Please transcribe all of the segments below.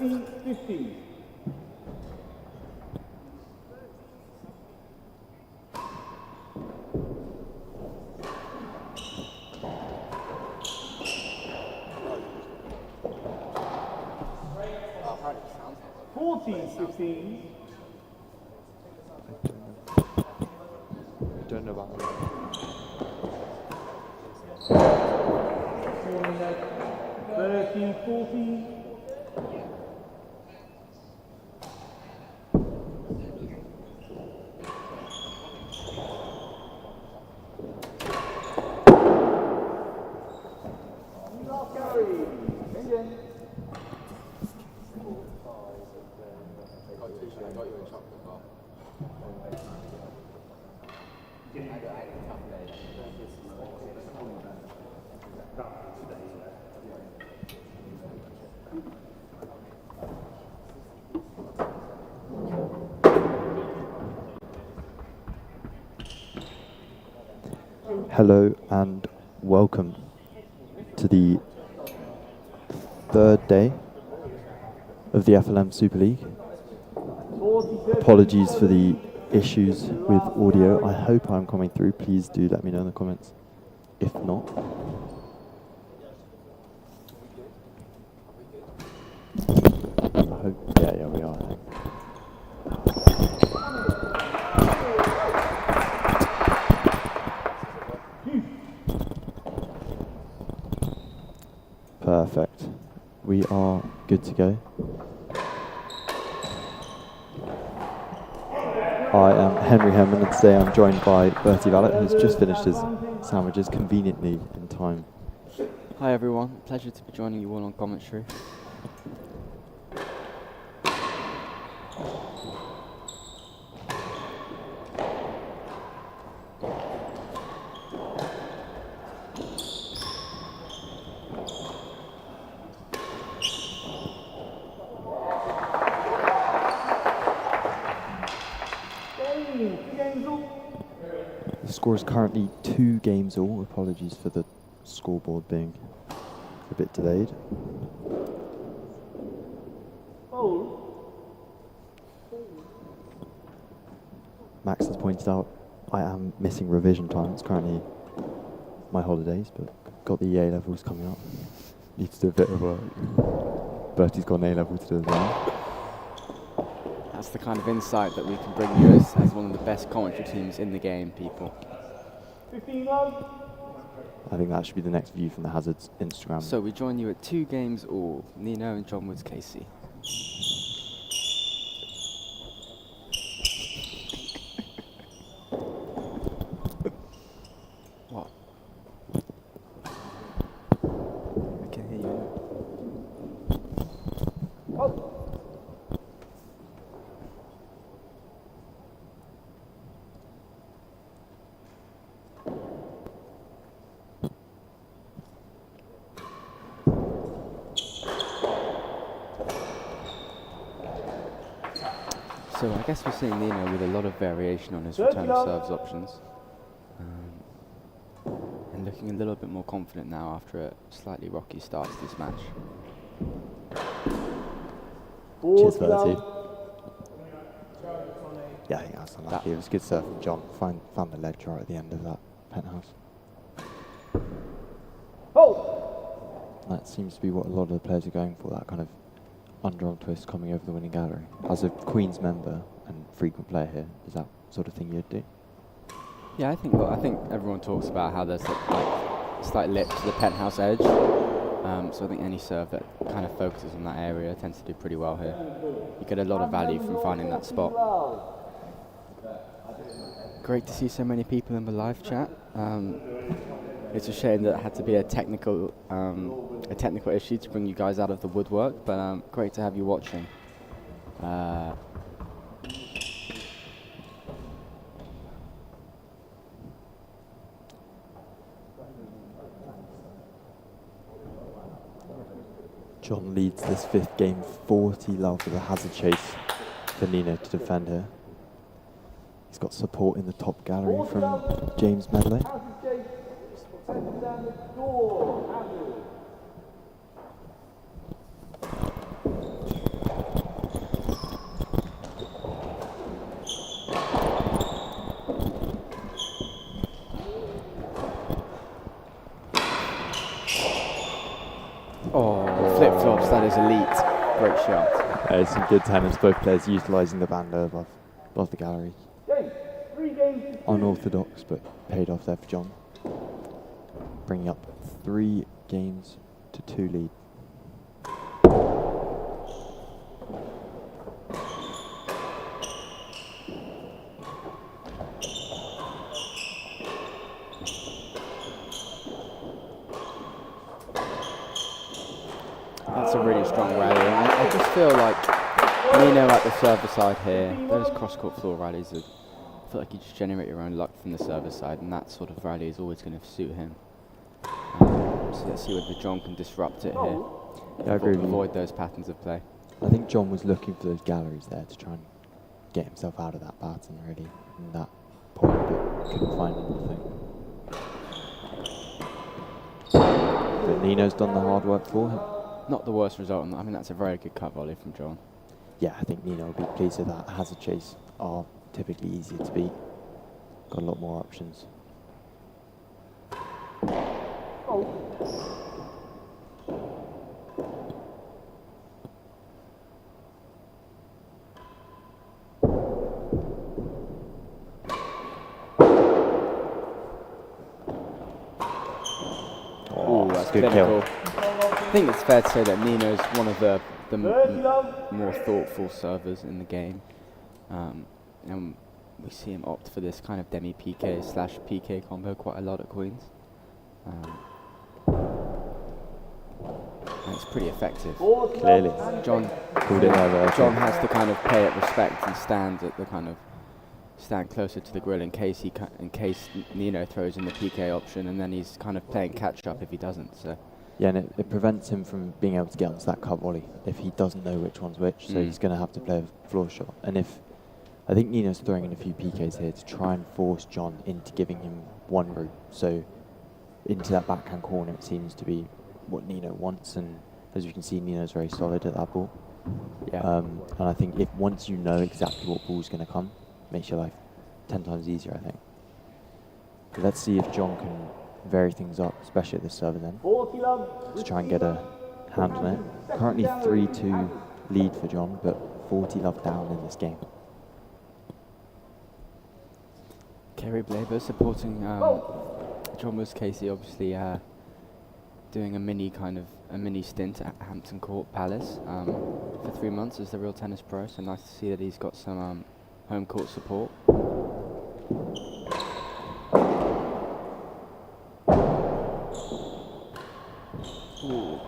30-50. Don't know about that. 30-40. Hello and welcome to the third day of the FLM Super League. Apologies for the issues with audio. I hope I'm coming through. Please do let me know in the comments. If not, yeah, we are. I think. Perfect. We are good to go. I am Henman, and today I'm joined by Bertie Vallat, who's just finished his sandwiches conveniently in time. Hi everyone, pleasure to be joining you all on commentary. The score is currently 2 games all. Apologies for the scoreboard being a bit delayed. Max has pointed out I am missing revision time. It's currently my holidays, but got the A levels coming up. Need to do a bit of work. Bertie's got an A level to do as well. That's the kind of insight that we can bring you as one of the best commentary teams in the game, people. 15-1. I think that should be the next view from the Hazards Instagram. So we join you at 2 games all, Nino and John Woods Casey. What? I can hear you. So I guess we're seeing Nino with a lot of variation on his return serves options. And looking a little bit more confident now after a slightly rocky start to this match. Cheers, Bertie. Yeah, I think that's unlucky. It was good serve from John. Found the ledge right at the end of that penthouse. That seems to be what a lot of the players are going for, that kind of underarm twist coming over the winning gallery. As a Queen's member and frequent player here, is that sort of thing you'd do? Yeah, I think everyone talks about how there's like slight lip to the penthouse edge. So I think any serve that kind of focuses on that area tends to do pretty well here. You get a lot of value from finding that spot. Great to see so many people in the live chat. It's a shame that it had to be a technical issue to bring you guys out of the woodwork, but great to have you watching. John leads this 5th game 40-love with a hazard chase for Nino to defend here. He's got support in the top gallery from James Medlow. was elite. Great shot. It's some good tennis, both players utilising the bando above the gallery. Game. 3 games. Unorthodox, but paid off there for John. Bringing up 3 games to 2 lead. That's a really strong rally. And I just feel like Nino at the server side here, those cross-court floor rallies, I feel like you just generate your own luck from the server side, and that sort of rally is always going to suit him. So let's see whether John can disrupt it here. Yeah, I agree with you. Avoid those patterns of play. I think John was looking for those galleries there to try and get himself out of that pattern, really, in that point, but couldn't find anything. But Nino's done the hard work for him. Not the worst result. I mean, that's a very good cut volley from John. Yeah, I think Nino will be pleased with that. Hazard chase are typically easier to beat. Got a lot more options. Oh, that's good clinical. kill. I think it's fair to say that Nino's one of the more thoughtful servers in the game. And we see him opt for this kind of demi-PK / PK combo quite a lot at Queens. And it's pretty effective. Clearly. John Called it there. John has to kind of pay it respect and stand at the kind of stand closer to the grill in case Nino throws in the PK option, and then he's kind of playing catch up if he doesn't. So Yeah, and it prevents him from being able to get onto that cut volley if he doesn't know which one's which. So he's going to have to play a floor shot. And I think Nino's throwing in a few PKs here to try and force John into giving him one route. So into that backhand corner, it seems to be what Nino wants. And as you can see, Nino's very solid at that ball. yeah, And I think if once you know exactly what ball's going to come, makes your life 10 times easier, I think. But let's see if John can vary things up, especially at this server then, 40 love. to try and get a hand on it. Currently 3-2 lead for John, but 40 love down in this game. Kerry Blaber supporting John Woods Casey, obviously doing a mini stint at Hampton Court Palace for 3 months as the real tennis pro. So nice to see that he's got some home court support. Ooh.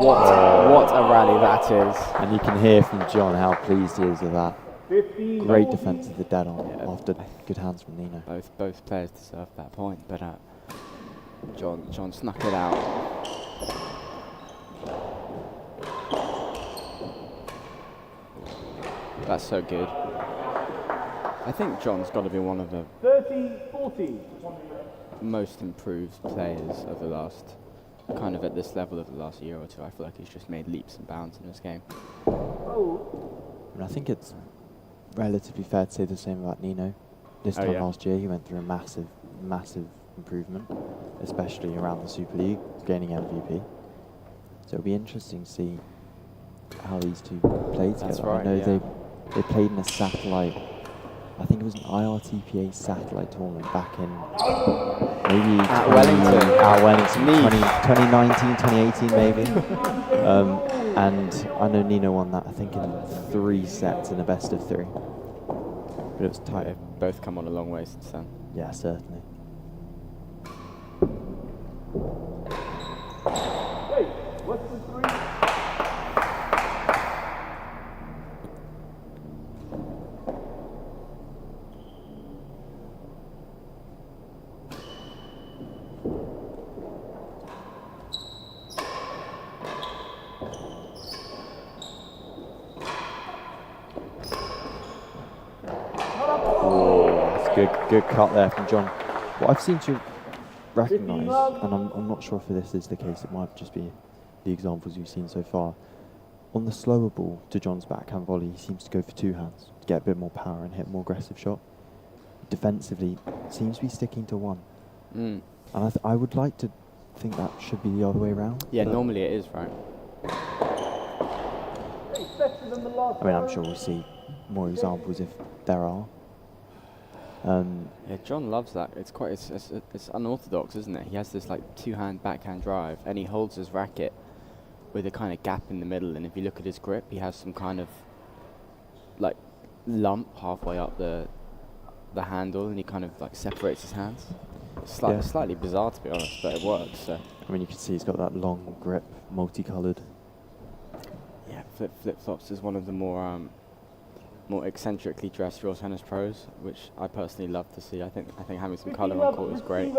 What a rally that is. And you can hear from John how pleased he is with that. 15. Great defence of the dead on after good hands from Nino. Both players deserve that point, but John snuck it out. That's so good. I think John's got to be one of the 30-40. most improved players of the last, kind of at this level of the last year or two. I feel like he's just made leaps and bounds in this game. And I think it's relatively fair to say the same about Nino. This time last year, he went through a massive improvement, especially around the Super League, gaining MVP. So it'll be interesting to see how these two play together. That's right, I know they played in a satellite, I think it was an IRTPA satellite tournament back in maybe At Wellington. 2019, 2018 maybe. And I know Nino won that, I think, in 3 sets in a best of 3. But it was tight. They've both come on a long way since then. Yeah, certainly. Wait, what's the 3? Good cut there from John. What I've seen to recognise, and I'm not sure if this is the case, it might just be the examples you've seen so far. On the slower ball to John's backhand volley, he seems to go for 2 hands to get a bit more power and hit a more aggressive shot. Defensively, seems to be sticking to 1. And I would like to think that should be the other way around. Yeah, normally it is, right? Hey, better than the last I mean, I'm round. sure we'll see more examples if there are. Yeah, John loves that. It's quite, it's unorthodox, isn't it? He has this like two-hand backhand drive, and he holds his racket with a kind of gap in the middle. And if you look at his grip, he has some kind of like lump halfway up the handle, and he kind of like separates his hands. Yeah. Slightly bizarre, to be honest, but it works. So I mean, you can see he's got that long grip, multicoloured. yeah, flip-flops is one of the more eccentrically dressed real tennis pros, which I personally love to see. I think having some colour on court is great.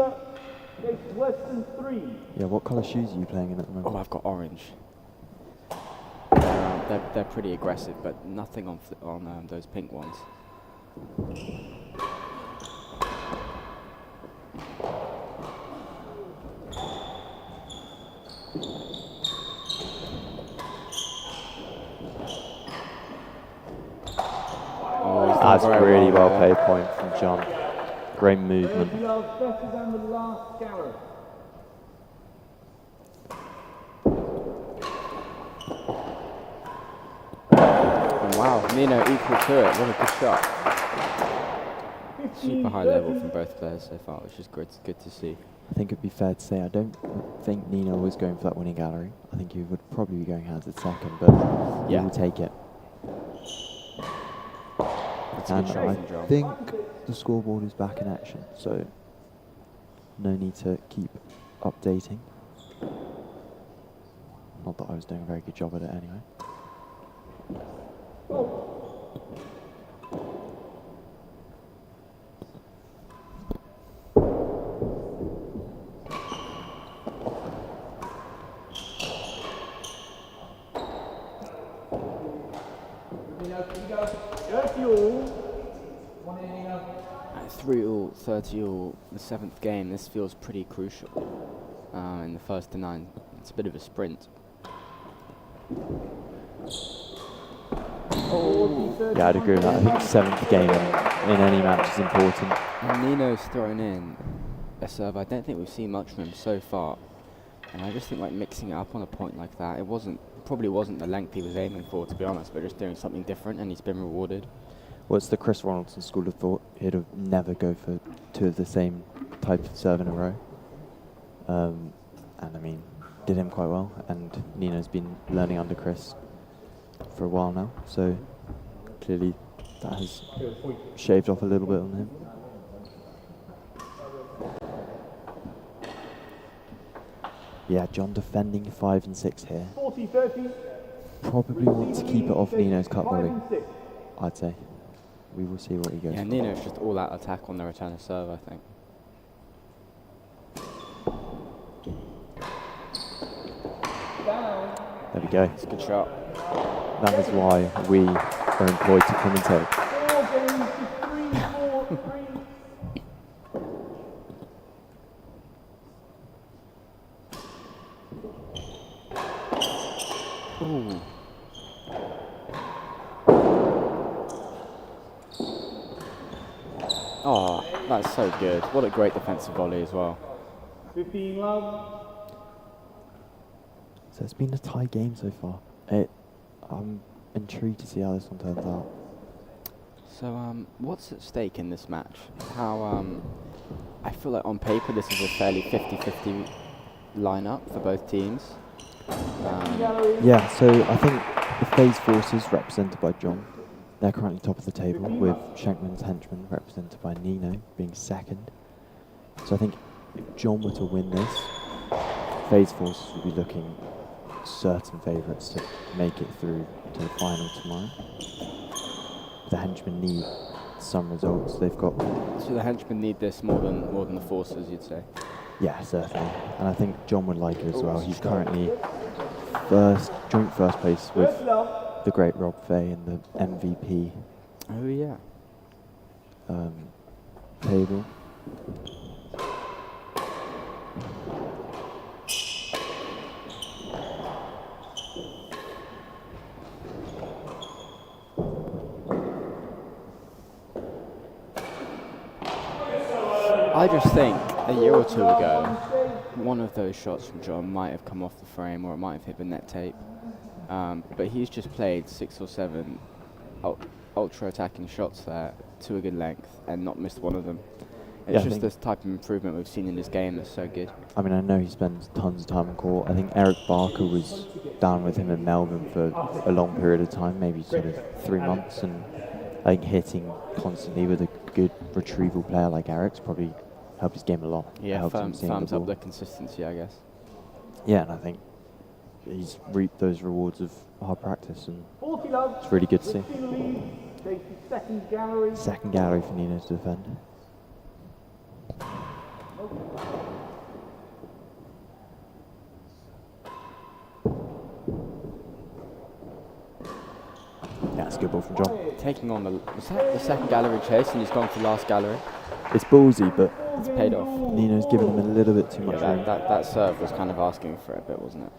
It's Western 3. Yeah, what colour shoes are you playing in at the moment? Oh, I've got orange. They're pretty aggressive, but nothing on those pink ones. That's very really well there. played point from John. Great movement. You are better than the last Gareth. And wow, Nino equal to it. What a good shot. Super high level from both players so far, which is good to see. I think it'd be fair to say I don't think Nino was going for that winning gallery. I think he would probably be going hands at second, but he Yeah. will take it. That's a And good shot I from John. think the scoreboard is back in action, so no need to keep updating. Not that I was doing a very good job at it anyway. At 3-all, 30-all, the 7th game, this feels pretty crucial. In the first to 9, it's a bit of a sprint. Yeah, I'd agree with that. I think 7th game in any match is important. And Nino's thrown in a serve I don't think we've seen much from him so far. And I just think like mixing it up on a point like that, probably wasn't the length he was aiming for, to be honest, but just doing something different, and he's been rewarded. Well, it's the Chris Ronaldson school of thought. He'd have never go for two of the same type of serve in a row. And I mean, did him quite well. And Nino's been learning under Chris for a while now, so clearly that has shaved off a little bit on him. Yeah, John defending 5 and 6 here. 40-30. Probably want to keep it off Nino's cut 5 volley, and 6. I'd say. We will see what he goes Yeah, for. Nino's just all out attack on the return of serve, I think. There we go. It's a good shot. That is why we are employed to commentate. 4 games to 3-4-3. Ooh. Oh, that's so good. What a great defensive volley as well. 15 love. So it's been a tie game so far. I'm intrigued to see how this one turns out. So, what's at stake in this match? How, I feel like on paper this is a fairly 50-50 lineup for both teams. Yeah, so I think the phase forces represented by John. They're currently top of the table with Shenkman's Henchmen represented by Nino being second. So I think if John were to win this, phase forces would be looking certain favourites to make it through to the final tomorrow. The Henchmen need some results. They've got... So the Henchmen need this more than the Forces, you'd say? Yeah, certainly. And I think John would like it as well. He's currently joint first place with the great Rob Fahey in the MVP Oh yeah. table. I just think a year or two ago, one of those shots from John might have come off the frame or it might have hit the net tape. But he's just played 6 or 7 ultra attacking shots there to a good length and not missed one of them. It's just this type of improvement we've seen in his game that's so good. I mean, I know he spends tons of time on court. I think Eric Barker was down with him in Melbourne for a long period of time, maybe sort of 3 months, and I think hitting constantly with a good retrieval player like Eric's probably helped his game a lot. Yeah, firms up the consistency, I guess. Yeah, and I think he's reaped those rewards of hard practice, and 40 love. it's really good to see. 15 lead. Takes the second gallery. Second gallery for Nino to defend. Yeah, it's a good ball from John. Taking on was that the second gallery chase and he's gone for last gallery? It's ballsy, but It's paid off. Nino's given him a little bit too much room. That serve was kind of asking for it a bit, wasn't it?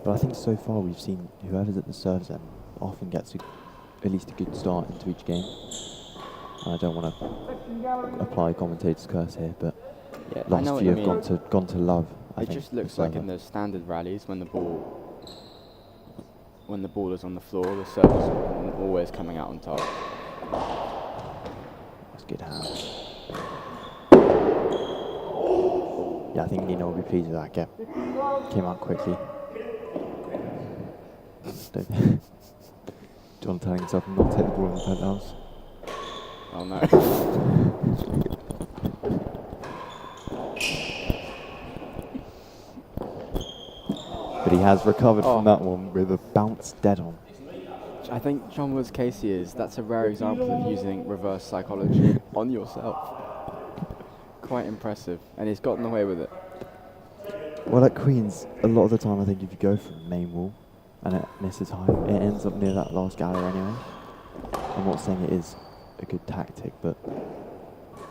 But I think so far we've seen whoever's at the serves end often gets at least a good start into each game. And I don't want to apply commentator's curse here, but Yeah, I know last what few you have mean. gone to love. I It think, just looks the like server. in the standard rallies when the ball is on the floor, the server's always coming out on top. That's good hand. Yeah, I think Nino will be pleased with that gap. Came out quickly. John telling himself not to take the ball in the penthouse. Oh no. But he has recovered from that one with a bounce dead on. I think John Woods Casey that's a rare example of using reverse psychology on yourself. Quite impressive, and he's gotten away with it. Well, at Queen's, a lot of the time I think if you go for the main wall and it misses high, it ends up near that last gallery anyway. I'm not saying it is a good tactic, but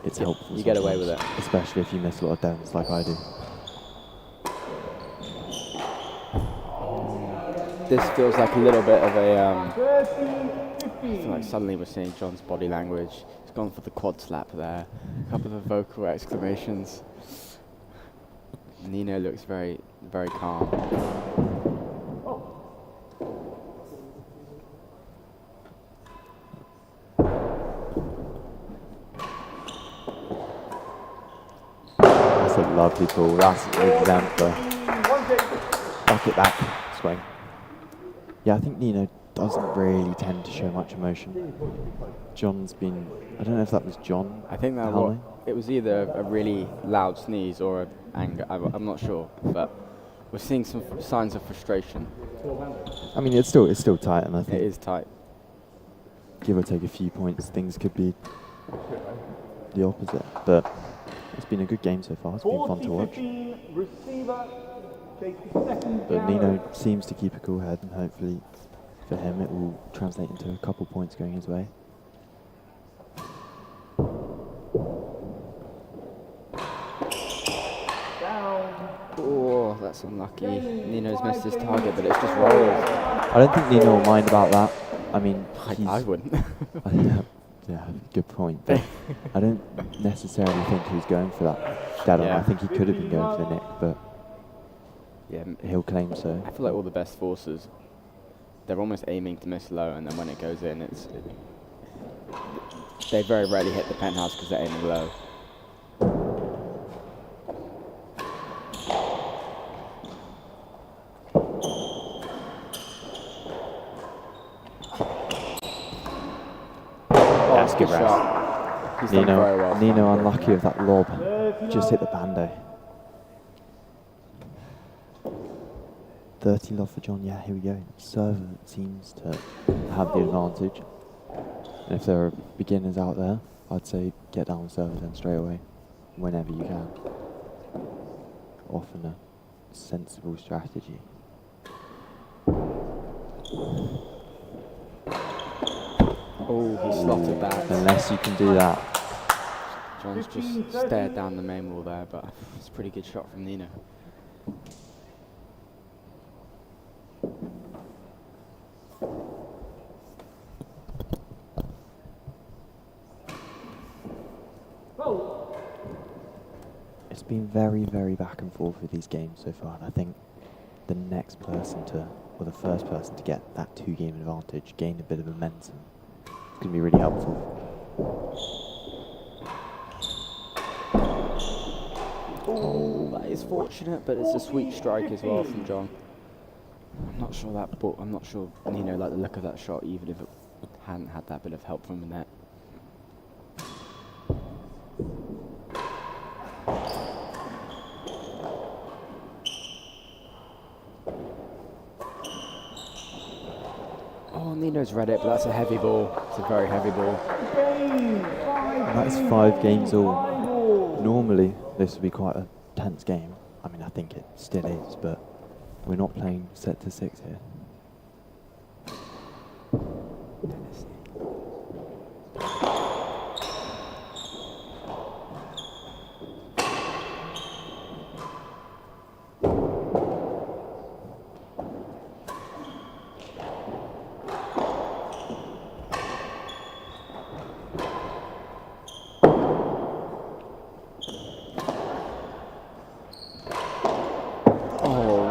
it's helpful. You get away with sometimes, it. especially if you miss a lot of downs like I do. This feels like a little bit of a 13, I feel like suddenly we're seeing John's body language. He's gone for the quad slap there. A couple of vocal exclamations. Nino looks very, very calm. That's a lovely ball. That's an exemplar. Knock it back. Swing. Yeah, I think Nino doesn't really tend to show much emotion. John's been... I don't know if that was John. I think that howling. it was either a really loud sneeze or a anger. I'm not sure, but we're seeing some signs of frustration. I mean, it's still tight, and I It think is tight. give or take a few points, things could be the opposite. But it's been a good game so far. It's been fun to watch. 40-15, receiver takes the second But gallery. Nino seems to keep a cool head, and hopefully for him it will translate into a couple points going his way. Oh, that's unlucky. Nino's missed his target, but it's just rolled. I don't think Nino will mind about that. I mean, I wouldn't. yeah, good point. But I don't necessarily think he was going for that dead on. Yeah. I think he could have been going for the nick, but Yeah, he'll claim so. I feel like all the best forces, they're almost aiming to miss low, and then when it goes in, they very rarely hit the penthouse because they're aiming low. That's good rest. shot. He's done very well. Nino unlucky with that lob. Just hit the bando. 30 love for John. Yeah, here we go. Server seems to have the advantage. And if there are beginners out there, I'd say get down server then straight away, whenever you can. Often a sensible strategy. Oh, he slotted that. Unless you can do that. John's just stared down the main wall there, but it's a pretty good shot from Nino. It's been very, very back and forth with these games so far, and I think the next person to, or the first person to get that 2-game advantage, gain a bit of momentum, is going to be really helpful. Oh, that is fortunate, but it's a sweet strike as well from John. I'm not sure I'm not sure Nino liked the look of that shot, even if it hadn't had that bit of help from the net. Oh, Nino's read it, but that's a heavy ball. It's a very heavy ball. And that's 5 games all. Normally, this would be quite a tense game. I mean, I think it still is, but we're not playing set to 6 here.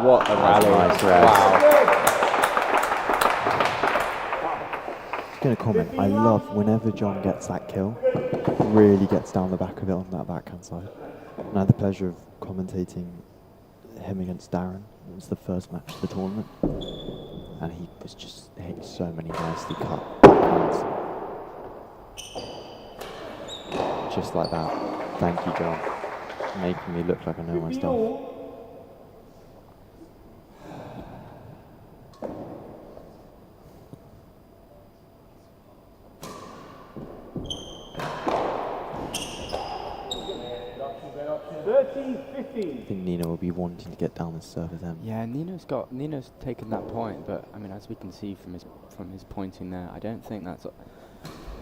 What a rally. Nice Wow. Just going to comment, I love whenever John gets that kill, really gets down the back of it on that backhand side. And I had the pleasure of commentating him against Darren. It was the first match of the tournament. And he was just hitting so many nicely cut backhands. Just like that. Thank you, John. Making me look like I know my stuff. I think Nino will be wanting to get down the service end. Yeah, Nino's taken that point, but I mean, as we can see from his pointing there, I don't think that's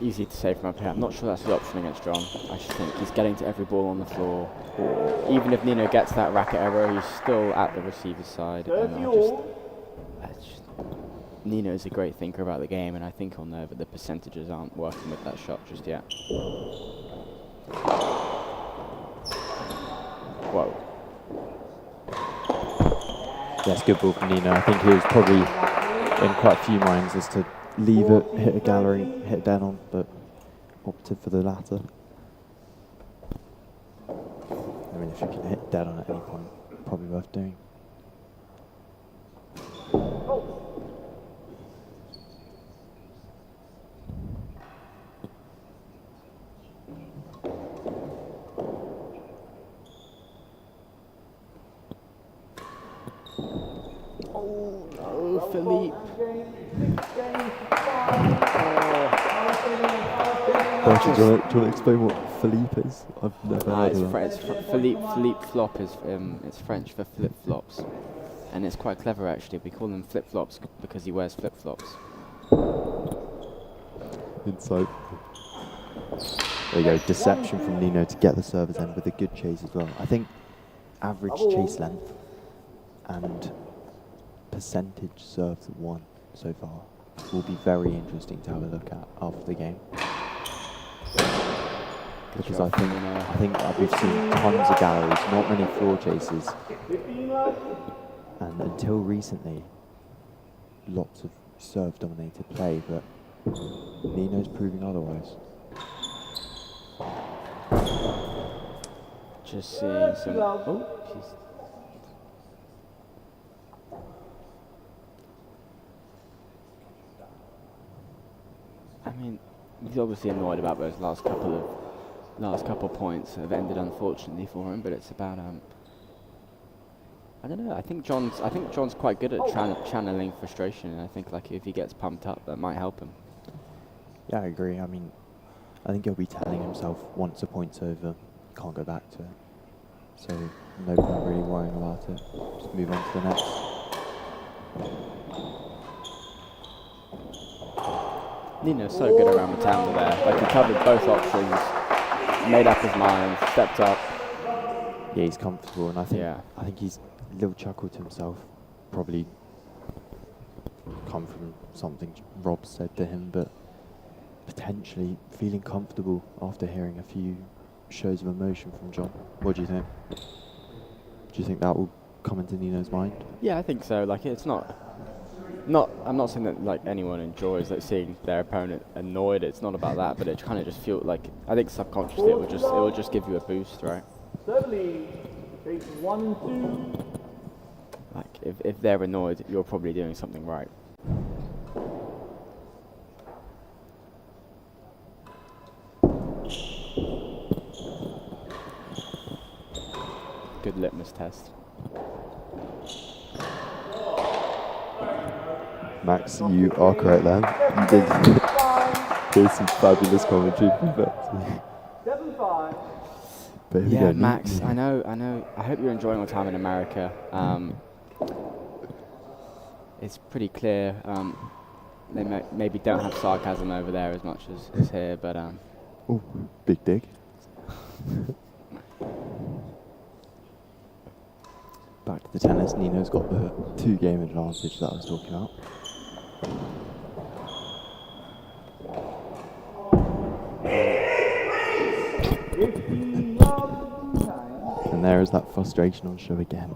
easy to say from up here. I'm not sure that's the option against John. I just think he's getting to every ball on the floor. Even if Nino gets that racket error, he's still at the receiver's side. And Nino's a great thinker about the game, and I think he'll know that the percentages aren't working with that shot just yet. Whoa. Yes, good ball from Nino. I think he was probably in quite a few minds as to leave it, hit a gallery, hit dead on, but opted for the latter. I mean, if you can hit dead on at any point, probably worth doing. Oh no, Philippe. Do you want to explain what Philippe is? I've never heard of that. Philippe flop is it's French for flip flops, and it's quite clever actually. We call them flip flops because he wears flip flops. Insight. There you go, deception from Nino to get the service end with a good chase as well. I think average chase length and percentage serves won so far will be very interesting to have a look at after the game. Because I think we've seen tons of galleries, not many floor chases, and until recently, lots of serve-dominated play, but Nino's proving otherwise. Just seeing some. Oh, jeez. I mean, he's obviously annoyed about those last couple points that have ended unfortunately for him, but it's about I don't know. I think John's quite good at channeling frustration, and I think like if he gets pumped up, that might help him. Yeah, I agree. I mean, I think he'll be telling himself once a point's over, can't go back to it. So no point really worrying about it. Just move on to the next. Nino's so good around the town there. Like he covered both options, made up his mind, stepped up. Yeah, he's comfortable, and I think he's a little chuckle to himself. Probably come from something Rob said to him, but potentially feeling comfortable after hearing a few shows of emotion from John. What do you think? Do you think that will come into Nino's mind? Yeah, I think so. Like, it's not. I'm not saying that like anyone enjoys like seeing their opponent annoyed. It's not about that, but it kind of just feels like, I think subconsciously it will just give you a boost, right? Thirdly, takes 1 and 2. Like, if they're annoyed, you're probably doing something right. Good litmus test. Max, you are correct there. You did. There's some fabulous commentary from Bertie. 7-5. But here we Yeah, go. Max, I know. I hope you're enjoying your time in America. It's pretty clear. They maybe don't have sarcasm over there as much as here, but Oh, big dig. Back to the tennis. Nino's got the 2-game advantage that I was talking about. And there is that frustration on show again.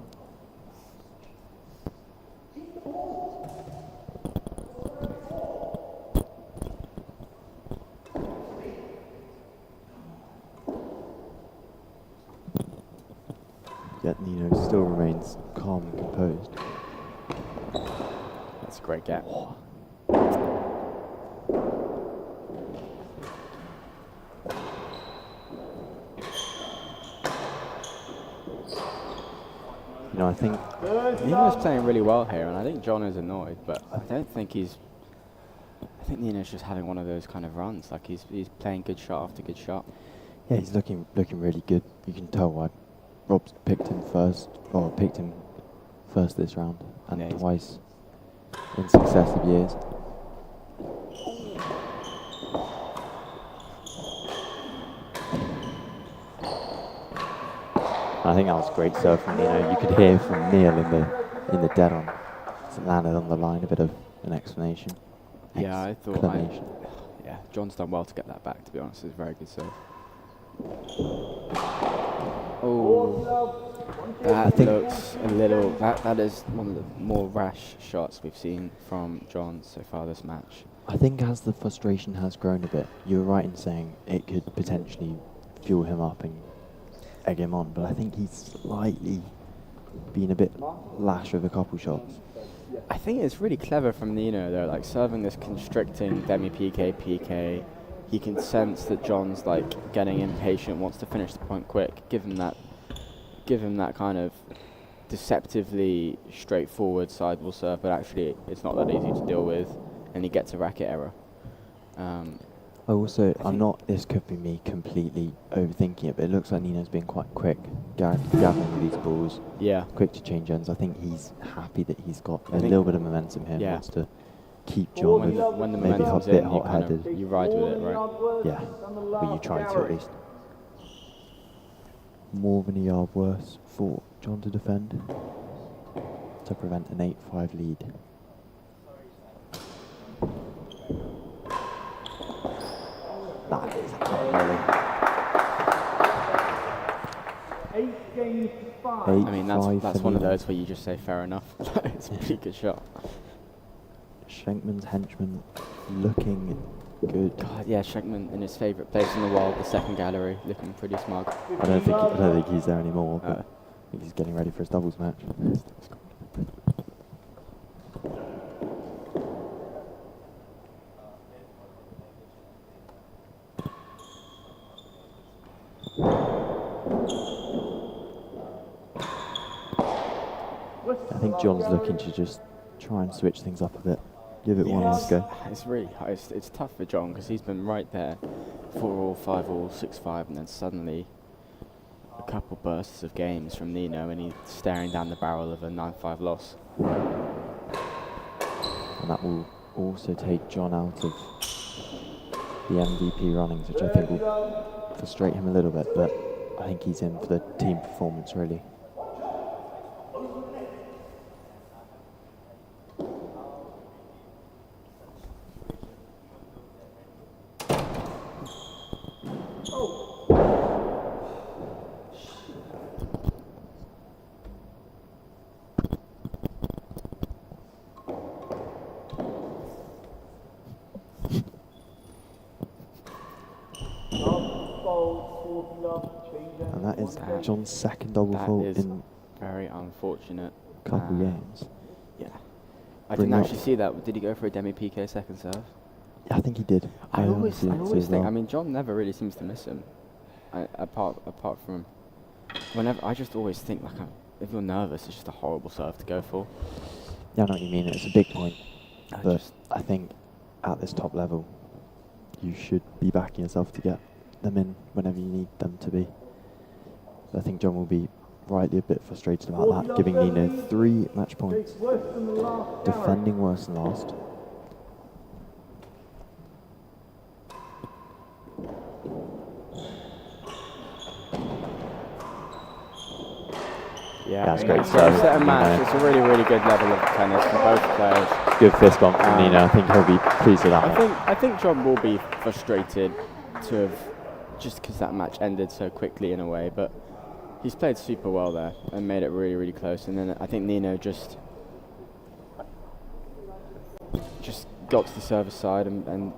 Yet Nino still remains calm and composed. that's a great gap. You know, I think Nino's playing really well here, and I think John is annoyed, but I don't think he's. I think Nino's just having one of those kind of runs. Like he's playing good shot after good shot. yeah, he's looking really good. You can tell why Rob's picked him first this round, and Yeah, twice in successive years. I think that was a great serve from Nino. You could hear from Neil in the dead on. It landed on the line, a bit of an explanation. Yeah, I thought. Exclamation. Yeah, John's done well to get that back. To be honest, it's a very good serve. Oh, that looks a little. That is one of the more rash shots we've seen from John so far this match. I think as the frustration has grown a bit, you were right in saying it could potentially fuel him up and egg him on, but I think he's slightly been a bit lash with a couple shots. I think it's really clever from Nino though, like serving this constricting demi PK. He can sense that John's like getting impatient, wants to finish the point quick. Give him that kind of deceptively straightforward sideball serve, but actually it's not that easy to deal with, and he gets a racket error. This could be me completely overthinking it, but it looks like Nino's been quite quick gathering these balls. Yeah. Quick to change ends. I think he's happy that he's got a little bit of momentum here. Yeah. Wants to keep John When the maybe a momentum's bit in, hot-headed. you ride with it, right? Yeah, but you try to at least. More than a yard worse for John to defend to prevent an 8-5 lead. That is unbelievable. 8 games to 5. I mean, that's 8-5 one of for those where you just say fair enough. It's a pretty good shot. Shenkman's henchman looking good. God, yeah, Shenkman in his favourite place in the world, the second gallery, looking pretty smug. I don't think he's there anymore, but I think he's getting ready for his doubles match. I think John's looking to just try and switch things up a bit. Give it one last go. It's really it's tough for John because he's been right there, 4-all, 5-all, 6-5, and then suddenly a couple bursts of games from Nino, and he's staring down the barrel of a 9-5 loss. And that will also take John out of the MVP runnings, which I think will frustrate him a little bit, but I think he's in for the team performance, really. And that is John's second double fault in very unfortunate. a couple games. Yeah. I Bring didn't up. actually see that. Did he go for a demi PK second serve? Yeah, I think he did. I always did too as think. well. I mean, John never really seems to miss him. Apart from whenever, I just always think like if you're nervous, it's just a horrible serve to go for. Yeah, I know what you mean. It's a big point, I but just- I think at this top level, you should be backing yourself to get them in whenever you need them to be. I think John will be rightly a bit frustrated about that, giving Nino 3 match points, defending worse than last. Yeah, That's I mean, great it's service a from match. Nino. It's a really, really good level of tennis from both players. Good fist bump from Nino. I think he'll be pleased with that one. I think John will be frustrated to have just because that match ended so quickly in a way, but he's played super well there and made it really, really close. And then I think Nino just got to the service side and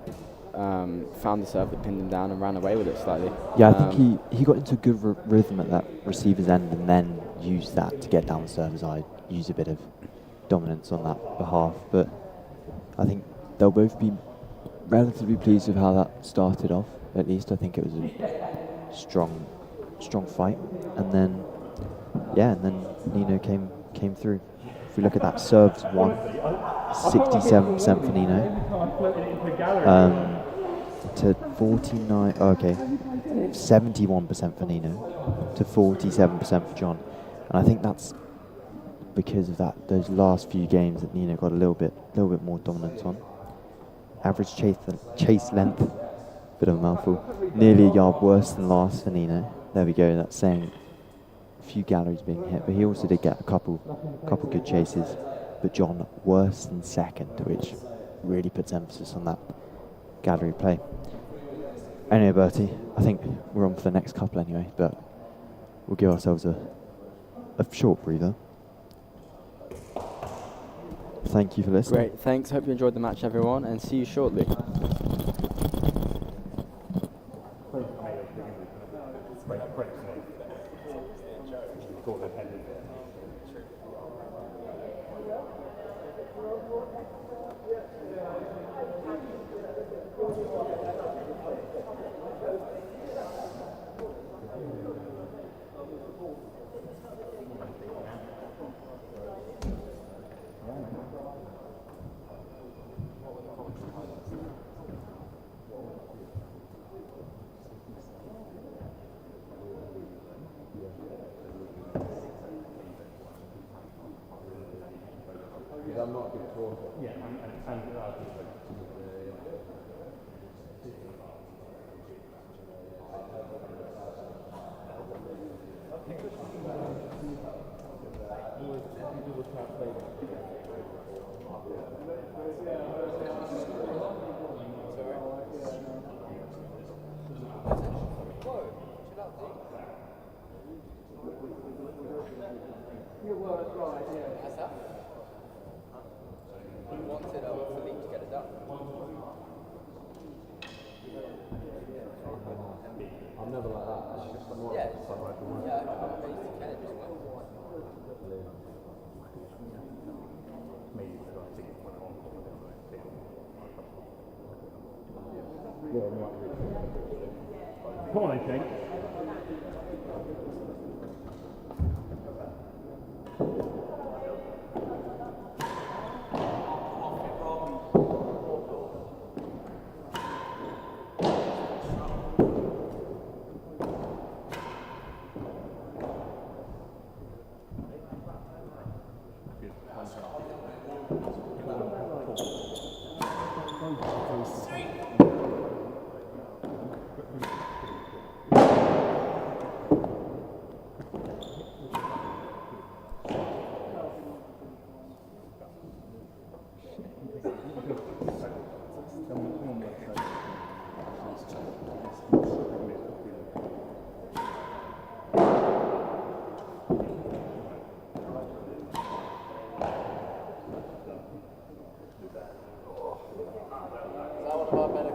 found the serve that pinned him down and ran away with it slightly. Yeah, I think he got into a good rhythm at that receiver's end and then used that to get down the server's side, use a bit of dominance on that behalf. But I think they'll both be relatively pleased with how that started off. At least I think it was a strong fight. And then, yeah, and then Nino came through. If we look at that, serves won, 67% for Nino. To 49, oh, okay, 71% for Nino, to 47% for John. And I think that's because of those last few games that Nino got a little bit more dominance on. Average chase length, bit of a mouthful, nearly a yard worse than last for Nino. There we go, that's saying a few galleries being hit, but he also did get a couple good chases. But John worse than second, which really puts emphasis on that gallery play. Anyway, Bertie, I think we're on for the next couple anyway, but we'll give ourselves a short breather. Thank you for listening. Great, thanks. Hope you enjoyed the match, everyone, and see you shortly. I'm not a good talker. Yeah, and I'm never like that. It's just I'm not. Yeah. Come on, then, Shank. Is that one of our better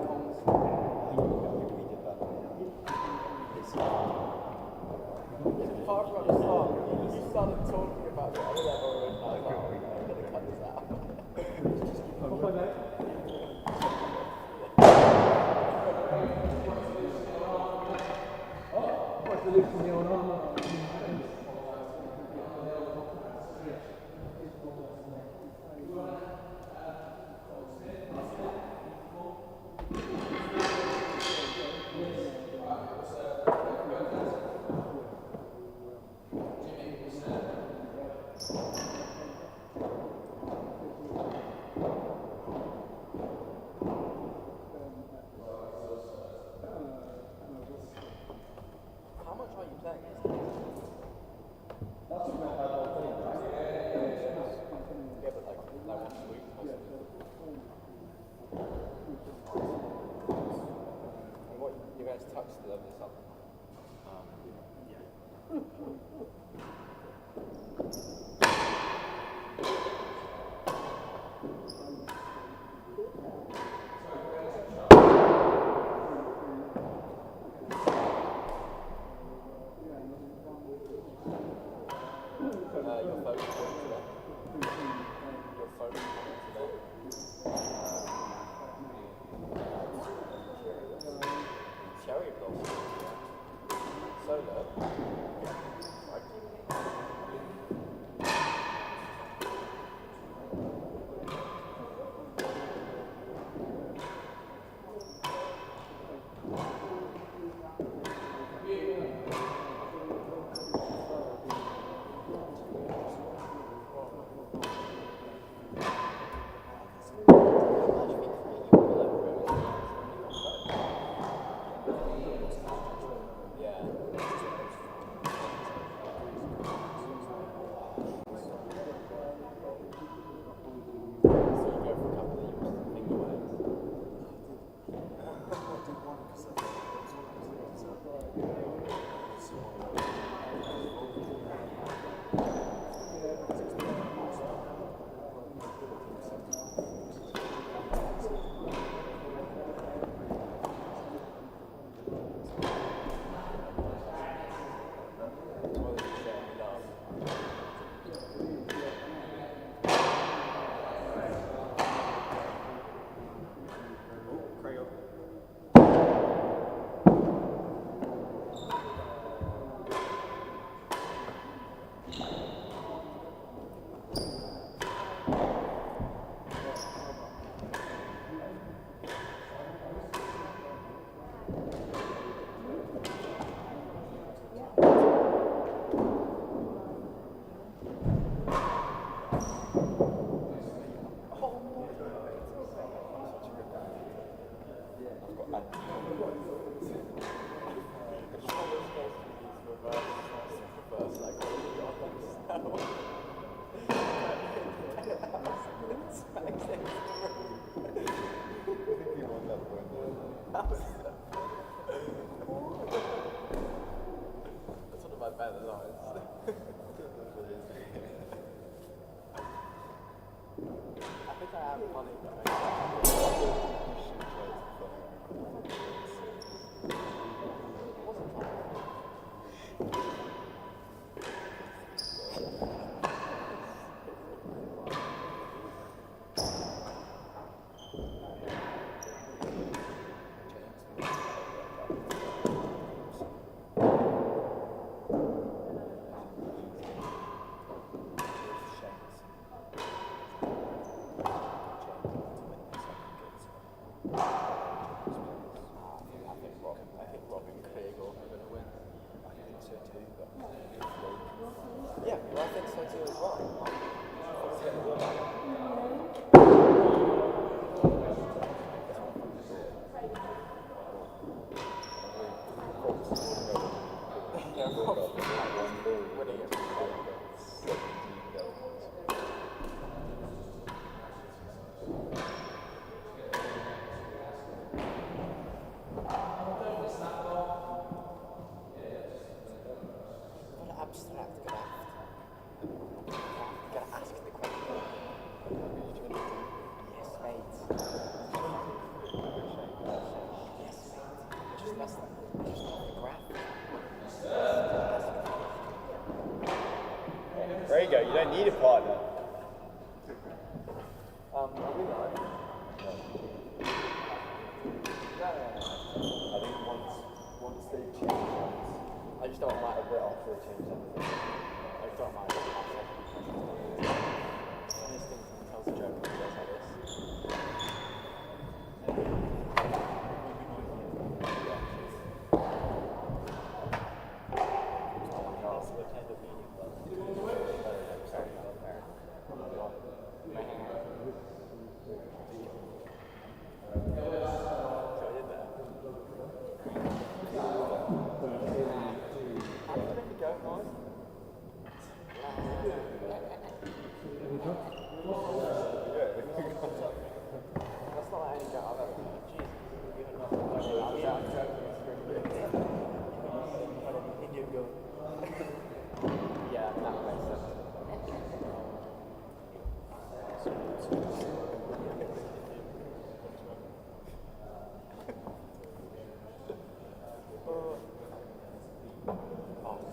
Oh,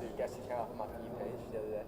dude, guess who came up on my view page the other day?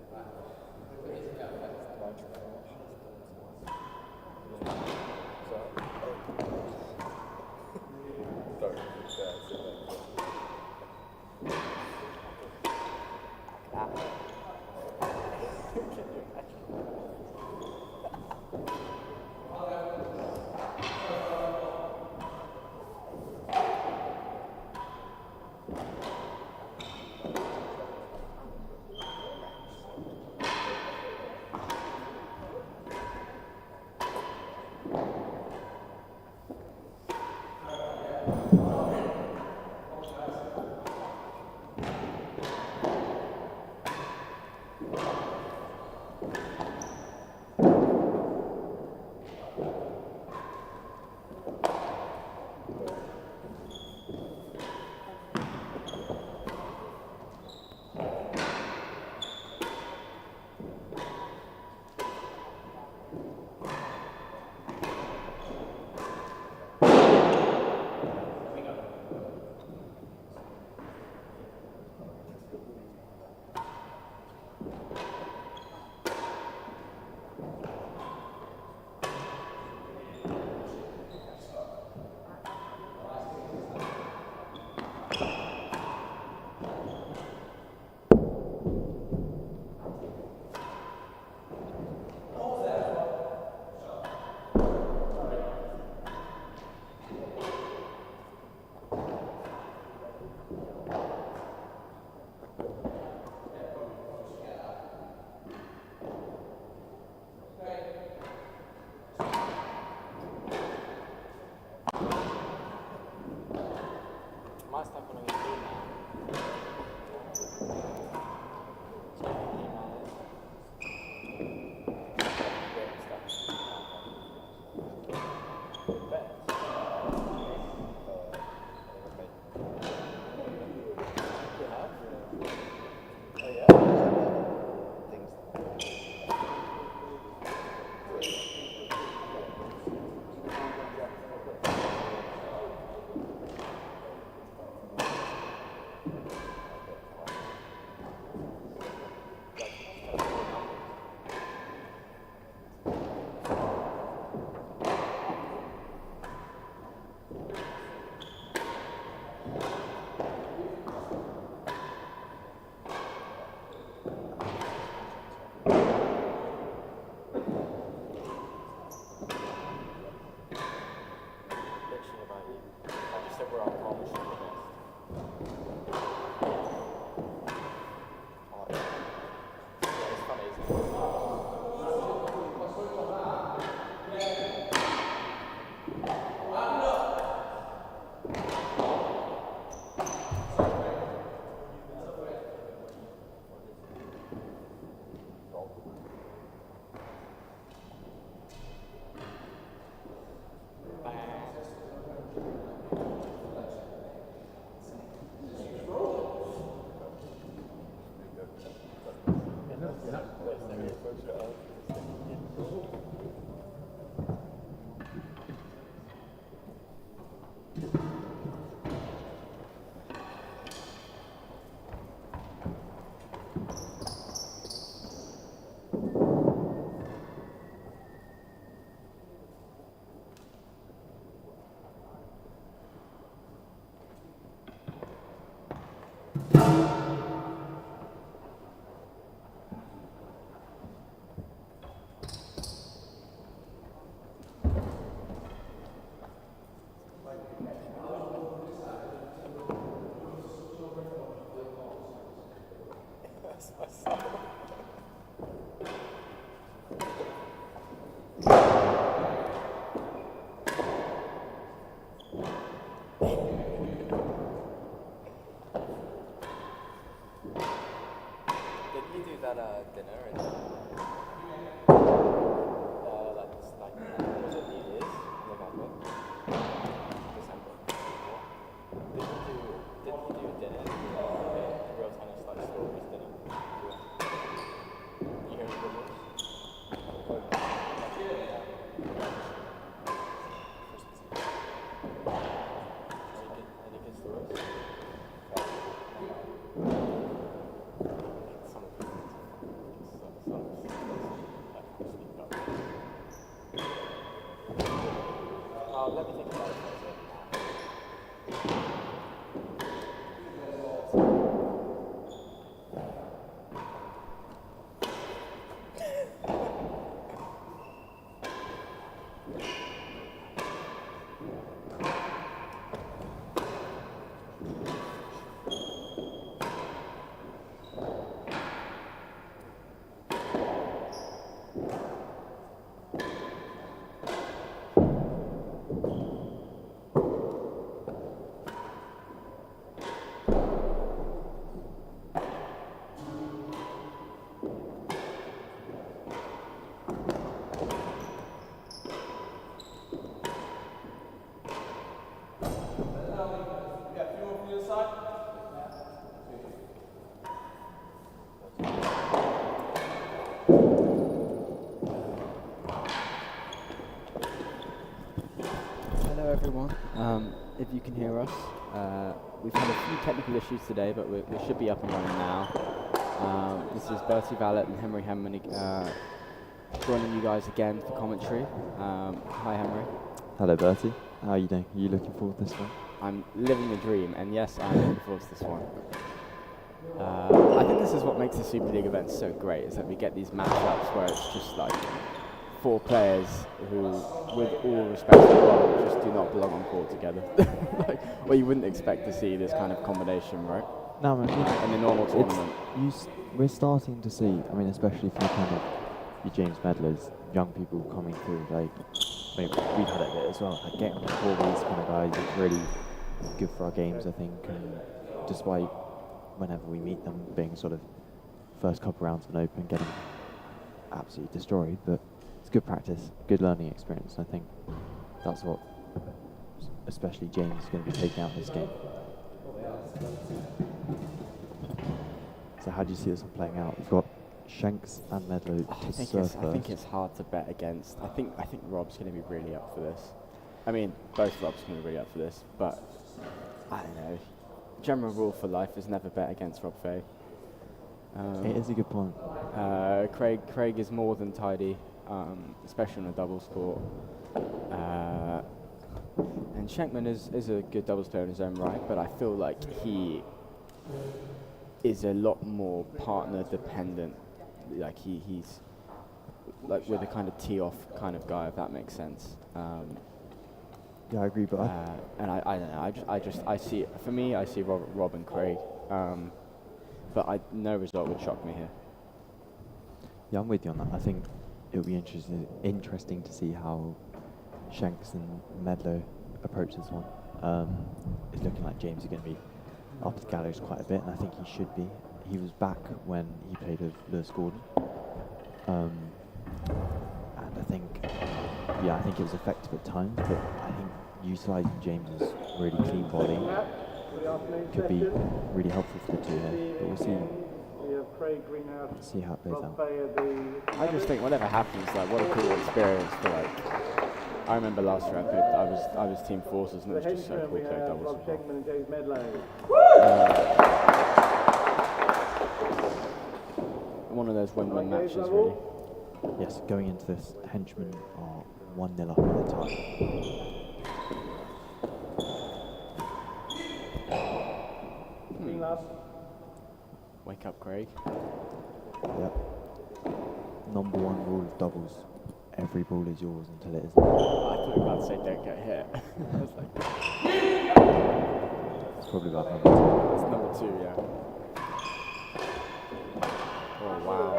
let me think about it for a second. Hello everyone. If you can hear us, we've had a few technical issues today, but we should be up and running now. This is Bertie Vallat and Henman joining you guys again for commentary. Hi Henry. Hello, Bertie. How are you doing? Are you looking forward to this one? I'm living the dream, and yes, I'm looking forward to this one. I think this is what makes the Super League event so great, is that we get these matchups where it's just like 4 players who, with all respect to the world, just do not belong on court together. Like, well, you wouldn't expect to see this kind of combination, right? No, man. In the normal tournament. We're starting to see, I mean, especially for kind of your James Medlows, young people coming through, like, I mean, we've had it a bit as well, like getting on the court with these kind of guys is really good for our games, I think, and despite whenever we meet them being sort of first couple rounds of an open, getting absolutely destroyed, but it's good practice, good learning experience, and I think that's what especially James is going to be taking out in this game. So how do you see this one playing out? We've got Shanks and Medlow to serve first. I think it's hard to bet against. I think Rob's going to be really up for this. I mean, both Robs are going to be really up for this, but I don't know. General rule for life is never bet against Rob Fahey. It is a good point. Craig is more than tidy, especially on a doubles court. And Shenkman is a good doubles player in his own right, but I feel like he is a lot more partner dependent. Like he's like with a kind of tee off kind of guy, if that makes sense. Yeah, I agree, but and I don't know. I see, for me, I see Rob and Craig, but no result would shock me here. yeah, I'm with you on that. I think it'll be interesting to see how Shanks and Medlow approach this one. It's looking like James is going to be up the gallows quite a bit, and I think he should be. He was back when he played with Lewis Gordon, and I think it was effective at times, but I think utilising James's really clean volley could be really helpful for the two here. But we'll see how it plays out. I just think whatever happens, like what a cool experience for like. I remember last year I was Team Forces, and it was just so cool playing doubles. Shenkman and James Medlow. One of those win-win matches, really. Yes, going into this, Henchmen are 1-0 up at the time. Wake up, Craig. Yep. Number 1 rule of doubles. Every ball is yours until it isn't. I thought you were about to say don't get hit. I was like, It's probably about number 2. it's number 2, yeah. Oh wow.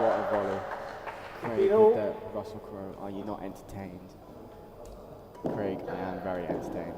What a volley. Craig with the Russell Crowe. Are you not entertained? Craig, I am very entertained.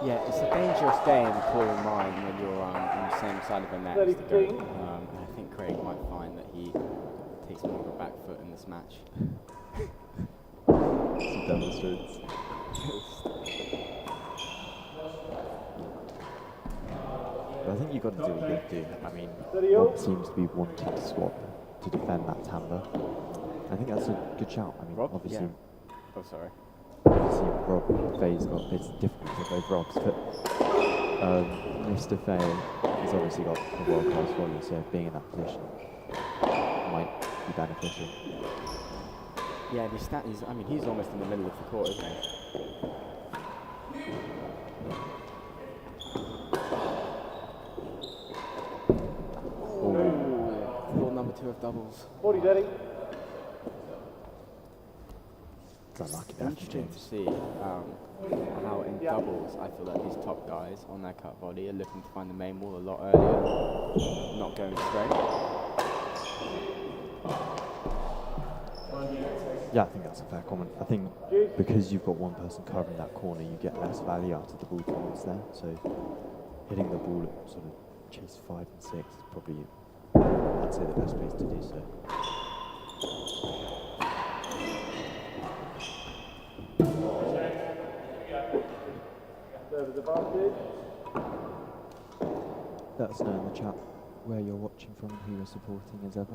Yeah, it's a dangerous game, call in mind, when you're on the same side of the net as the goat. And I think Craig might find that he takes more of a back foot in this match. It's a demonstrates. But I think you've got to do what you do. I mean, Rob seems to be wanting to swap to defend that timber. I think that's a good shout. I mean, Rob? obviously, Yeah. Oh, sorry. obviously Rob Fahey's got it's difficult for both Robs, but Mr. Fahey has obviously got a world-class volley, so being in that position might be beneficial. Yeah, I mean, he's almost in the middle of the court, isn't he? Rule number 2 of doubles. 40, Daddy. It's unlucky there for Interesting to James. see how in doubles I feel like these top guys on their cut body are looking to find the main wall a lot earlier, not going straight. Yeah, I think that's a fair comment. I think because you've got one person covering that corner, you get less value out of the ball towards there. So hitting the ball at sort of chase 5 and 6 is probably, I'd say, the best place to do so. Service advantage. Let us know in the chat where you're watching from and who you're supporting as ever.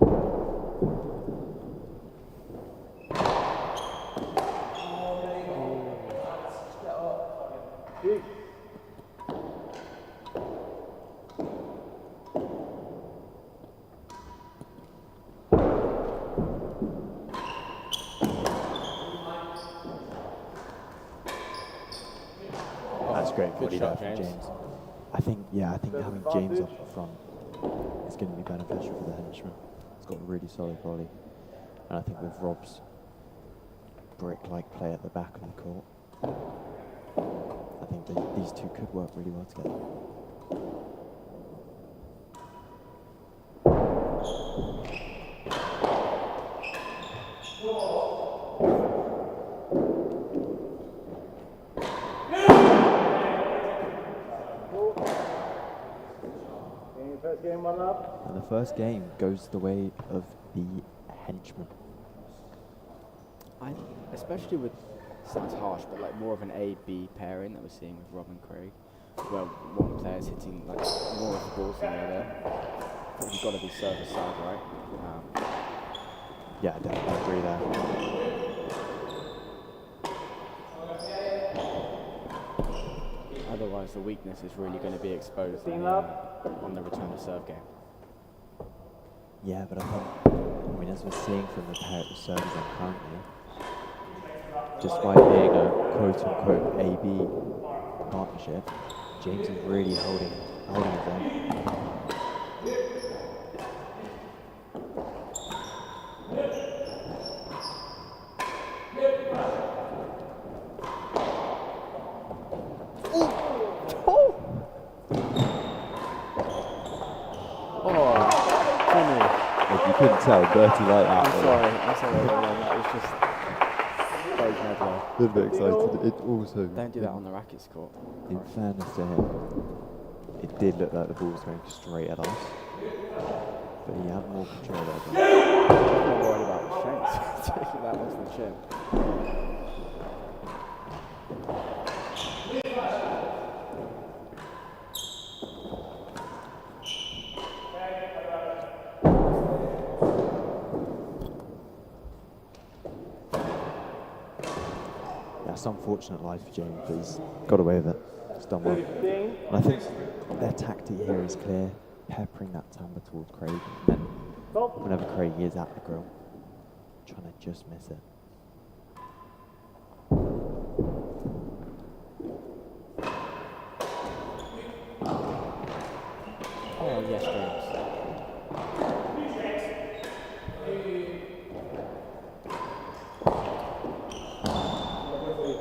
That's great body there from James. I think having James up front is going to be beneficial for the Henchman. He's got a really solid volley. And I think with Rob's brick-like play at the back of the court, I think these two could work really well together. First game, 1 up. And the first game goes the way of the Henchman. Especially with, sounds harsh, but like more of an A-B pairing that we're seeing with Rob and Craig, where one player's hitting like more of the balls than the other. You've got to be service side, right? Yeah, I definitely agree there. Otherwise, the weakness is really going to be exposed on the return to serve game. Yeah, but I mean, as we're seeing from the pair at the service end currently, despite being a quote-unquote AB partnership, James is really holding his own. You couldn't tell Bertie like that. I'm sorry, that was just very Medlow. A little bit excited. It also... Don't do that on the rackets court. In fairness to him, it did look like the ball was going straight at us. But he had more control there. I'm not worried about the shanks. Taking that off the chin. It's unfortunate life for James, but he's got away with it. He's done well. And I think their tactic here is clear, peppering that timber towards Craig, and then whenever Craig is at the grill, trying to just miss it. Oh, yes, James.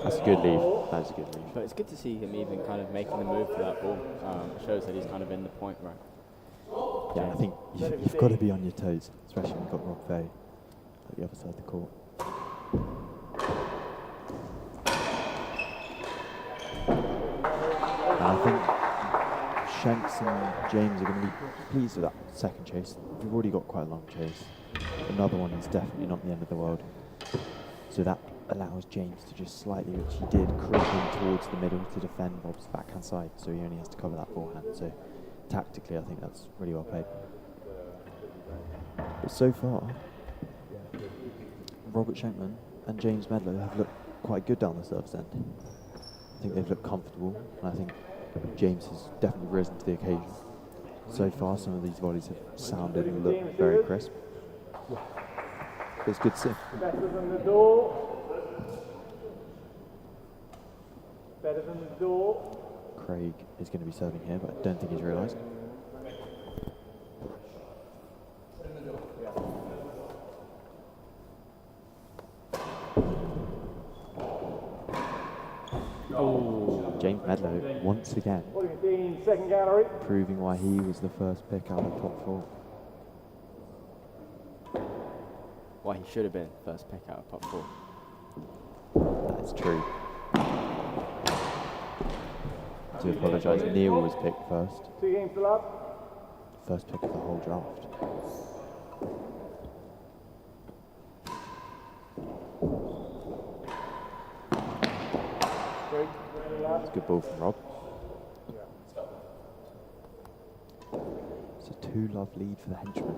That's a good leave. That's a good leave. But it's good to see him even kind of making the move for that ball. It shows that he's kind of in the point, right? Yeah, I think you've got to be on your toes, especially when you've got Rob Fahey at the other side of the court. And I think Shanks and James are going to be pleased with that second chase. We've already got quite a long chase. Another one is definitely not the end of the world. So that allows James to just slightly, which he did, creep in towards the middle to defend Rob's backhand side, so he only has to cover that forehand. So tactically, I think that's really well played. But so far, Robert Shenkman and James Medlow have looked quite good down the service end. I think they've looked comfortable, and I think James has definitely risen to the occasion. So far, some of these volleys have sounded and looked very crisp. It's good to see. Better than the door. Better than the door. Craig is going to be serving here, but I don't think he's realised. Oh, James Medlow, once again, Second gallery. proving why he was the first pick out of top 4. well, he should have been first pick out of top 4. That is true. I do apologise, Neil was picked first. 2 games to love. First pick of the whole draft. That's a good ball from Rob. It's a 2-love lead for the Henchmen.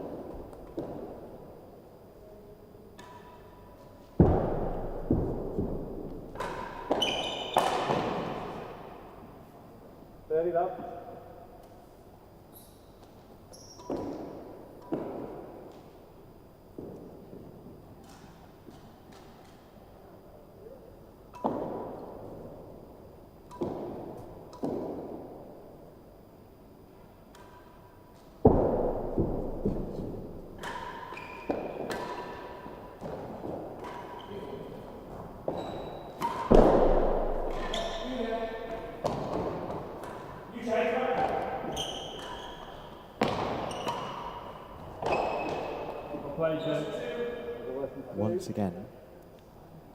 Love. Once again,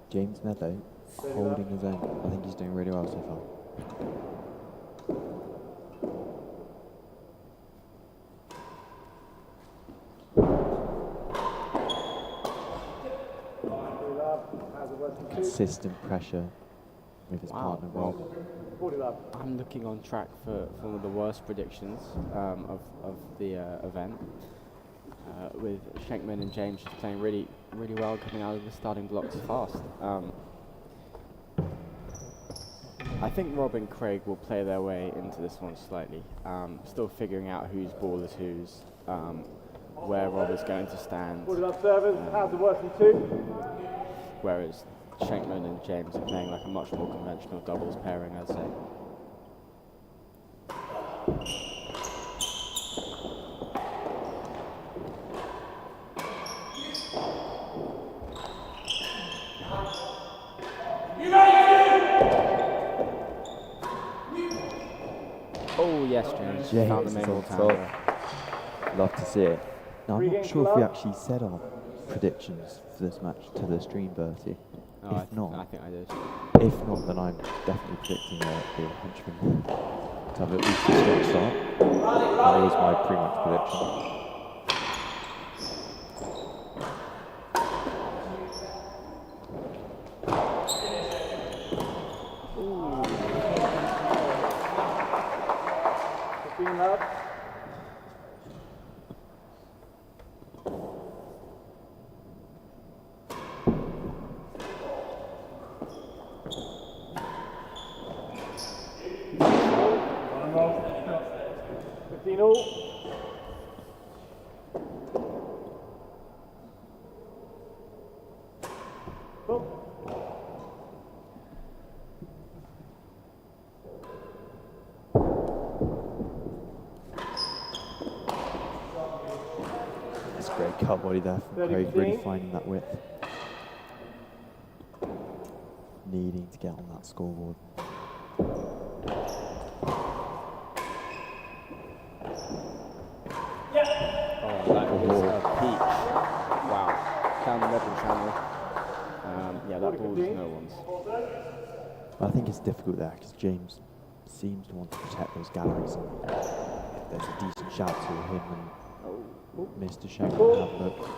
James Medlow holding his own. I think he's doing really well so far. Consistent pressure with his partner Rob. I'm looking on track for one of the worst predictions of the event. With Shenkman and James just playing really well, coming out of the starting blocks fast. I think Rob and Craig will play their way into this one slightly. Still figuring out whose ball is whose, where Rob is going to stand. Whereas Shenkman and James are playing like a much more conventional doubles pairing, I'd say. Oh yes, James found the main ball tower. Love to see it. Now I'm not sure if we actually said our predictions for this match to the stream, Bertie. Oh, I think I did. If not, then I'm definitely predicting the Henchmen to have at least a strong start. That was my pre-match prediction. Great cut body there from Craig, really finding that width. Needing to get on that scoreboard. Oh, that was a peach. Wow. Down the middle channel. Yeah, that ball is no one's. I think it's difficult there because James seems to want to protect those galleries. And there's a decent shout to him and Mr. Shenkman have looked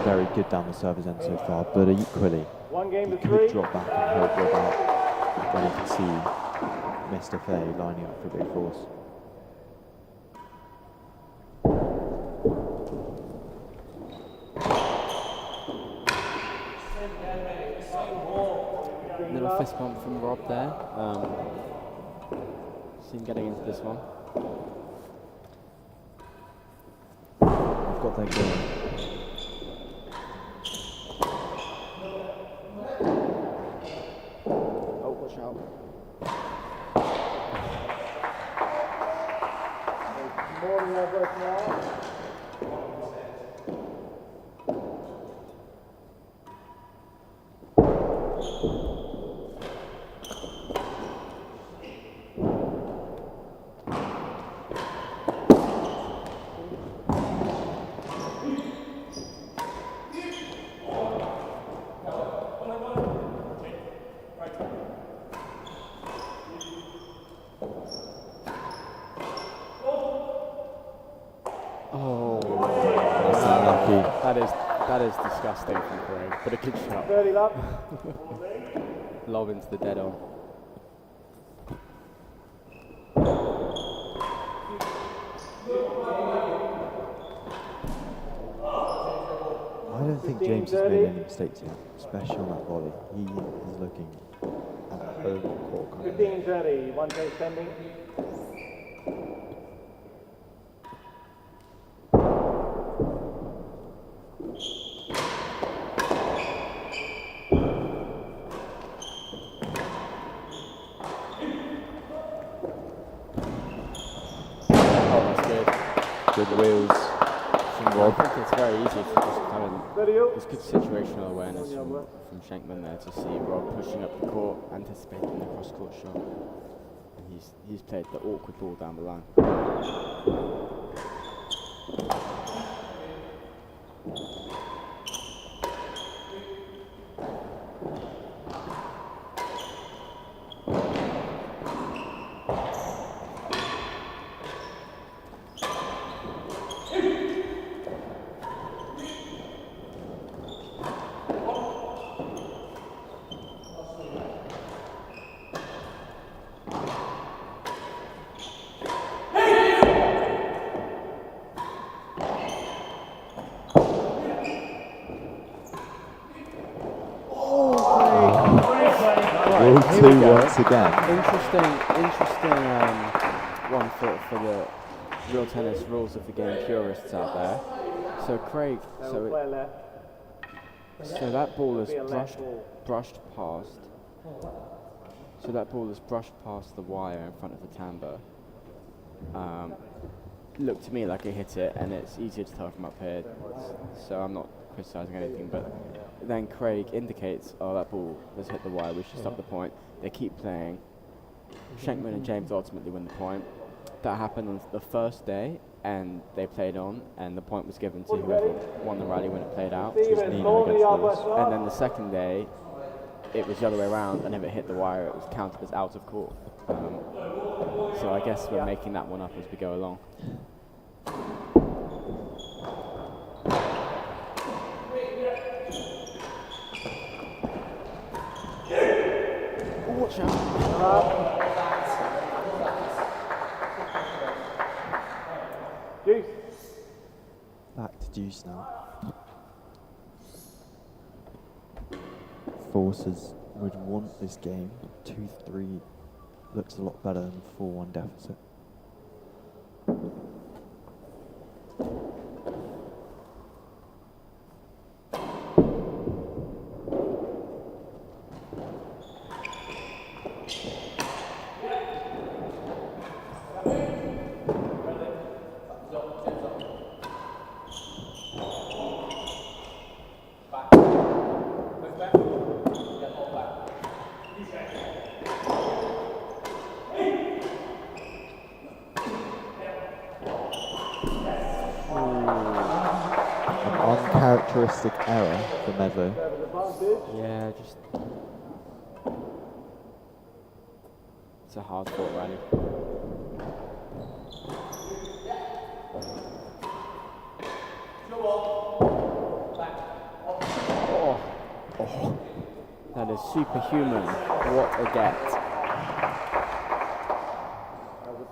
very good down the service end so far, but equally, 1 game he to could 3. drop back and help Rob out when he can see Mr. Fahey lining up for a big force. Little fist bump from Rob there. See him getting into this one. I've got that going. Oh, watch out. More than that right now. That is disgusting from Craig, but a good shot. 30 love. Lob into the dead on. I don't think James has made any mistakes yet, especially on that volley. He is looking at home court kind of. 15-30, 1 case pending. Good wheels from I Rob. think it's very easy to just kind of, there's good situational awareness from Shenkman there to see Rob pushing up the court, anticipating the cross-court shot. And he's played the awkward ball down the line. Once again. Interesting one for the real tennis rules of the game purists out there. So Craig, so that ball is brushed past. So that ball is brushed past the wire in front of the tambour. Looked to me like it hit it, and it's easier to tell from up here. So I'm not criticising anything, but then Craig indicates, oh, that ball has hit the wire, we should stop the point. They keep playing. Shenkman and James ultimately win the point. That happened on the first day, and they played on, and the point was given to whoever won the rally when it played out, which was Nino against Lewis. And then the second day, it was the other way around, and if it hit the wire, it was counted as out of court. So I guess we're making that one up as we go along. Watch out. Deuce. Back to deuce now. Forces would want this game. 2-3 looks a lot better than 4-1 deficit. Uncharacteristic error for Medlow. Yeah, just... It's a hard fought rally. Oh. That is superhuman. What a get.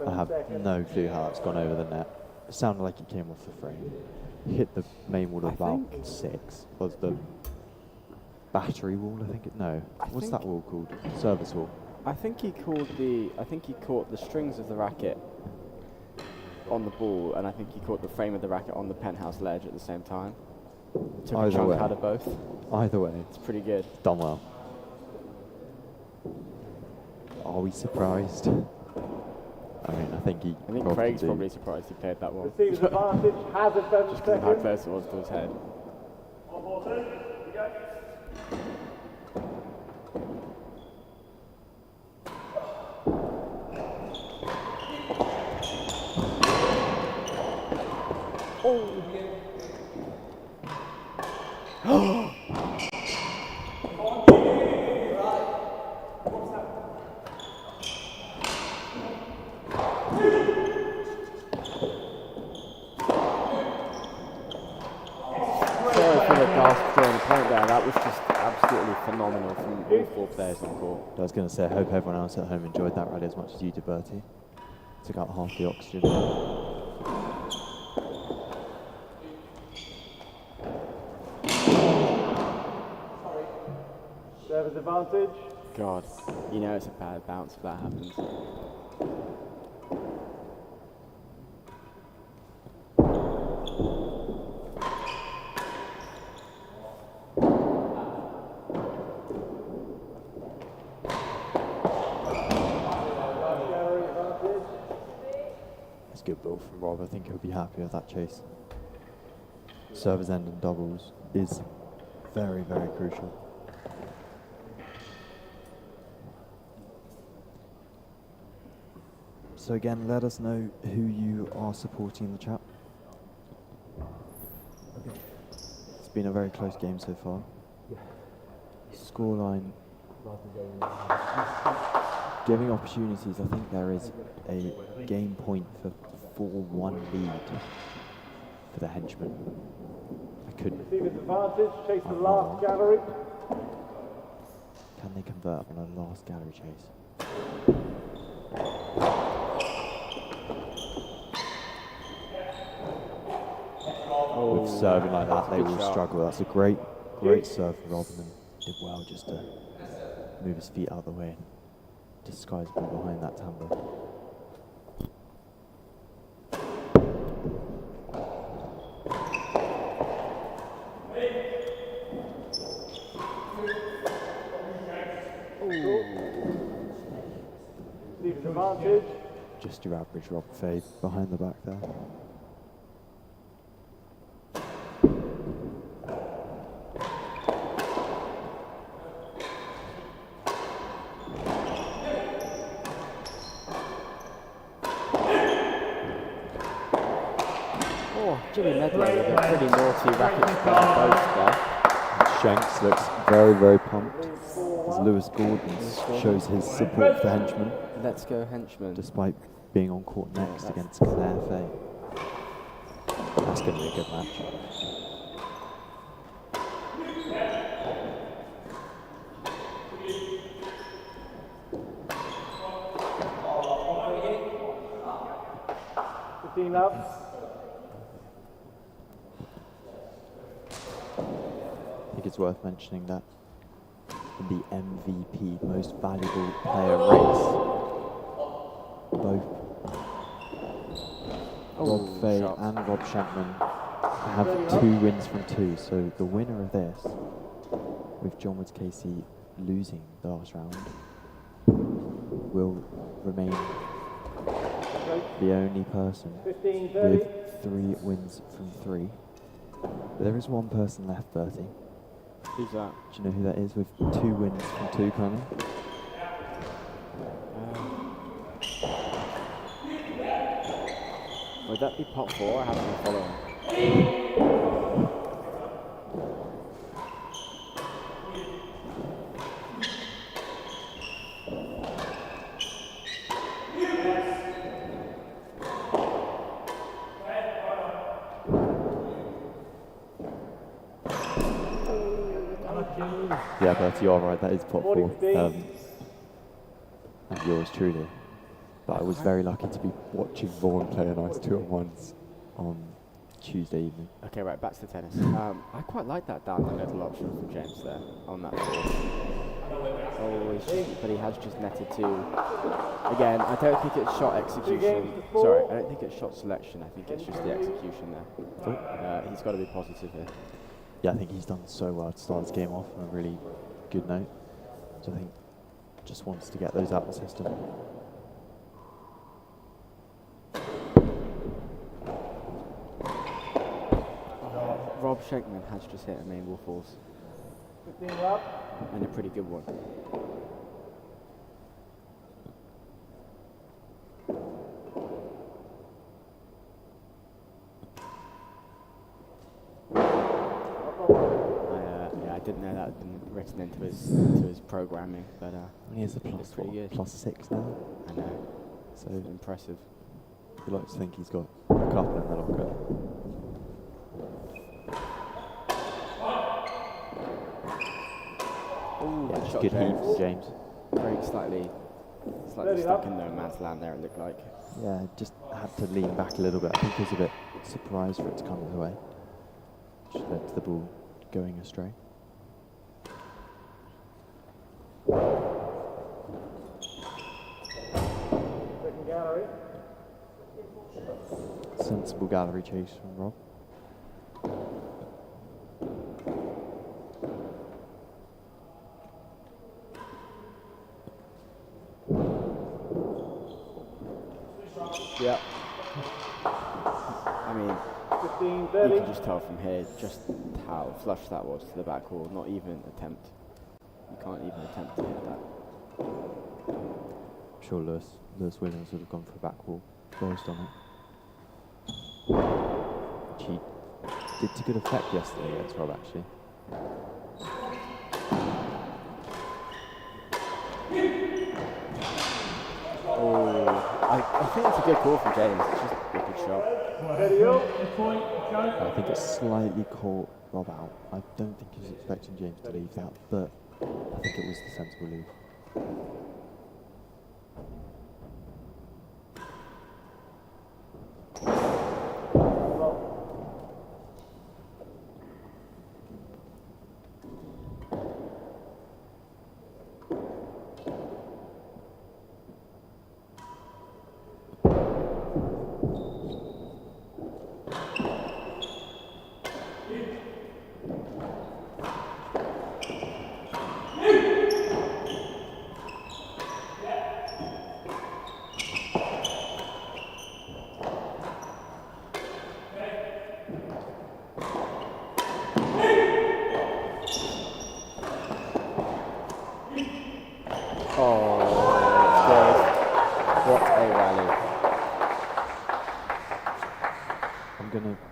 I have no clue how that's gone over the net. It sounded like it came off the frame. Hit the main wall about 6. Was the battery wall, I think it, no. What's that wall called? Service wall. I think he caught the strings of the racket on the ball, and I think he caught the frame of the racket on the penthouse ledge at the same time. Took a chunk out of both. Either way. It's pretty good. Done well. Are we surprised? I mean, I think Craig's probably surprised he played that one. Receives advantage, has it 7 Just because how seconds. close it was to his head. Phenomenal from all 4 players on court. I was going to say, I hope everyone else at home enjoyed that rally as much as you did, Bertie. Took out half the oxygen. Service advantage. God, you know it's a bad bounce if that happens. Good ball from Rob. I think he'll be happy with that chase. Server's end and doubles is very, very crucial. So again, let us know who you are supporting in the chat. It's been a very close game so far. Scoreline giving opportunities. I think there is a game point for 4-1 lead for the Henchmen. I couldn't. Receives advantage, chase the last gallery. Can they convert on a last gallery chase? With serving like that, they will struggle. That's a great serve for Robin. Did well just to move his feet out of the way and disguise the ball behind that tambour. Advantage. Just your average Rob Fahey behind the back there. Jimmy Medlow with a pretty naughty racket spin both there. Shanks looks very, very pumped as Lewis Gordon shows his support for Henchmen. Let's go Henchmen. Despite being on court next against Claire Fahey. That's going to be a good match. Up. I think it's worth mentioning that in the MVP, most valuable player race, both Rob Fahey and Rob Shenkman have 2 wins from 2, so the winner of this, with John Woods Casey losing the last round, will remain the only person with 3 wins from 3. But there is one person left, Bertie. Who's that? Do you know who that is with 2 wins from 2 currently? Would that be pot 4? I haven't been following. Yeah, Bertie. You are right, that is pot 4. 40-15. And yours truly. But I was very lucky to be watching Vaughan play a nice 2-on-1s on Tuesday evening. Okay, right, back to the tennis. I quite like that down the middle option from James there on that ball. But he has just netted 2. Again, I don't think it's shot execution. Sorry, I don't think it's shot selection. I think it's just the execution there. He's got to be positive here. Yeah, I think he's done so well to start his game off on a really good note. So I think just wants to get those out of the system. Rob Shenkman has just hit a main wall force. 15 love. And a pretty good one. I didn't know that had been written into his programming, but he has a plus pretty good. +6 now. I know. So impressive. he likes to think he's got a couple in the locker. Ooh, Yeah, shot good heat James. from James. Craig slightly stuck in no man's land there, it looked like. Yeah, just had to lean back a little bit. I think he was a bit surprised for it to come his way, which led to the ball going astray. Second gallery. Sensible gallery chase from Rob. Yeah. I mean, 15, you 30. can just tell from here just how flush that was to the back wall. Not even attempt. You can't even attempt to hit that. I'm sure Lewis Williams would have gone for a back wall. Forrest on it. Which he did to good effect yesterday against Rob, actually. I think it's a good call from James. It's just a good shot. I think it's slightly caught Rob out. I don't think he was expecting James to leave that, but I think it was the sensible leave.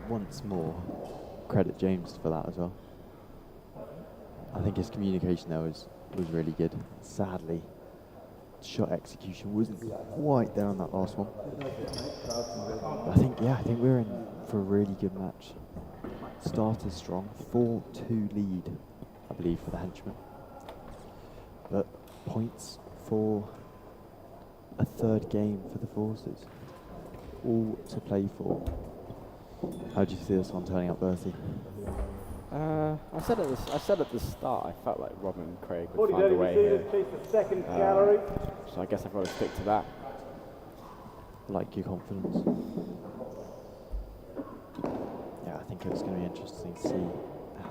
Once more credit James for that as well. I think his communication there was really good. Sadly, shot execution wasn't quite there on that last one. But I think we're in for a really good match. Started strong, 4-2 lead, I believe, for the Henchmen. But points for a third game for the Forces. All to play for. How do you see this one turning out, Bertie? I said at the start, I felt like Robin and Craig would 40 find a way here. chase the second gallery. So I guess I've got to stick to that. Like your confidence. Yeah, I think it's going to be interesting to see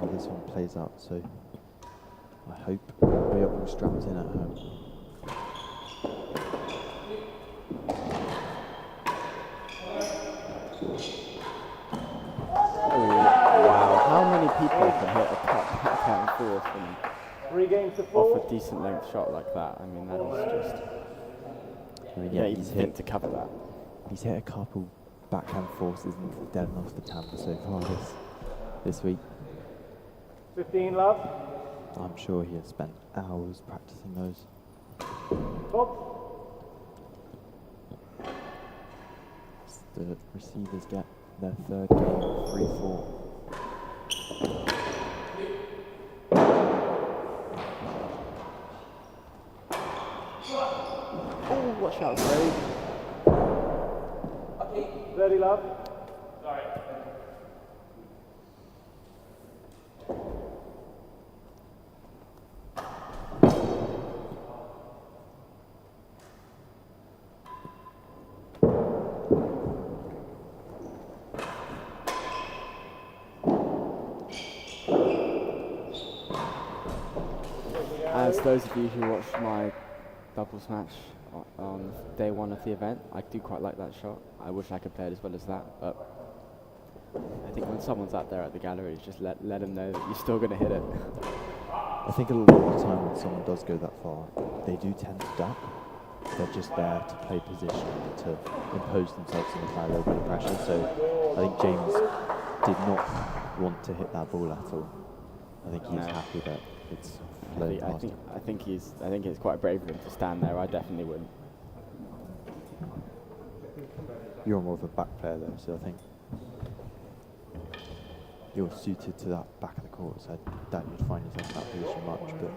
how this one plays out. So I hope we are all strapped in at home. People can hit a cut back and forth and 3 games to 4. off a decent length shot like that. I mean, that is just... Yeah, he's hit to cover that. He's hit a couple backhand forces and dead off the tamper so far this week. 15 love. I'm sure he has spent hours practicing those. Top. The receivers get their third game 3-4. Watch out, Craig. 30 love. As those of you who watched my doubles match on day one of the event, I do quite like that shot. I wish I could play it as well as that, but I think when someone's out there at the galleries, just let them know that you're still going to hit it. I think a lot of the time when someone does go that far, they do tend to duck. They're just there to play position, to impose themselves and apply a little bit of pressure. So I think James did not want to hit that ball at all. I think he's happy that it's flowing past him. I think it's quite brave of him to stand there. I definitely wouldn't. You're more of a back player though, so I think you're suited to that back of the court, so I doubt you'd find yourself in that position much, but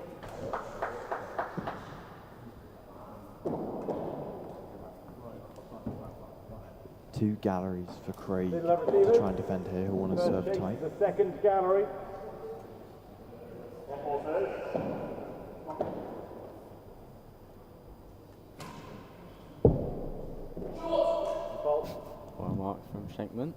two galleries for Craig to try and defend here, who want to serve tight. The second gallery. Well marked from Shenkman.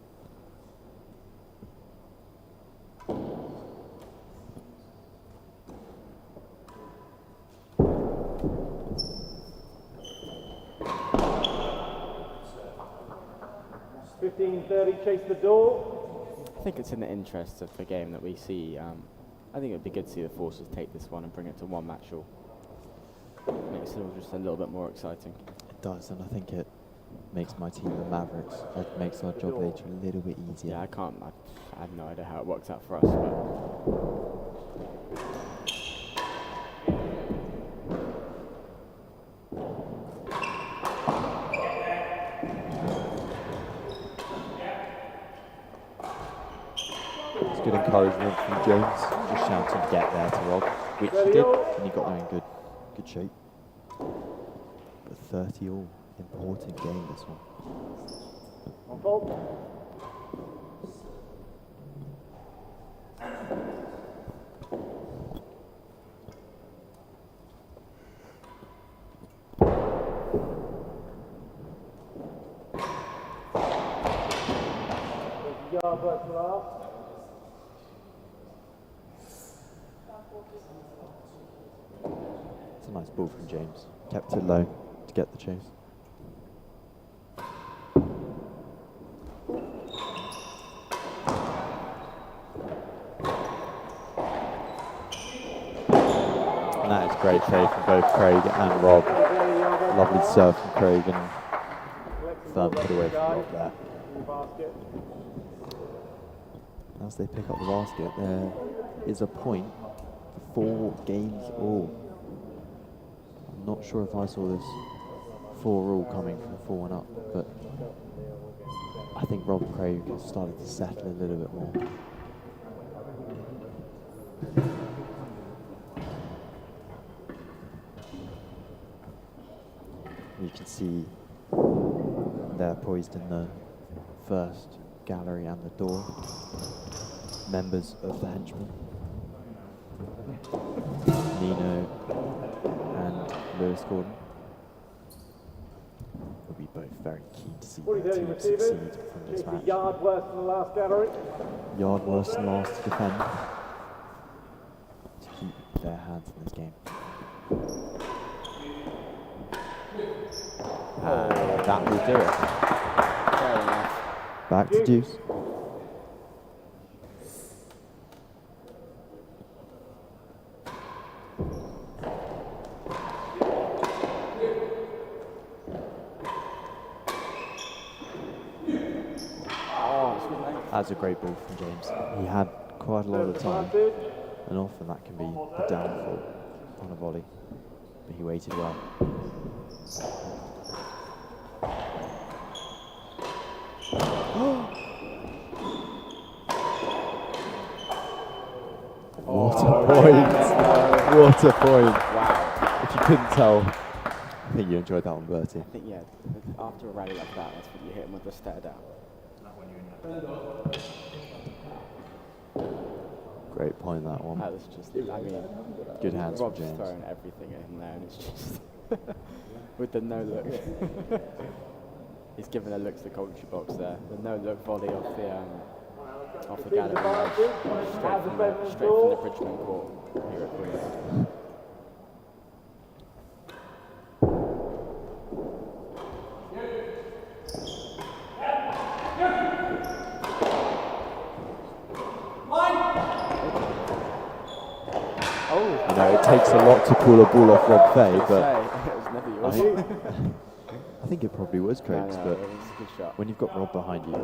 Chase the door. I think it's in the interest of the game that we see. I think it would be good to see the Forces take this one and bring it to one match all. Makes it all just a little bit more exciting. It does, and I think it makes my team the Mavericks. It makes our job later a little bit easier. Yeah, I have no idea how it works out for us, but good encouragement from Jones, just shouting get there to Rob, which he did, and he got there in good shape. But 30 all, important game this one. On fault. It's a nice ball from James. Kept it low to get the chase. And that is great play from both Craig and Rob. Lovely serve from Craig and firm put away from Rob there. As they pick up the basket, there is a point for 4 games all. I'm not sure if I saw this 4 all coming from 4-1 up, but I think Rob Craig has started to settle a little bit more. You can see they're poised in the first gallery and the door. Members of the Henchmen, Nino and Lewis Gordon, will be both very keen to see their team succeed from this match. Yard worse than the last gallery. Yard worse than last to defend, to keep their hands in this game. And that will do it. fair enough. Back to Deuce. That's a great ball from James. He had quite a lot of time, and often that can be the downfall on a volley, but he waited well. What a point! What a point! Wow. If you couldn't tell, I think you enjoyed that one, Bertie. I think, yeah, after a rally like that, that's when you hit him with the stare down. Great point, that one. That was just, I mean, Good hands from Rob's James. throwing everything in there, and it's just with the no look. He's given a look to the commentary box there. The no look volley off the gallery edge, straight from the Bridgman court here at Queen's. You know, it takes a lot to pull a ball off Rob Fahey, but It was never yours. I think it probably was Craig's, No, but it was a good shot. when you've got Rob behind you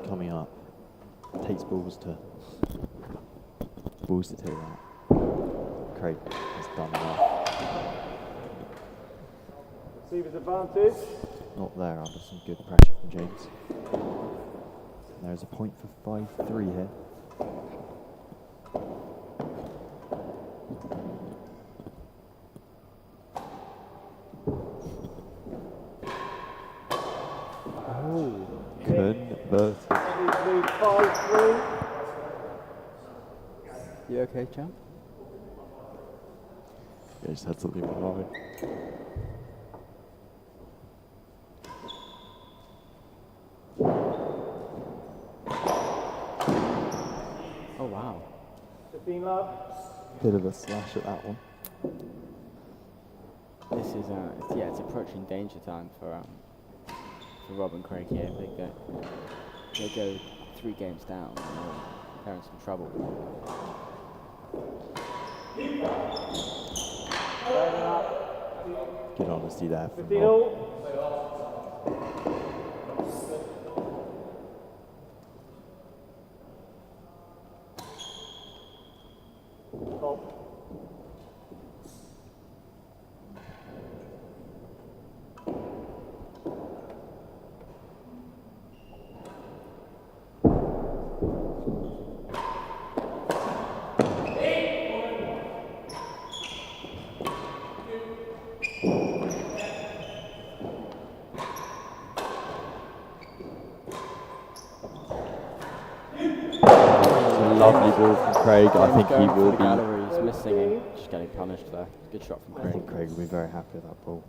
coming up, it takes balls to take that. Craig has done enough. Receiver's advantage. Not there under some good pressure from James. There's a point for 5-3 here. Converted. 5-3. You okay, champ? Yeah, just had something in my eye. Oh wow. 15 love. Bit of a slash at that one. This is it's approaching danger time for Rob and Craig here. They go 3 games down. They're in some trouble. Good honesty there from 15 Rob. all. Lovely ball from Craig. I think he will be. Gallery, he's missing and just getting punished there. Good shot from I Craig. think Craig will be very happy with that ball.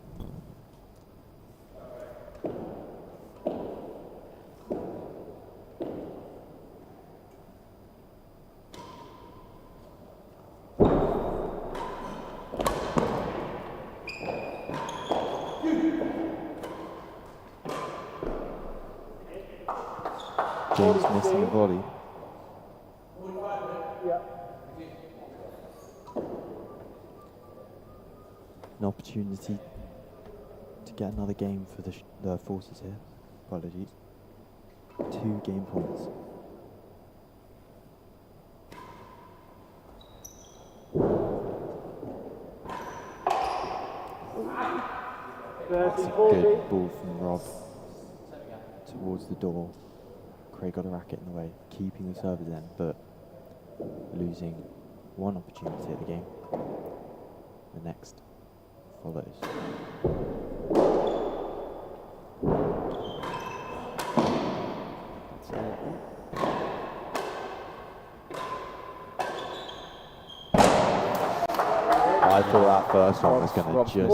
James missing a volley. An opportunity to get another game for the Forces here. Apologies. 2 game points. That's a good ball from Rob towards the door. Craig got a racket in the way, keeping the servers in, but losing one opportunity at the game. The next follows. I thought that first one was going to just... He's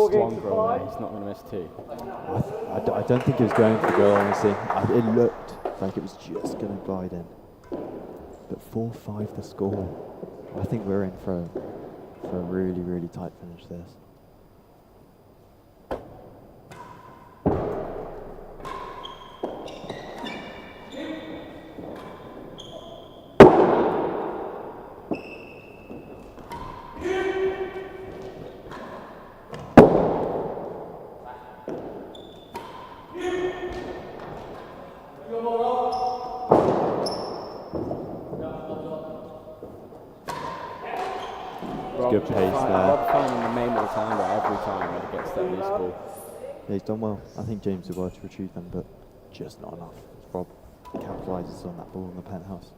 not going to miss 2. I don't think it was going for the goal, honestly. It looked like it was just going to glide in. But 4-5 the score. I think we're in for a really, really tight finish this. Good pace there. Rob finding the main of the time every time when he gets that loose ball. Yeah, he's done well. I think James did well to retrieve them, but just not enough. Rob capitalises on that ball in the penthouse.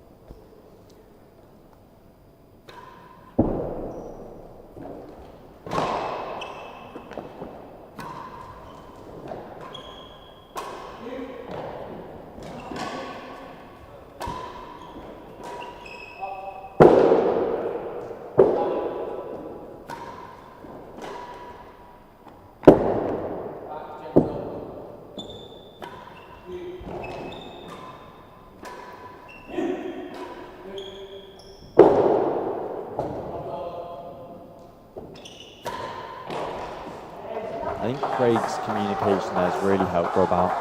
I think Craig's communication there has really helped Rob out.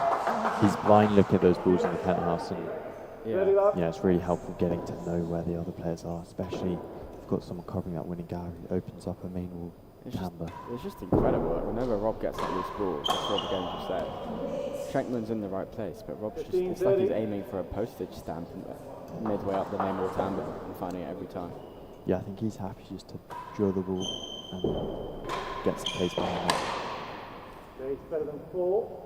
He's blind looking at those balls in the penthouse, and Yeah. it's really helpful getting to know where the other players are, especially if you've got someone covering that winning gallery. It opens up a main wall camber. It's just incredible. Like, whenever Rob gets that loose ball, that's what the game just said. Shenkman's in the right place, but Rob's just, it's like he's aiming for a postage stamp midway up the main wall camber and finding it every time. Yeah, I think he's happy just to drill the ball and get some pace behind that. It's better than 4.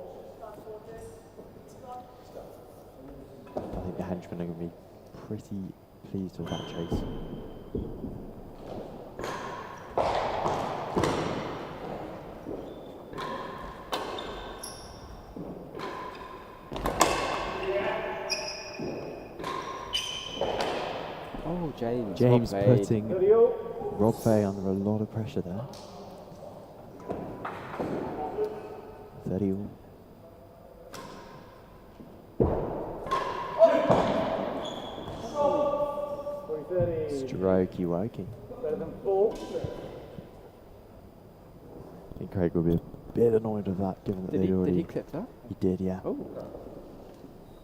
I think the henchmen are going to be pretty pleased with that chase. Oh, James. James well played. putting Rob Fahey under a lot of pressure there. 30 all. Strokey wokey. Better than 4. I think Craig will be a bit annoyed with that, given that Did they'd already... he clip that? He did, yeah. Oh.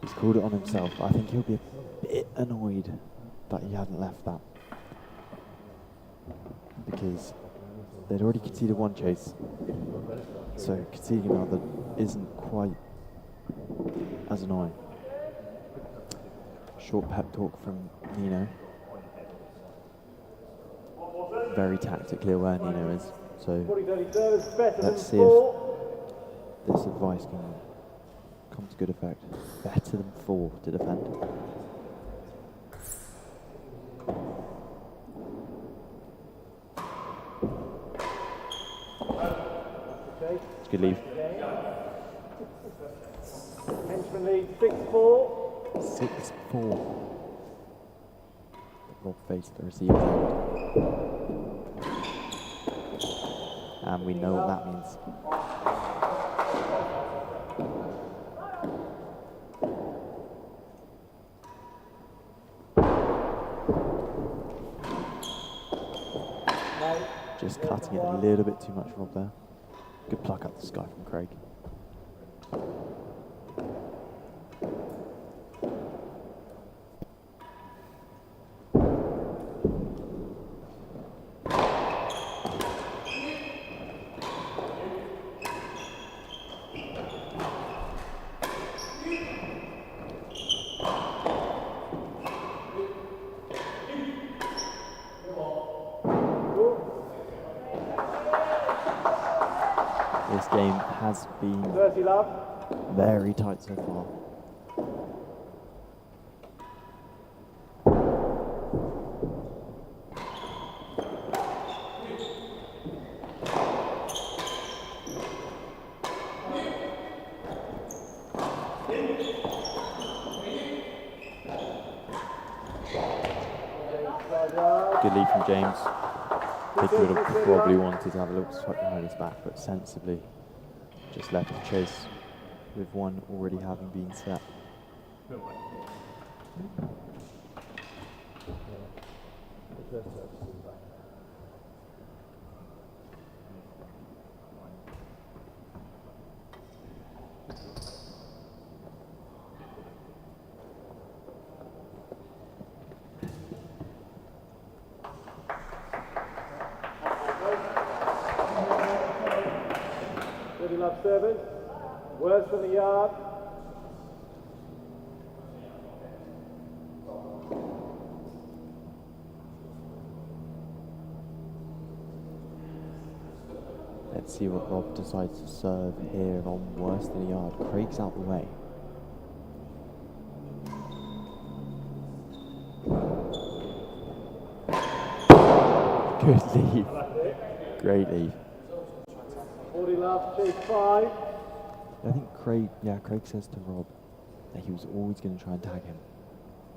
He's called it on himself. I think he'll be a bit annoyed that he hadn't left that. Because they'd already conceded one chase. So conceding another isn't quite as annoying. Short pep talk from Nino. Very tactically aware Nino is. So let's see if this advice can come to good effect. Better than 4 to defend. It's a good leave. Henchman lead 6-4. 6-4. Rob faced the receiver end. And we know what that means. Just cutting it a little bit too much, Rob, there. Good pluck up the sky from Craig. This game has been very tight so far. Good lead from James. I think he would have probably wanted to have a little swipe behind his back, but sensibly just left the chase with one already having been set. Love service. Words from the yard. Let's see what Rob decides to serve here on worse than a yard. Craig's out the way. Good leave. Great leave. 40 love, chase 5. I think Craig says to Rob that he was always going to try and tag him.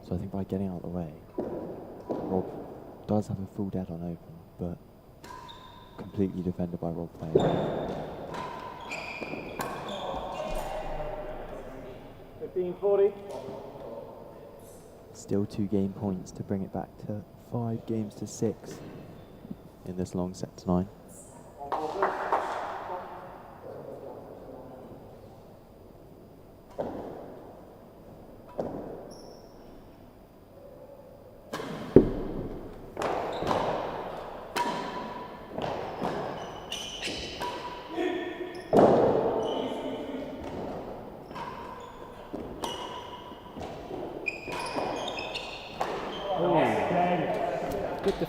So I think by getting out of the way, Rob does have a full dead on open, but completely defended by Rob Fahey. 15-40. Still 2 game points to bring it back to 5 games to 6 in this long set to 9.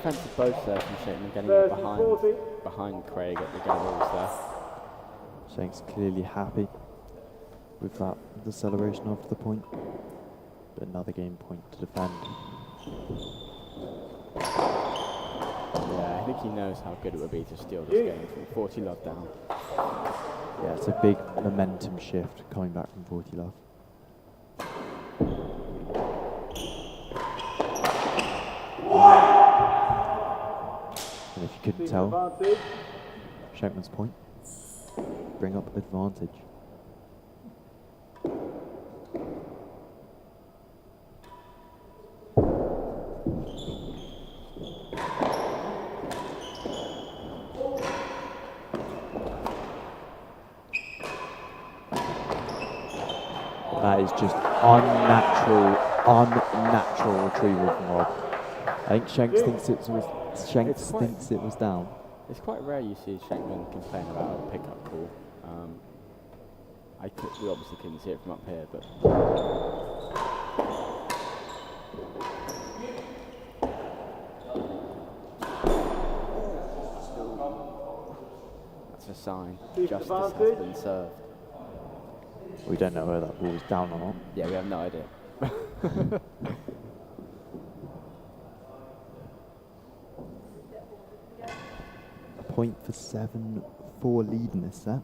defensive post there from Shenkman, getting 30, it behind Craig at the galleries there. Shank's clearly happy with that, the celebration after the point. But another game point to defend. Yeah, I think he knows how good it would be to steal this game from 40 love down. Yeah, it's a big momentum shift coming back from 40 love. And if you couldn't tell, Shenkman's point, bring up advantage. That is just unnatural retrieval from Rob. I think Shanks thinks it was down. It's quite rare you see Shenkman complain about a pickup call. We obviously couldn't see it from up here, but that's a sign. Justice has been served. We don't know whether that ball was down or not. Yeah, we have no idea. A point for 7-4 lead in this set.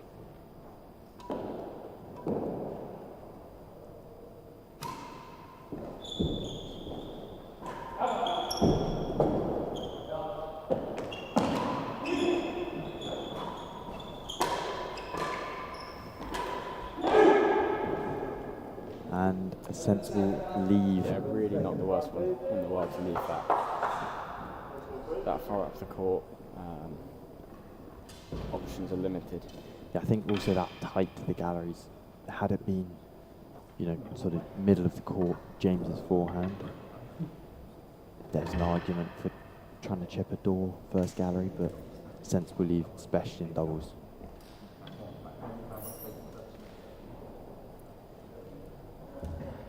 And a sensible leave. Yeah, really not the worst one in the world to leave that far up the court. Options are limited. Yeah, I think also that tight to the galleries. Had it been, sort of middle of the court, James's forehand, there's an argument for trying to chip a door first gallery, but sensible leave, especially in doubles.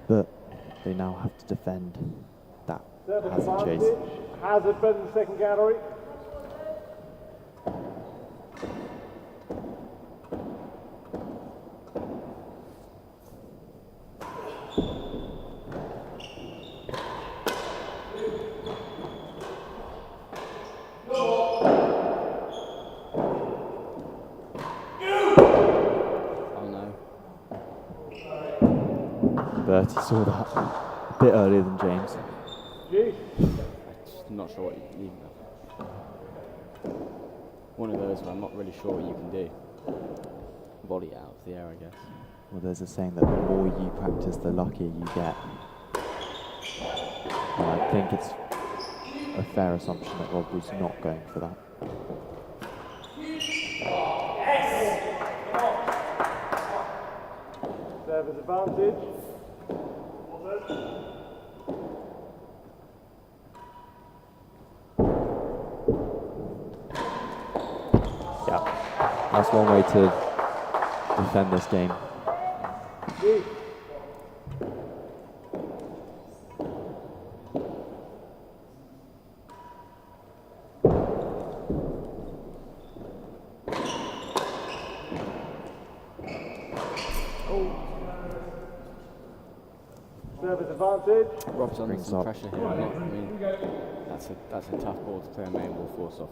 But they now have to defend that hazard chase. Hazard better than second gallery. Bertie saw that a bit earlier than James. I'm not sure what you can do. One of those where I'm not really sure what you can do. Volley out of the air, I guess. Well, there's a saying that the more you practice, the luckier you get. And I think it's a fair assumption that Rob was not going for that. Service advantage. Yeah, that's one way to defend this game. Service advantage. Rob's under some pressure here. I mean, that's a tough ball to play a main ball force off.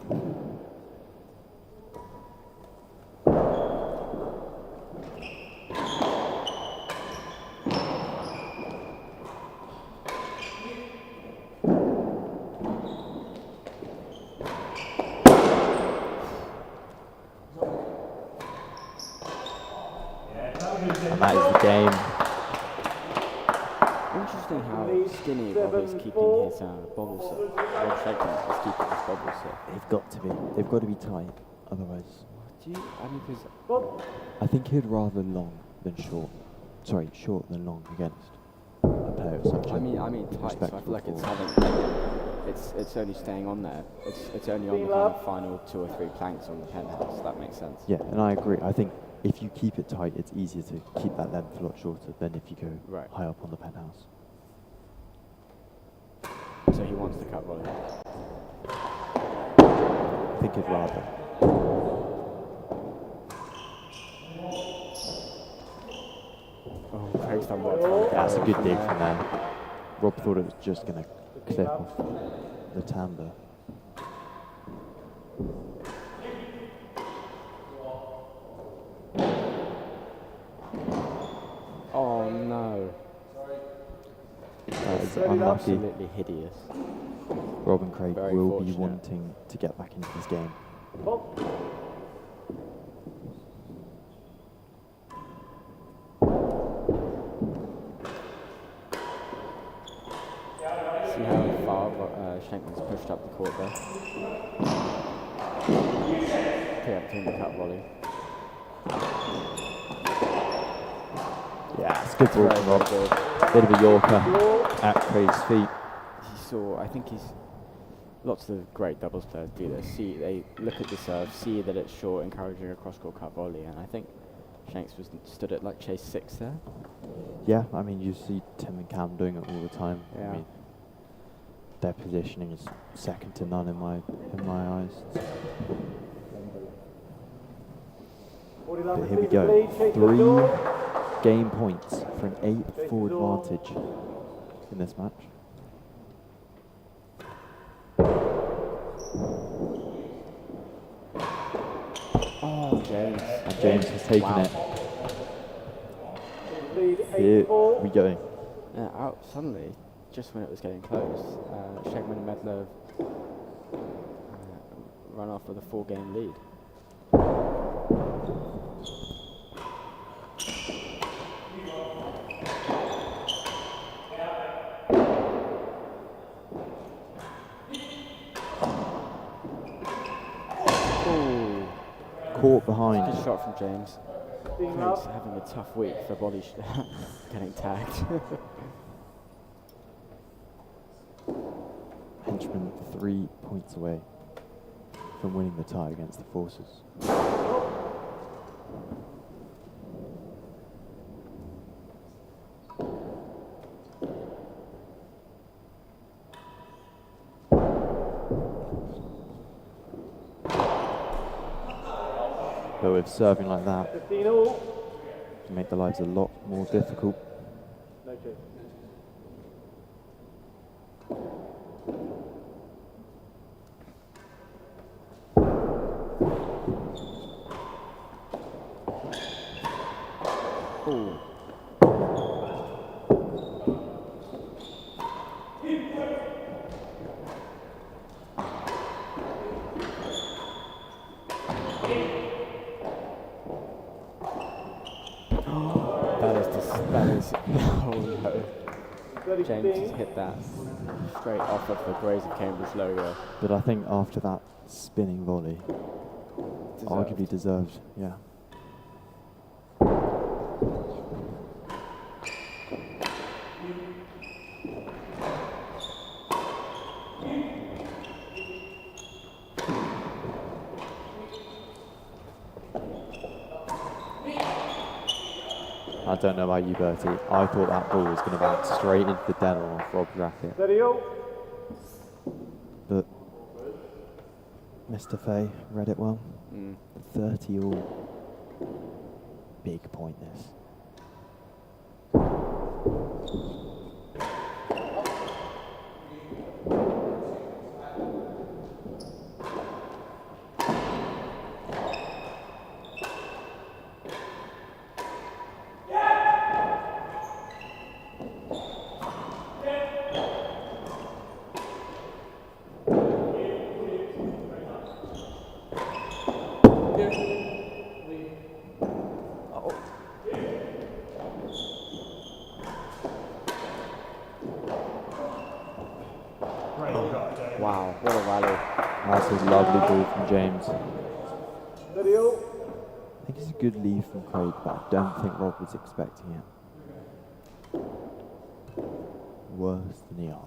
And that is the game. Interesting how skinny Rob is keeping his bobble set. Rob Shenkman is keeping his bobble set. They've got to be. They've got to be tight. Otherwise, Because I think he'd rather long than short. Sorry, short than long against a player of such I mean tight. So I feel like it's having. It's only staying on there. It's only on the kind of final 2 or 3 planks on the penthouse. That makes sense. Yeah, and I agree. I think if you keep it tight, it's easier to keep that length a lot shorter than if you go high up on the penthouse. So he wants the cut volley. think he'd rather. Oh, Craig's done well. That's a good dig from there. Rob thought it was just going to clip off the timbre. Oh no. That is unlucky. Absolutely hideous. Rob and Craig Very will be fortunate. wanting to get back into this game. See how far Shenkman's pushed up the court there. Preempting the cut volley. Yeah, it's good ball Very, from very Rob. good. Bit of a Yorker at Craig's feet. I think lots of great doubles players do this. They look at the serve, see that it's short, encouraging a cross-court cut volley, and I think Shanks stood at like chase 6 there. Yeah, I mean, you see Tim and Cam doing it all the time. Yeah. I mean, their positioning is second to none in my eyes. But here we go. 3 game points for an 8-4 advantage in this match. Oh, James. And James has taken Wow. it. Here we go. Out suddenly, just when it was getting close, Shenkman and Medlow run off with a 4-game lead. Caught behind. Good shot from James. Craig's having a tough week for body getting tagged. Henchman 3 points away from winning the tie against the Forces. But with serving like that, it can make the lives a lot more difficult. Ooh. That is oh no. James has hit that straight off of the Grays of Cambridge logo. But I think after that spinning volley, Deserved. arguably deserved, yeah. I don't know about you, Bertie. I thought that ball was going to bounce straight into the dead on off Rob's racket. But Mr. Fahey read it well. 30 all. Big point this. Wow, what a rally. That's a lovely ball from James. I think it's a good lead from Craig, but I don't think Rob was expecting it. Worse than the yard.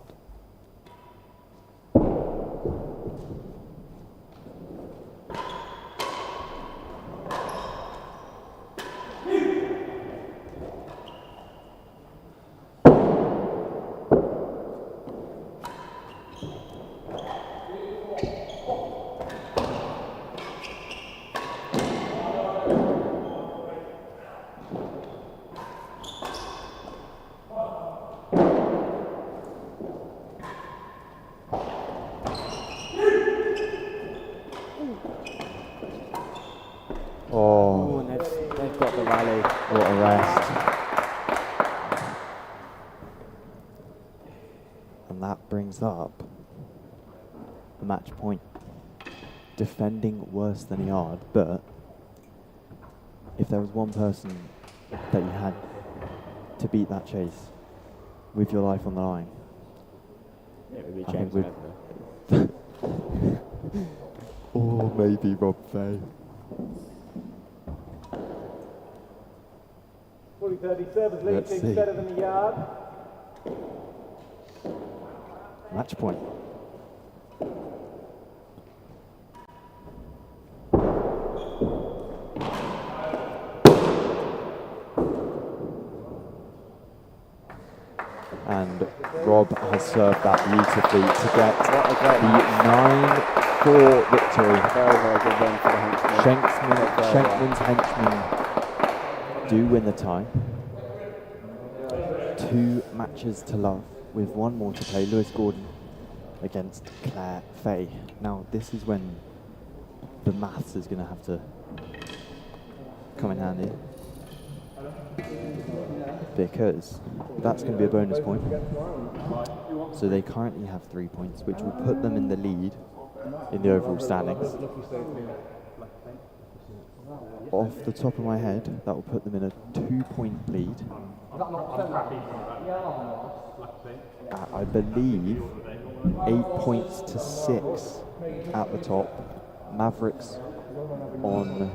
got the rally. What a rest. And that brings up the match point. Defending worse than Yard, but if there was one person that you had to beat that chase with your life on the line, It would be I James think Medlow. or maybe Rob Fahey. 40-37 lead, Let's takes see. 7 in the yard. Match point. And Rob has served that beautifully to get What a great match. the 9-4 victory. Very, very good win for the Henchmen. Shenkman's Henchmen do win the tie. 2 matches to love with 1 more to play. Lewis Gordon against Claire Fahey. Now this is when the maths is going to have to come in handy, because that's going to be a bonus point. So they currently have 3 points, which will put them in the lead in the overall standings. Off the top of my head, that will put them in a 2-point lead. I believe 8 points to 6 at the top. Mavericks on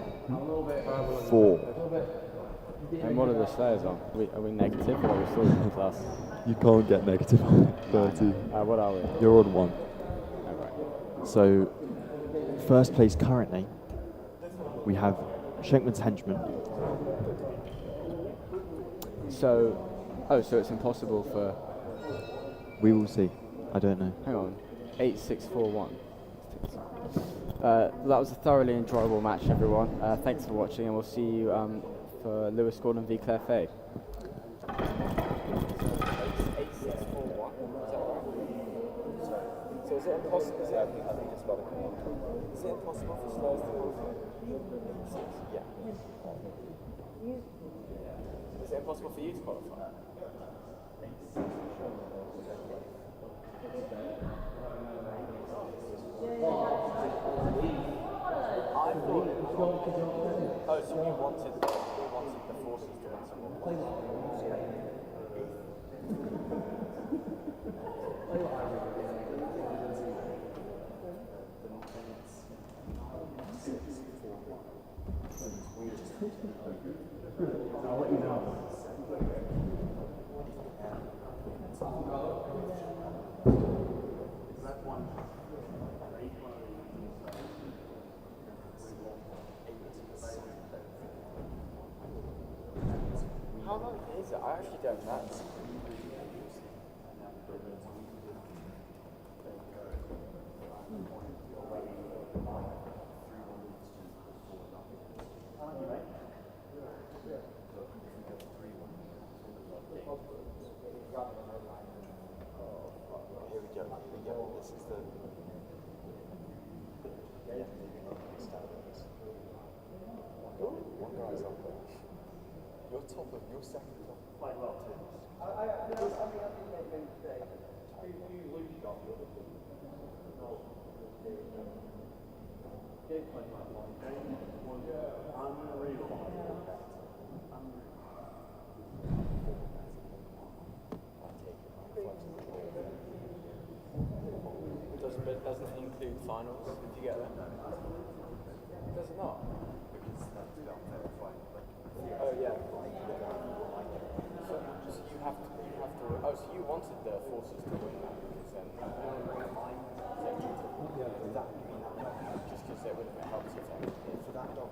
4. And what are the Slayers on? Are we negative or are we still in plus? You can't get negative on 30. What are we? You're on 1. Oh, right. So, first place currently, we have Shenkman's Henchmen. So it's impossible for... We will see. I don't know. Hang on. 8-6-4-1. That was a thoroughly enjoyable match, everyone. Thanks for watching, and we'll see you for Lewis Gordon v Claire Fahey. 8-6-4-1. So is it impossible? I think it's a lot of command. Is it impossible for Slayers to qualify? 8-6, yeah. Is it impossible for you to qualify? I thought it was... Oh, so you wanted the forces to win some more points. I'll let you know. How long is it? I actually don't know. Here we go. This is the... One guy's up there. You're top of... You're second top. Quite well, too. I think they made today. You lose shot. Doesn't it include finals? Did you get that? Does it not? Oh yeah. So you have to. Oh, so you wanted the forces to win that because then. Just because it would have helped you for that dog.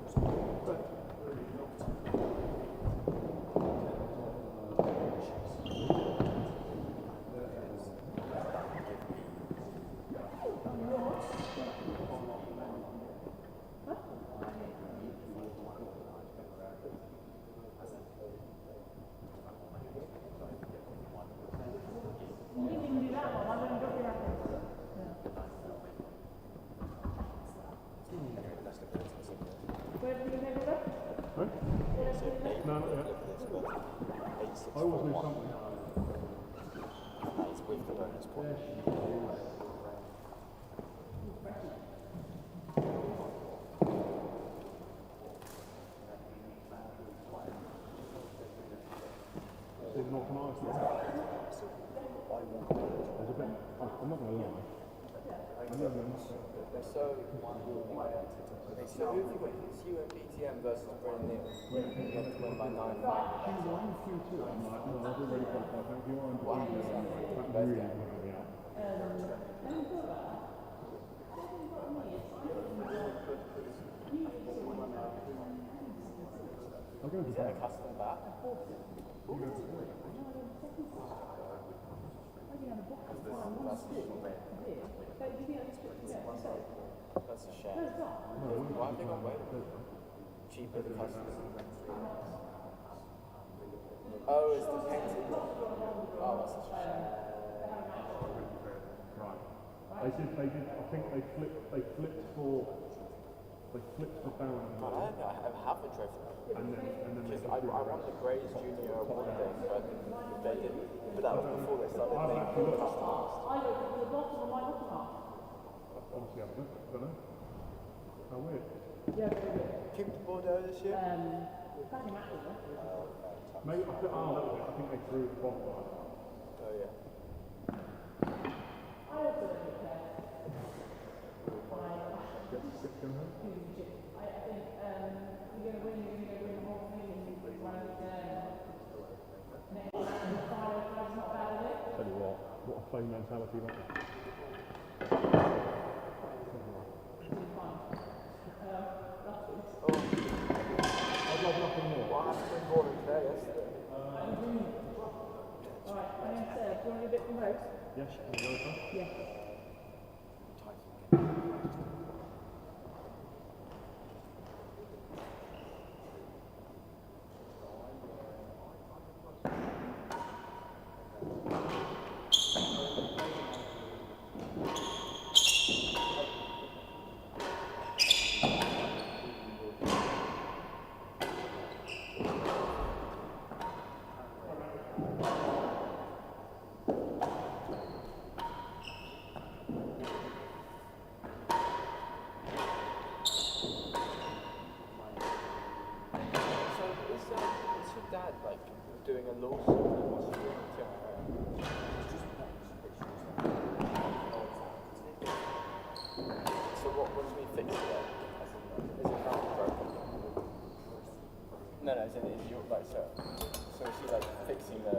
So 8 No, for yeah. this one. 8, 6, I 4, always knew 1. something. That is with the bonus point. It's not nice. There's a bit. I'm not going to lie. So if you win, it's you and BTM versus Bryn Neal. You have to win by 9 Q1, Q2. I'm like, no, I've already qualified. Thank you. I'm really going to be out. I'll go to Is that a bed. custom bat? That's a shame. Why have they gone away? Cheaper the custom. Oh, it's the painted one. Oh, that's such a shame. Right. They did, I think they flipped the balance. God, I don't know, I have a trophy. And then Because I won the Grays Junior Award day, so I think they did. But that was before they started I've making actually looked. customized. Obviously, I don't know. How weird. Keep the Bordeaux this year? Maybe, that was it. I think they threw the bottom line. Oh, yeah. Tell you what a play mentality that is. I'd love nothing more. What happened in Vaughan today yesterday? Alright, my name's Sarah. Do you want to do a bit from both? Yes, can we go first? Yeah. Doing a lawsuit, what's he doing to So what do you mean fix it then? Is it not broken? No, it's your, like, so is she like fixing the,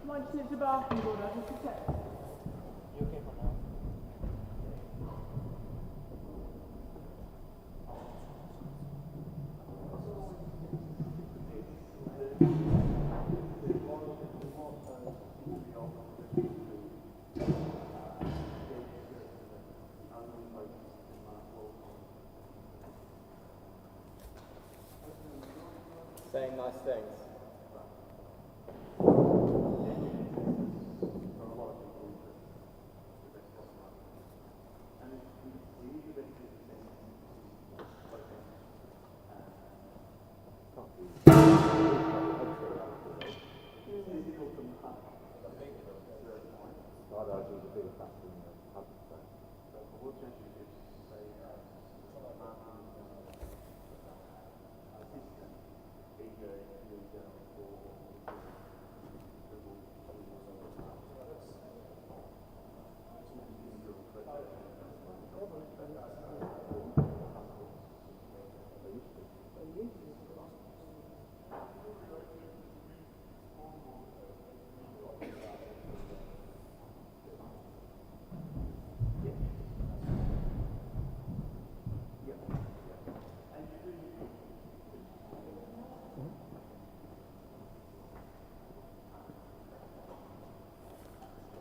Might just need to bathroom order, just a sec. You okay for now? Saying nice things.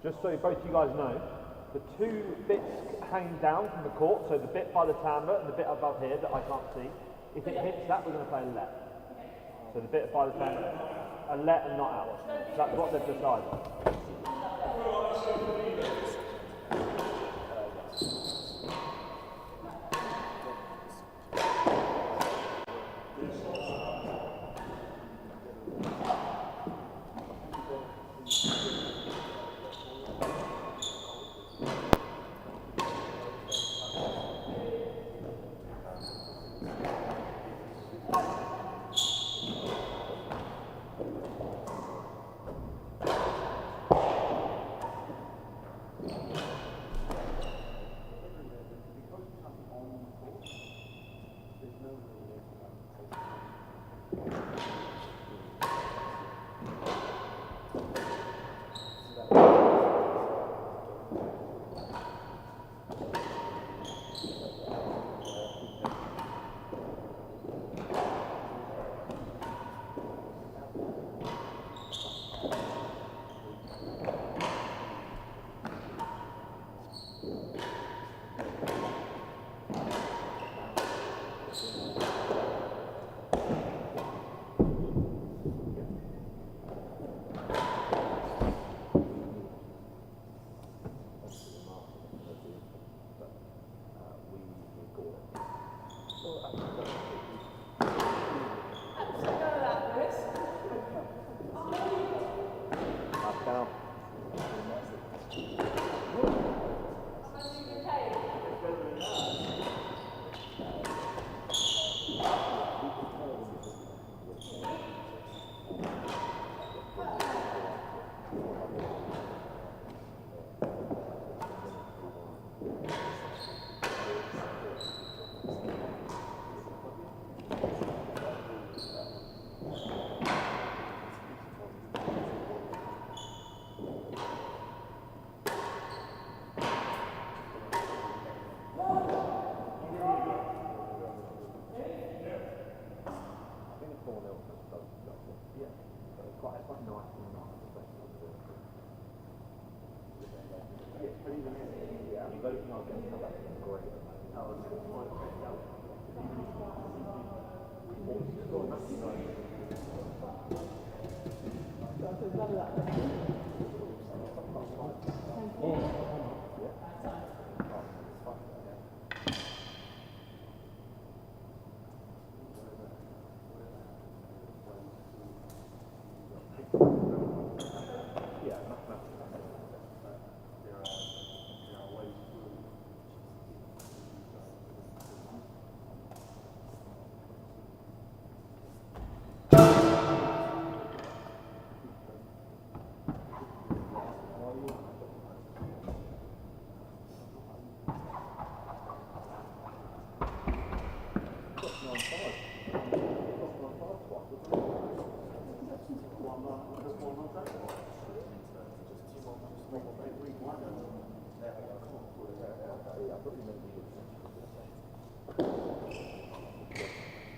Just so both you guys know, the two bits hanging down from the court, so the bit by the timbre and the bit above here that I can't see, if it hits that, we're going to play a let. So the bit by the timbre, a let and not out. That's what they've decided.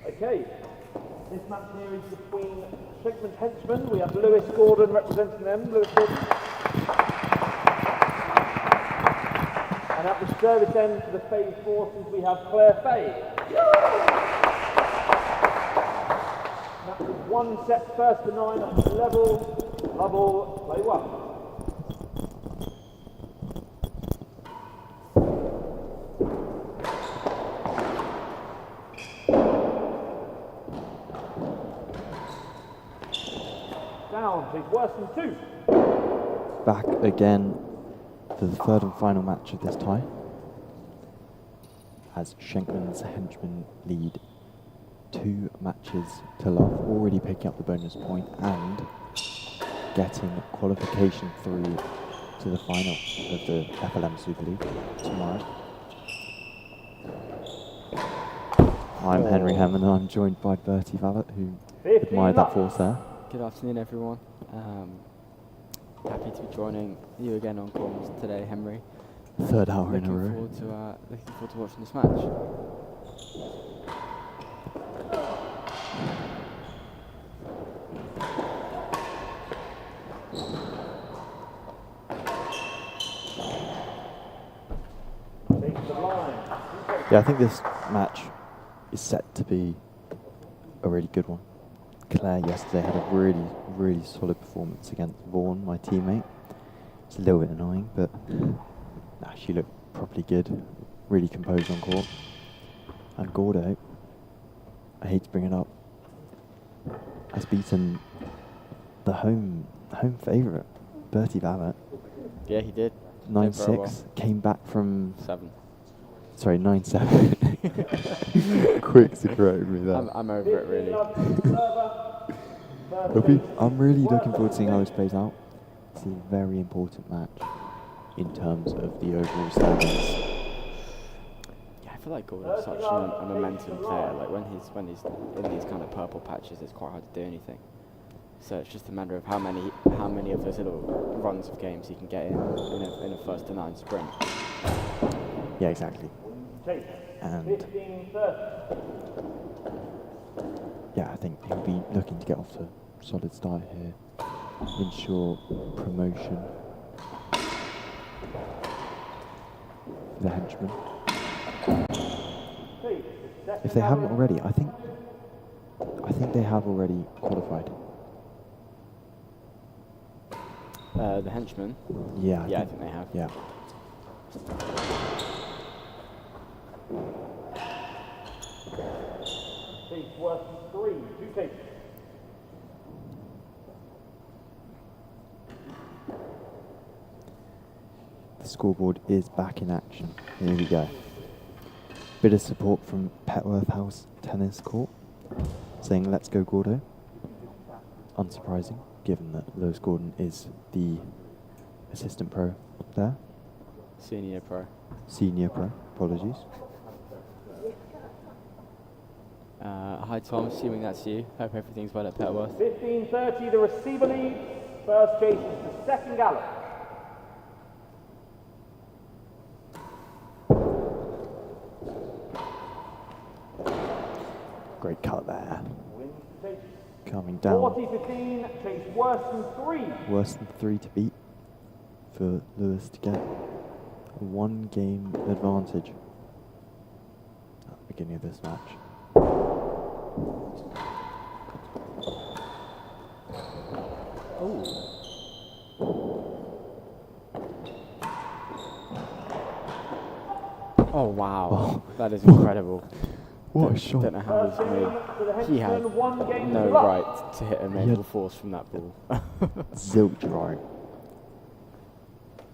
Okay, this match here is between Shenkman Henchmen. We have Lewis Gordon representing them. Lewis Gordon. And at the service end for the Fahey forces, we have Claire Fahey. That was one set, first to 9 at the level. Level, play one. Down, please, worse than 2. Back again for the third and final match of this tie, as Shenkman's Henchmen lead 2 matches to love, already picking up the bonus point and getting qualification through to the final of the FLM Super League tomorrow. I'm Henry Henman, and I'm joined by Bertie Vallat, who admired that force there. Good afternoon, everyone. Happy to be joining you again on comms today, Henry. Third hour in a row. Looking forward to watching this match. Yeah, I think this match is set to be a really good one. Claire yesterday had a really solid performance against Vaughan, my teammate. It's a little bit annoying, but she looked properly good, really composed on court. And Gordo, I hate to bring it up, has beaten the home favourite, Bertie Vallat. Yeah, he did. 9-6, well. came back from 7. Sorry, 9-7. Quick to correct me there. I'm over it, really. I'm really looking forward to seeing how this plays out. It's a very important match in terms of the overall standings. Yeah, I feel like Gordon's such a momentum player. Like when he's in these kind of purple patches, it's quite hard to do anything. So it's just a matter of how many of those little runs of games he can get in a first to 9 sprint. Yeah, exactly. And yeah, I think he'll be looking to get off to a solid start here, ensure promotion for the Henchmen. If they haven't already, I think they have already qualified. The Henchmen? Yeah. I think they have. Yeah. Case worth 3, 2 cases. The scoreboard is back in action. Here we go. Bit of support from Petworth House Tennis Court, saying let's go Gordo. Unsurprising, given that Lewis Gordon is the assistant pro there. Senior pro. Senior pro, apologies. Hi Tom, assuming that's you. Hope everything's well at Petworth. 15:30, the receiver leads. First chase is the second gallop. Great cut there. Wins the chase. Coming down. 40-15, chase worse than 3. Worse than 3 to beat for Lewis to get a 1 game advantage at the beginning of this match. Oh wow, Oh. that is incredible. What a shot. Don't know how he's made. He had no right to hit a manual force from that ball. Zilch right.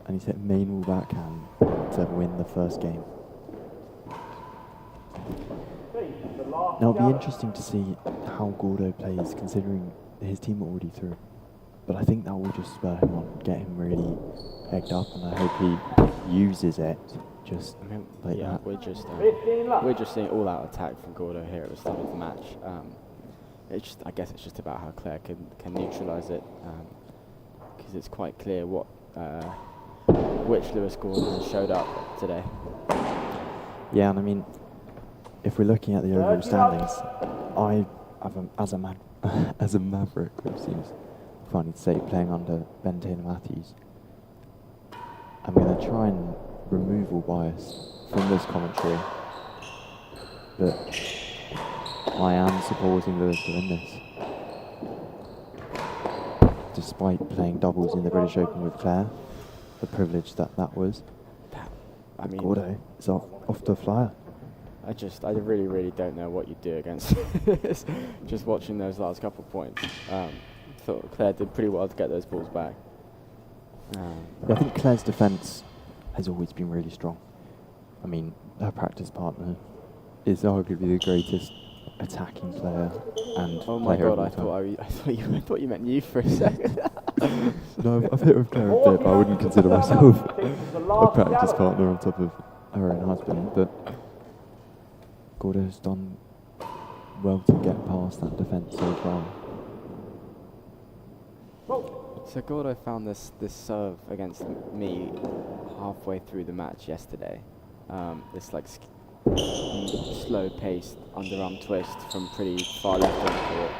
And he's hit main wall backhand to win the first game. Now it'll be interesting to see how Gordo plays, considering his team are already through. But I think that will just spur him on, get him really egged up, and I hope he uses it just like yeah, that. we're just seeing all-out attack from Gordo here at the start of the match. I guess it's just about how Claire can neutralise it, because it's quite clear which Lewis Gordon has showed up today. Yeah, and I mean, if we're looking at the overall standings, as a Maverick, which seems funny to say, playing under Ben Taylor Matthews, I'm going to try and remove all bias from this commentary, but I am supporting Lewis to win this. Despite playing doubles in the British Open with Claire, the privilege that was. I mean, Gordo is off to a flyer. I really don't know what you do against this. Just watching those last couple of points, thought Claire did pretty well to get those balls back. Yeah, I think Claire's defence has always been really strong. I mean, her practice partner is arguably the greatest attacking player and oh my player god! of all time. I thought you meant you for a second. No, I've hit with Claire a bit, but I wouldn't consider myself a practice partner on top of her own husband. But Gordo's done well to get past that defence so far. So Gordo found this serve against me halfway through the match yesterday. This like slow-paced underarm twist from pretty far left on the court.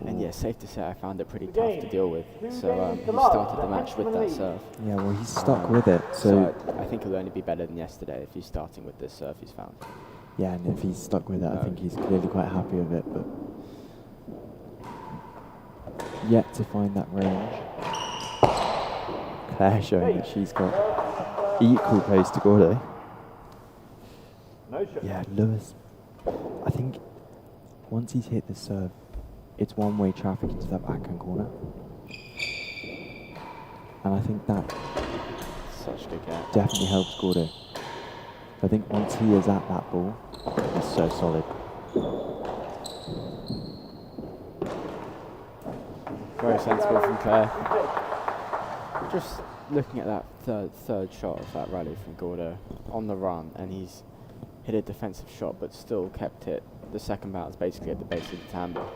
And yeah, safe to say I found it pretty tough to deal with. So he started the match with that serve. Yeah, well, he's stuck with it. So I think he'll only be better than yesterday if he's starting with this serve he's found. yeah, and if he's stuck with it, I think he's clearly quite happy with it. But yet to find that range. Claire showing that she's got equal pace to Gordo. Yeah, Lewis, I think once he's hit the serve, it's one-way traffic into that backhand corner. And I think that Such a good gap. definitely helps Gordo. I think once he is at that ball, he's so solid. Very sensible from Claire. Just looking at that third shot of that rally from Gordo on the run, and he's hit a defensive shot but still kept it. The second bounce basically at the base of the timbre.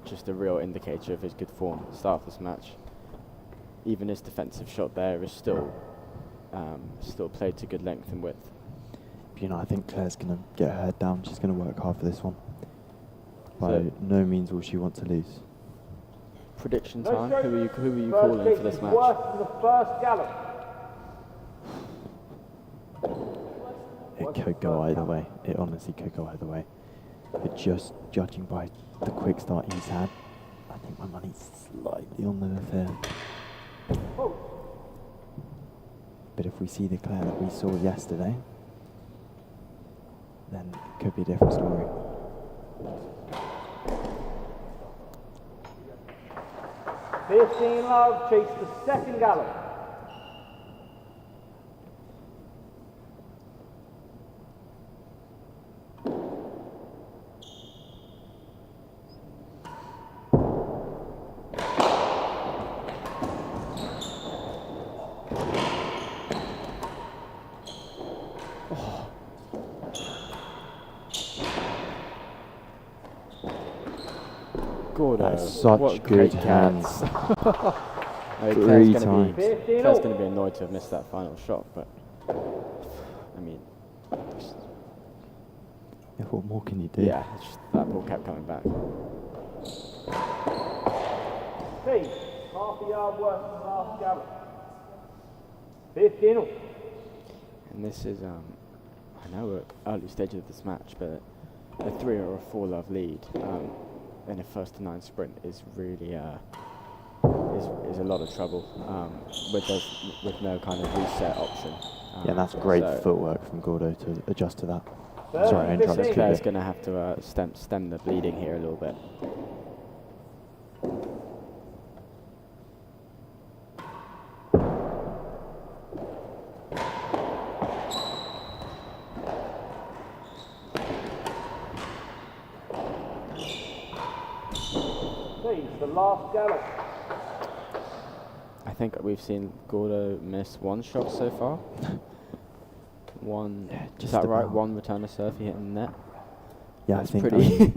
Just a real indicator of his good form at the start of this match. Even his defensive shot there is still played to good length and width. You know, I think Claire's going to get her head down. She's going to work hard for this one. By no means will she want to lose. Prediction time. Who are you calling for this match? The first gallop. It could go either way. It honestly could go either way. But just judging by the quick start he's had, I think my money's slightly on Lewis here. But if we see the Claire that we saw yesterday, then it could be a different story. Geenhalgh chase the second gallop. Gordo, That's such what good great hands. Claire's 3 times. Claire's going to be annoyed to have missed that final shot, but I mean, Yeah, what more can you do? yeah, it's just that ball kept coming back. Speed, half a yard worse than last gallop. 15 all. And this is, I know we're at early stages of this match, but a 3 or a 4 love lead in a first to 9 sprint is really is a lot of trouble with no kind of reset option. Yeah, that's great so footwork from Gordo to adjust to that. Sorry, I interrupted Claire's you. going to have to stem the bleeding here a little bit. The last gallop. I think we've seen Gordo miss 1 shot so far. One, is just that right? about. 1 returner serve he hit in the net. Yeah, That's I think pretty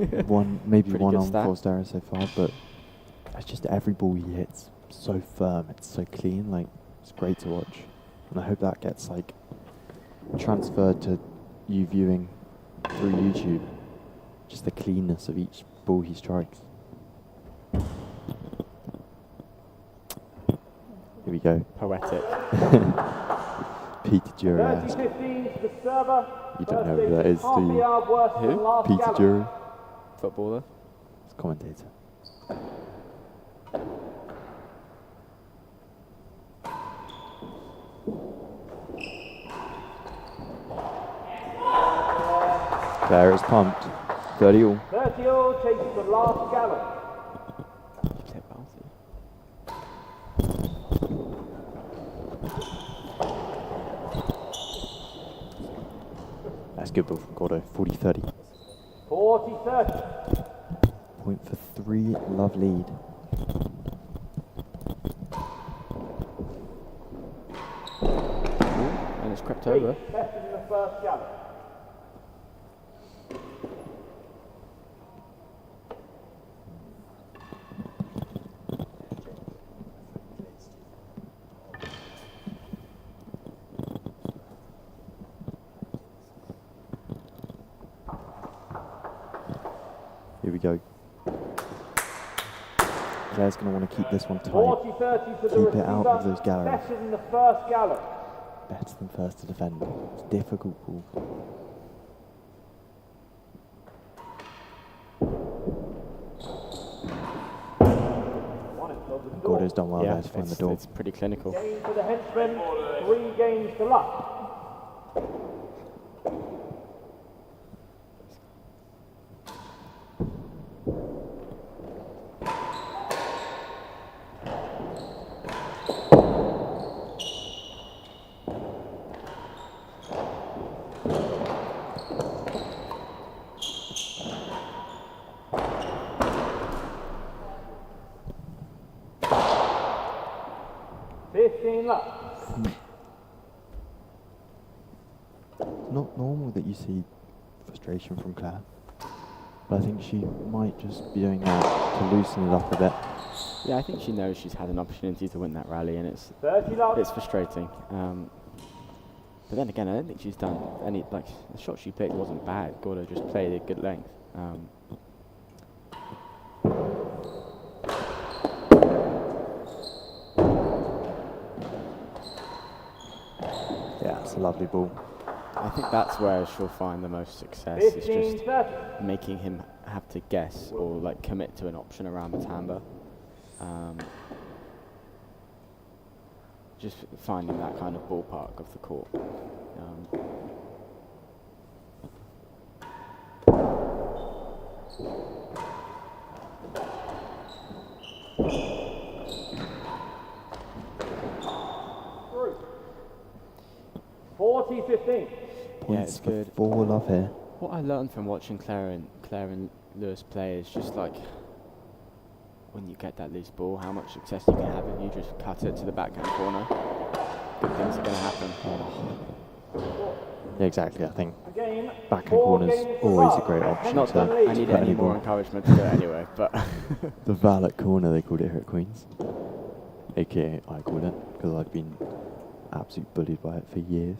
maybe pretty one good on stat. forced error so far, but I it's just every ball he hits so firm, it's so clean, like it's great to watch. And I hope that gets like transferred to you viewing through YouTube, just the cleanness of each ball he strikes. Here we go. Poetic. Peter Jury-esque. 30-15 to the server. You don't know who that is, do Half a you? yard worse than Who? last Peter gallop. Jury. Footballer. It's commentator. Claire is pumped. 30 all. 30 all chases the last gallop. Keeps it bouncy. That's good ball from Gordo. 40-30. 40-30. Point for 3, love lead. And it's crept over. Best in the first gallop. Here we go. Claire's going to want to keep this one tight. 40-30 to the Keep receiver. it out of those galleries. Better than the first gallop. Better than first to defend. It's a difficult ball. And Gordo's done well there to find the door. It's pretty clinical. Game for the Henchmen. 3 games to luck. Not normal that you see frustration from Claire, but I think she might just be doing that to loosen it up a bit. Yeah, I think she knows she's had an opportunity to win that rally, and it's 30 love. frustrating. But then again, I don't think she's done any, like, the shot she picked wasn't bad. Gordo just played at good length. Yeah, it's a lovely ball. I think that's where she'll find the most success. It's 15, just 30. making him have to guess or like commit to an option around the timbre. Just finding that kind of ballpark of the court. Through. 40-15. Points it's for good. 4 love here. What I learned from watching Claire and Lewis play is just like when you get that loose ball, how much success you can have if you just cut it to the backhand corner. Good things are going to happen. Yeah, exactly. I think Again, backhand 4 corner's games to always a love. great option Henman to lead. I need put any any more ball. encouragement to do it anyway, but The Vallat corner, they called it here at Queen's. AKA I called it, because I've been absolutely bullied by it for years.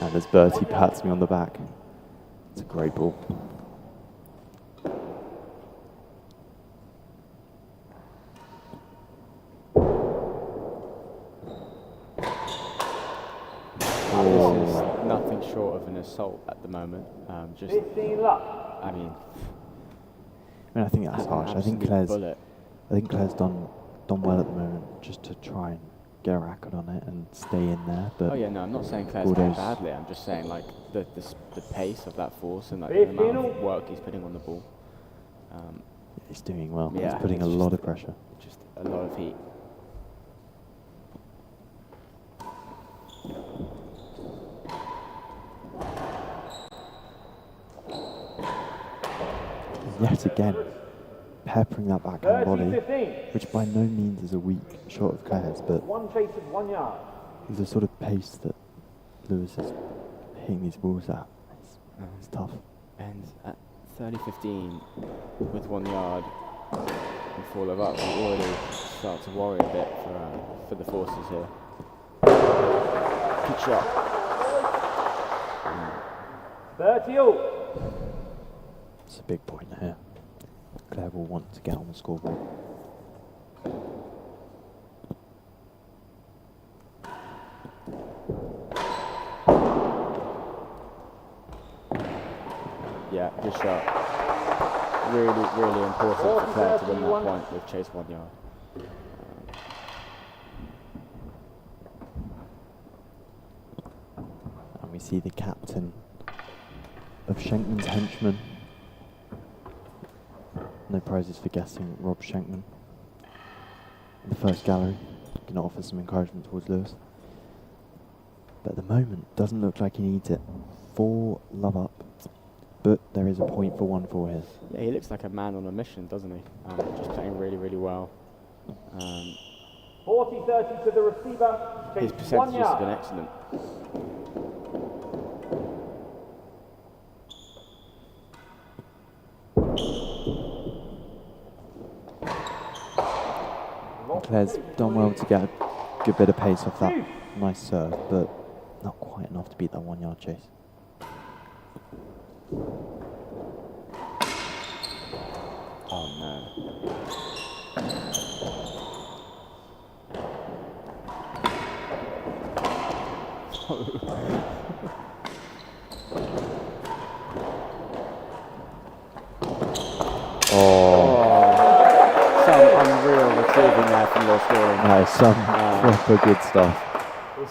And as Bertie pats me on the back, it's a great ball. this is nothing short of an assault at the moment. Just, 15 luck. I mean, I mean, I think that's an harsh. I think absolute Claire's bullet. done well at the moment, just to try and get a record on it and stay in there. But Oh yeah, no, I'm not saying Claire's playing Gordo's- badly. I'm just saying like the pace of that force and like the amount of work he's putting on the ball. he's doing well. Yeah, He's putting a it's lot just- of pressure. Just a lot of heat. Yet again, peppering that backhand volley, 30-15. which by no means is a weak shot of Claire's, but One chase of 1 yard. with the sort of pace that Lewis is hitting these balls at, it's It's tough. And at 30-15 with 1 yard and 4 love up, we already start to worry a bit for the forces here. Good shot. 30-all. It's a big point here. Clare will want to get on the scoreboard. Yeah, good shot. Really, really important for Clare to win that point with chase 1 yard. And we see the captain of Shenkman's Henchmen. No prizes for guessing Rob Shenkman. In the first gallery, can offer some encouragement towards Lewis. But at the moment, doesn't look like he needs it. 4 love up, but there is a point for 1-4 here. Yeah, he looks like a man on a mission, doesn't he? Just playing really, really well. 40-30 to the receiver. His Chase 1 percentages have yard. been excellent. Claire's done well to get a good bit of pace off that nice serve, but not quite enough to beat that 1 yard chase. Oh no. Some unreal retrieving there from their scoring. Nice, some proper good stuff.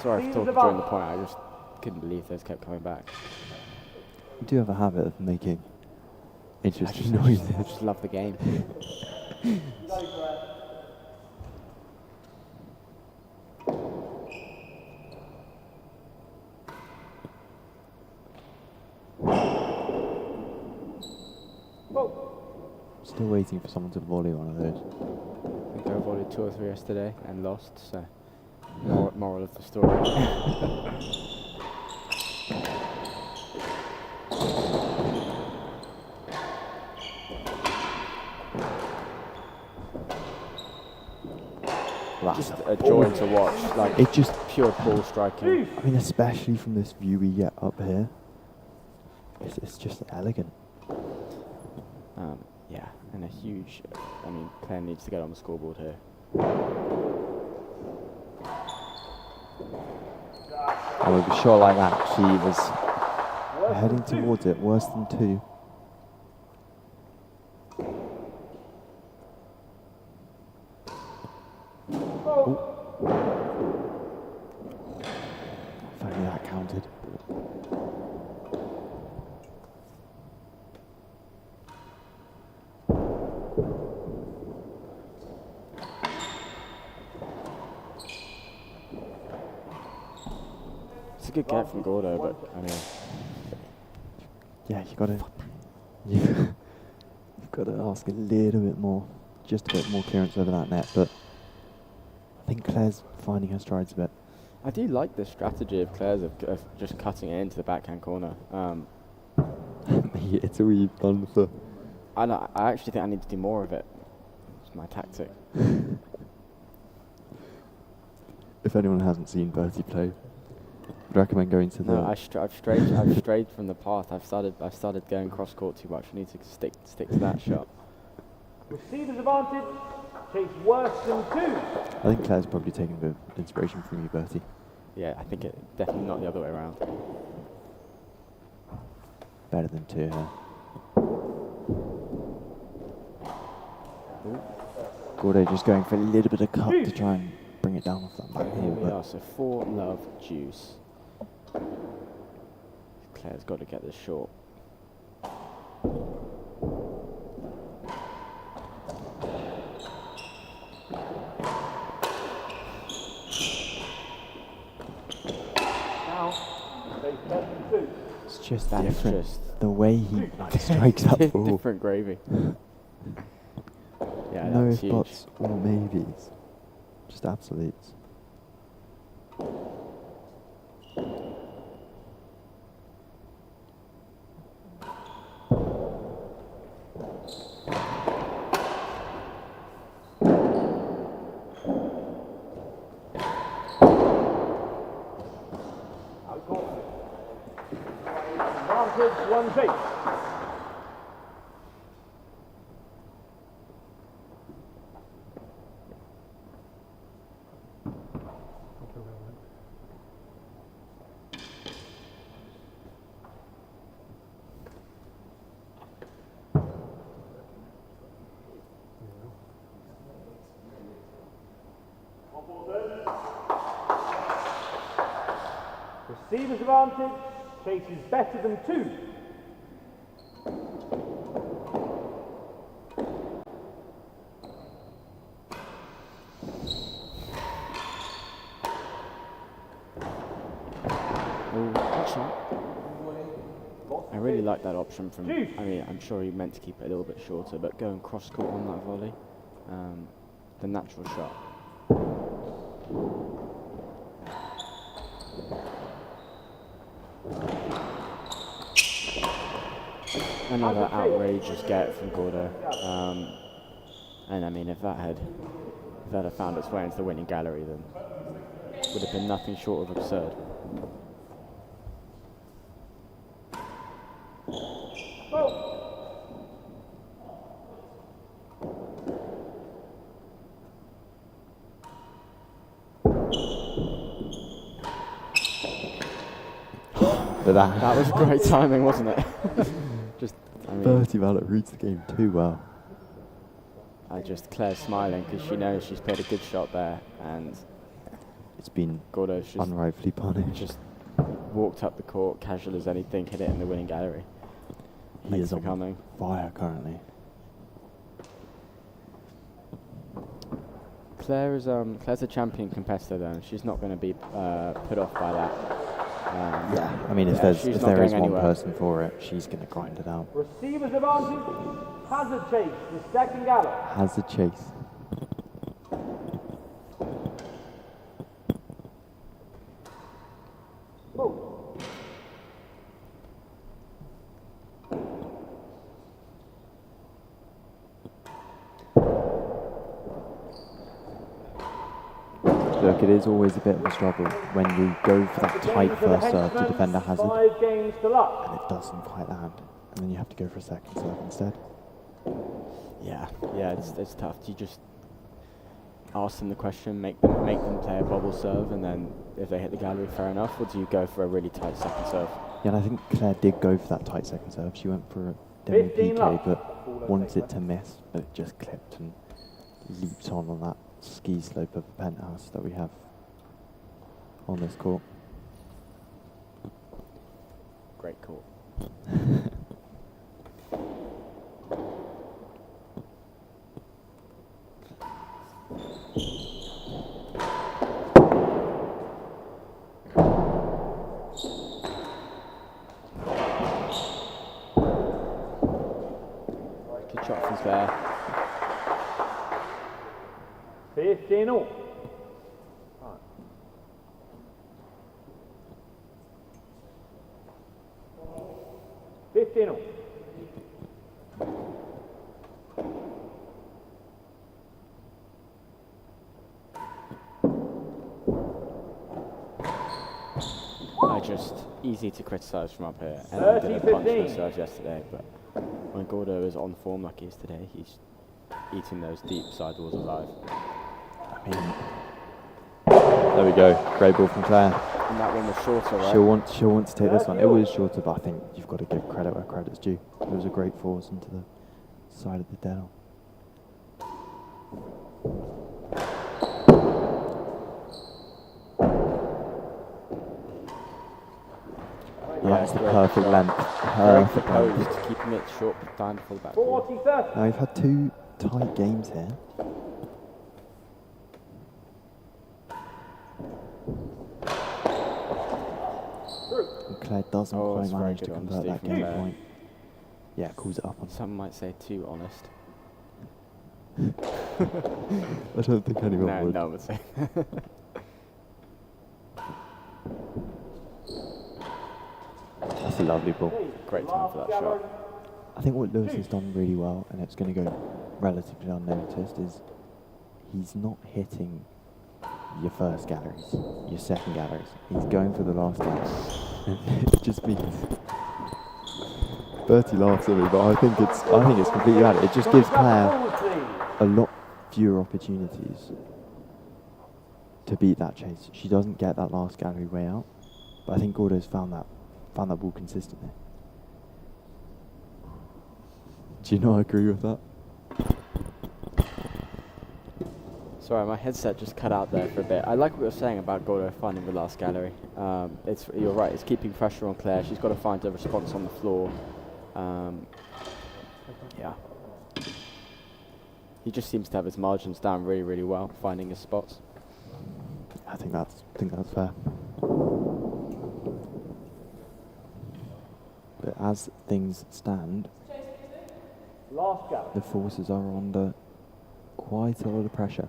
Sorry for talking during the point, I just couldn't believe those kept coming back. You do have a habit of making interesting I noises. just love the game. Still waiting for someone to volley one of those. I think I volleyed 2 or 3 yesterday and lost, so moral of the story. Just a joy to watch, like It just, pure ball striking. I mean, especially from this view we get up here, it's just elegant. Yeah, and a huge, I mean, Clare needs to get on the scoreboard here. And with a shot like that, she was heading towards it, worse than 2. If only that counted. It's a good get from Gordo, but I mean, Yeah, you've got to ask a little bit more, just a bit more clearance over that net, but I think Claire's finding her strides a bit. I do like the strategy of Claire's of just cutting it into the backhand corner. It's all you've done for. I actually think I need to do more of it. It's my tactic. If anyone hasn't seen Bertie play, I'd recommend going to the. No, I've strayed from the path. I've started going cross court too much. I need to stick to that shot. Receiver's advantage. Chase worse than 2. I think Claire's probably taking a bit of inspiration from you, Bertie. Yeah, I think it definitely not the other way around. Better than 2 here. Gordo just going for a little bit of cut to try and bring it down off that back Here heel, we but are. So 4 love juice. Claire's got to get this short. Now, chase better than 2. it's just That's different. just The way he strikes that ball. different gravy. Yeah, No that's if huge. buts or maybes. Just absolutes. 1 chase. Receiver's advantage, chase is better than 2. I really like that option from, I mean, I'm sure he meant to keep it a little bit shorter, but going cross court on that volley, the natural shot. Another outrageous get from Gordo. And I mean, if that had found its way into the winning gallery, then it would have been nothing short of absurd. But That was great timing, wasn't it? Just, I mean, Bertie Vallat reads the game too well. Claire's smiling because she knows she's played a good shot there, and It's been Gordo's just unrightfully punished. just walked up the court, casual as anything, hit it in the winning gallery. He Thanks is for on coming. fire currently. Claire's a champion competitor, though, and she's not going to be put off by that. Yeah, I mean, if yeah, there she's not is going one anywhere. person for it, she's going to grind it out. Receiver's advantage, hazard chase, the second gallery. Has the chase. Look, it is always a bit of a struggle when you go for that tight first serve to defend a hazard, 5 games to luck. and it doesn't quite land, and then you have to go for a second serve instead. Yeah, it's tough. You just ask them the question, make them play a bobble serve, and then if they hit the gallery, fair enough. Or do you go for a really tight second serve? Yeah, and I think Claire did go for that tight second serve. She went for a demo 15 PK, love. but wanted it to miss, but it just clipped and leaped on that ski slope of the penthouse that we have on this court. Great court. Good shot from Claire. 15 all. Right. Fifteen all. Easy to criticise from up here, and I did a bunch of 30-15. serves yesterday, but when Gordo is on form like he is today, he's eating those deep sidewalls alive. I mean, there we go. Great ball from Claire. And that one was shorter, right? She'll want to take this one. It was shorter, but I think you've got to give credit where credit's due. It was a great force into the side of the dell. Yeah, it's the perfect length. Very Perfect length. composed, keeping it short but down full back. 40-30. Now we've had two tight games here. And Claire doesn't Oh, quite it's very manage to good convert honesty that from game Claire. point. Yeah, calls it up on. Some might say too honest. I don't think anyone No, would. no one would say. That's a lovely ball. Great time for that shot. I think what Lewis has done really well, and it's going to go relatively unnoticed, is he's not hitting your first galleries, your second galleries. He's going for the last gallery. And it just means Bertie laughs at me, but I think it's completely right. It just gives Claire a lot fewer opportunities to beat that chase. She doesn't get that last gallery way out, but I think Gordo's found that ball consistently. Do you not agree with that? Sorry, my headset just cut out there for a bit. I like what you're saying about Gordo finding the last gallery. You're right, it's keeping pressure on Claire. She's got to find a response on the floor. Yeah. He just seems to have his margins down really, really well, finding his spots. I think that's fair. But as things stand, Last gallery. the forces are under quite a lot of pressure.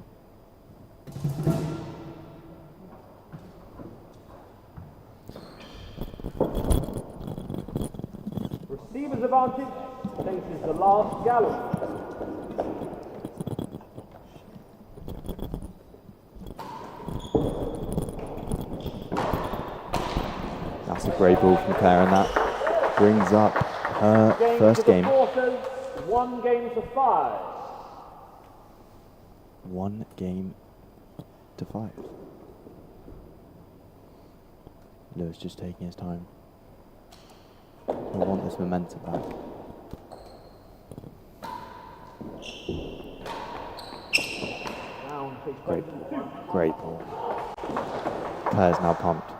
Receiver's advantage faces the last gallery. That's a great ball from Claire, and that brings up her first game. 1 game to 5. 1 game to 5. Lewis just taking his time. I want this momentum back. Great ball. Claire's now pumped.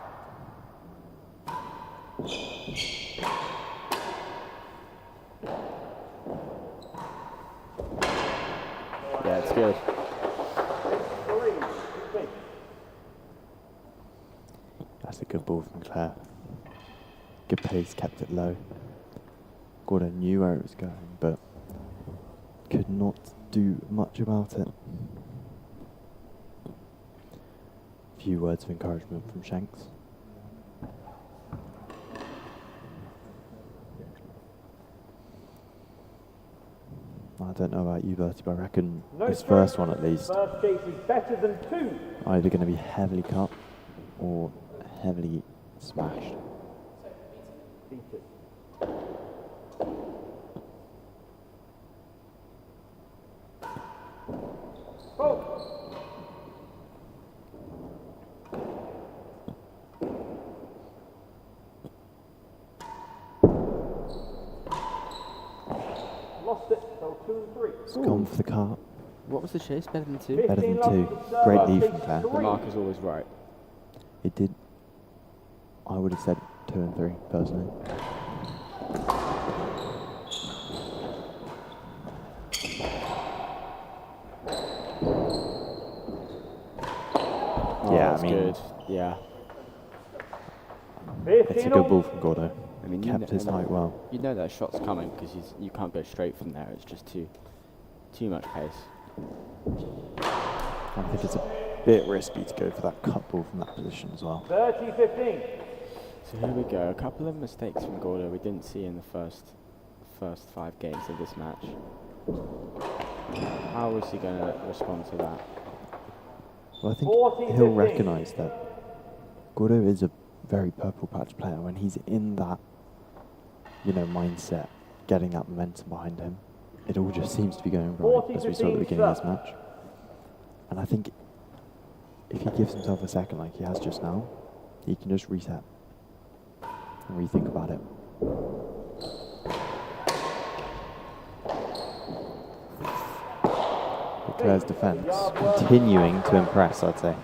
Yeah, it's good. That's a good ball from Claire. Good pace, kept it low. Gordo knew where it was going, but could not do much about it. Few words of encouragement from Shanks. I don't know about you, Bertie, but I reckon this first one at least First case is better than 2. either going to be heavily cut or heavily smashed. Beat it. Oh. Lost it, so 2-3. It's gone for the cut. What was the chase? Better than 2? Better than 2. Great lead from Claire. The mark is always right. It did. I would have said 2 and 3 personally. Oh, Yeah, that's I mean, good. Yeah. it's a good ball from Gordo. I mean, Kept his height well. You know that shot's coming because you can't go straight from there. It's just too much pace. I think it's a bit risky to go for that cut ball from that position as well. 30-15. So here we go. A couple of mistakes from Gordo we didn't see in the first 5 games of this match. How is he going to respond to that? Well, I think he'll recognise that Gordo is a very purple patch player. When he's in that, mindset, getting that momentum behind him, it all just seems to be going right, as we saw at the beginning of this match. And I think if he gives himself a second like he has just now, he can just reset and rethink about it. But Claire's defence continuing to impress, I'd say.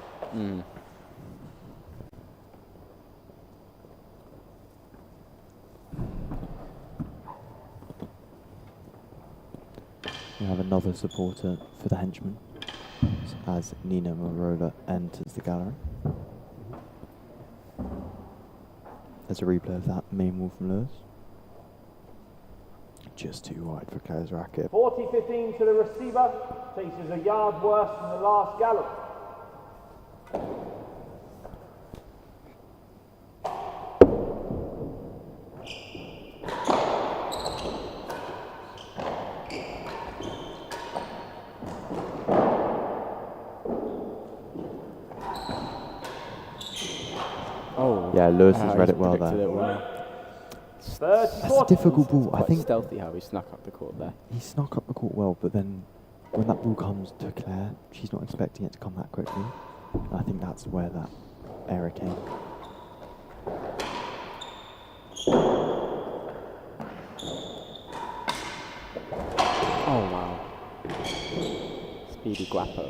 We have another supporter for the Henchmen as Nino Merola enters the gallery. There's a replay of that main wall from Lewis. Just too wide for Claire's racket. 40-15 to the receiver. Chases a yard worse than the last gallery. Yeah, Lewis has read it well there. That's a difficult ball. I Quite think stealthy how he snuck up the court there. he snuck up the court well, but then when that ball comes to Claire, she's not expecting it to come that quickly. And I think that's where that error came. Oh wow. Speedy guapo.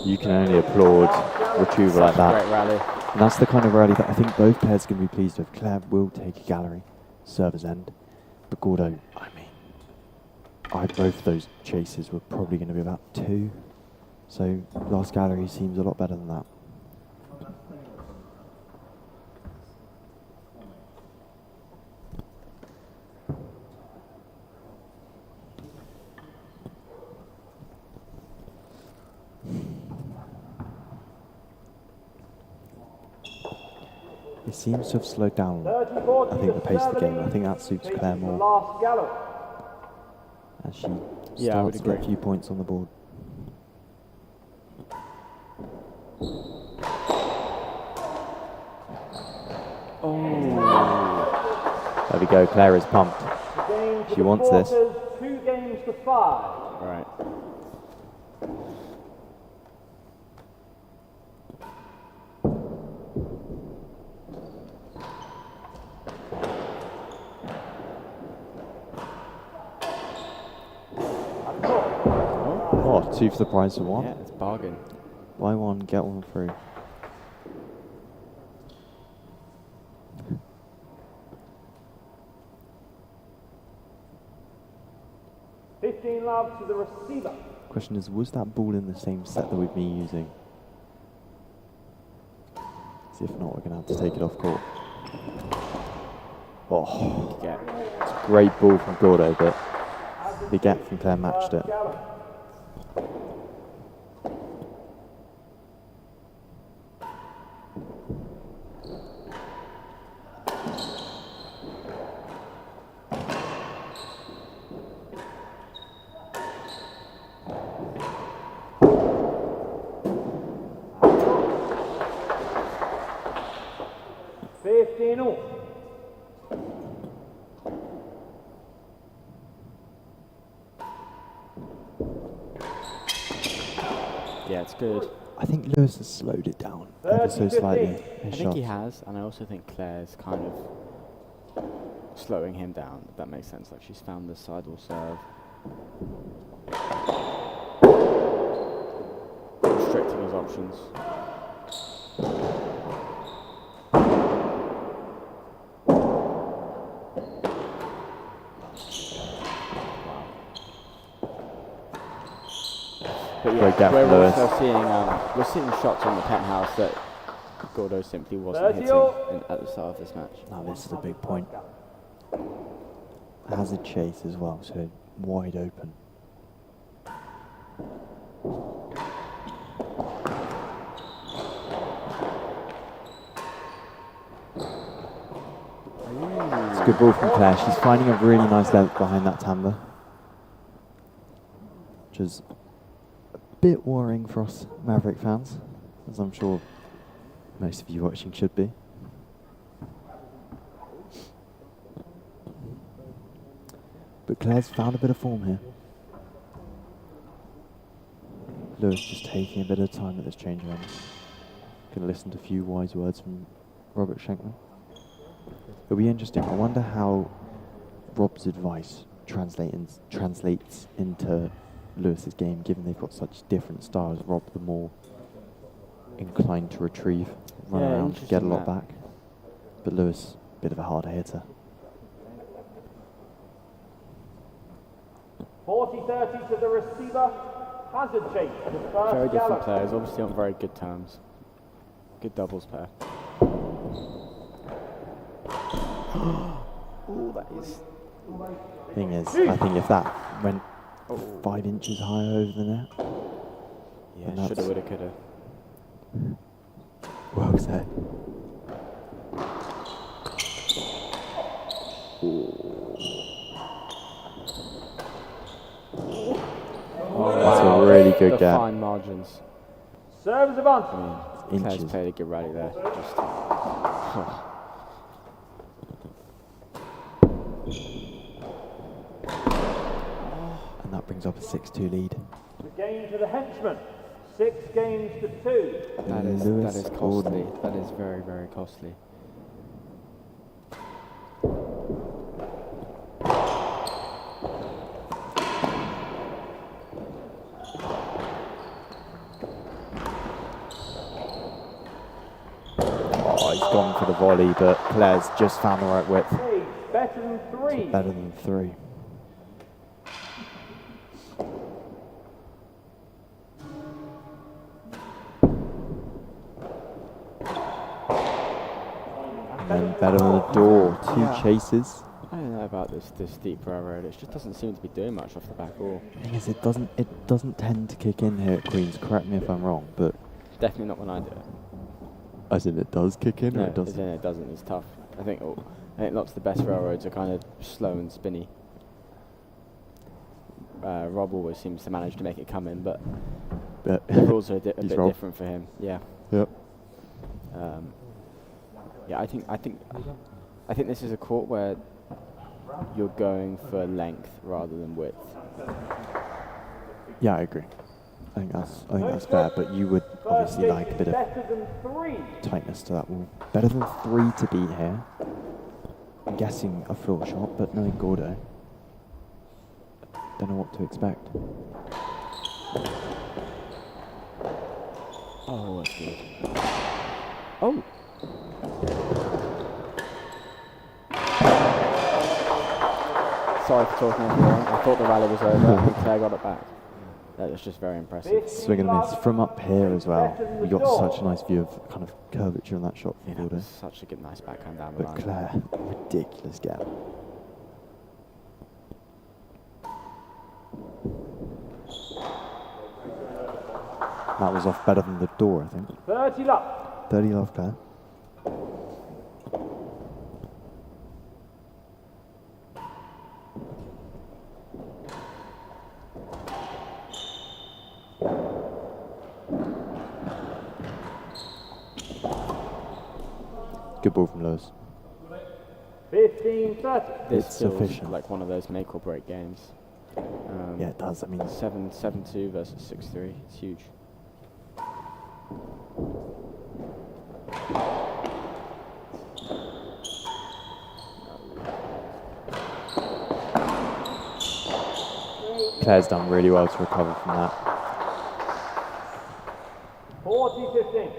You can only applaud retrieval like that. Great rally. And that's the kind of rally that I think both pairs can be pleased with. Claire will take a gallery, server's end. But Gordo, I mean, both those chases were probably going to be about 2. So last gallery seems a lot better than that. It seems to have slowed down, I think, the pace of the game. I think that suits Claire more as she starts to get a few points on the board. Oh. There we go, Claire is pumped. She wants this. 2 games to 5. Right. Oh, 2 for the price of 1. Yeah, it's a bargain. Buy 1, get 1 free. Love to the receiver. Question is, was that ball in the same set that we've been using? See, if not, we're going to have to take it off court. Oh, Yeah. it's a great ball from Gordo, but the gap from Claire matched it. Yeah, it's good. I think Lewis has slowed it down ever so slightly. I think he has, and I also think Claire's kind of slowing him down, if that makes sense. Like, she's found the sidewall serve. Restricting his options. But yeah, we're also seeing we're seeing shots on the penthouse that Gordo simply wasn't hitting at the start of this match. Now this is a big point. Has a chase as well, so wide open. It's a good ball from Claire. She's finding a really nice length behind that timbre, which is a bit worrying for us Maverick fans, as I'm sure most of you watching should be. But Claire's found a bit of form here. Lewis just taking a bit of time at this change around. Going to listen to a few wise words from Robert Shenkman. It'll be interesting. I wonder how Rob's advice translates into Lewis's game, given they've got such different styles. Rob, the more inclined to retrieve, run around, get a lot back. But Lewis, a bit of a harder hitter. 40-30 to the receiver. Hazard chase to the first Very different gallop. players, obviously on very good terms. Good doubles pair. Oh, that is... Thing is, I think if that went 5 inches higher over the net, yeah, shoulda, woulda, coulda. Well said. That's a really good The gap. fine margins. Serves advantage. I mean, Claire's Inches. played a good rally there. Just And that brings up a 6-2 lead. The game to the Henchmen. 6 games to 2. That Lewis is Gordon. costly. That is very, very costly. Oh, he's gone for the volley, but Claire's just found the right width. Hey, better than 3. Better than 3. And then better than the door. 2 Yeah. chases. I don't know about this deep railroad. It just doesn't seem to be doing much off the back wall. The thing is, it doesn't tend to kick in here at Queen's. Correct me if I'm wrong, but Definitely not when I do it. as in it does kick in, No, or it doesn't. it doesn't. It's tough. I think lots of the best railroads are kind of slow and spinny. Rob always seems to manage to make it come in, but But the rules are a bit He's Rob. different for him. Yeah. Yep. Yeah, I think this is a court where you're going for length rather than width. Yeah, I agree. I think that's fair, but you would obviously like a bit of Better than 3. tightness to that wall. Better than 3 to beat here. I'm guessing a floor shot, but knowing Gordo, don't know what to expect. Oh, that's good. Oh. Sorry for talking everyone. I thought the rally was over and Claire got it back. That was just very impressive. Swing and a miss from up here as well. We got such a nice view of kind of curvature on that shot from Yeah, that Gordo. was such a good, nice backhand down the But line. Claire, ridiculous gap. That was off better than the door, I think. 30 love. 30 love, Claire. Good ball from Lewis. 15-30. This It's feels sufficient. like one of those make or break games. Yeah, it does. I mean, 7-2 versus 6-3. It's huge. Claire's done really well to recover from that. 40-15.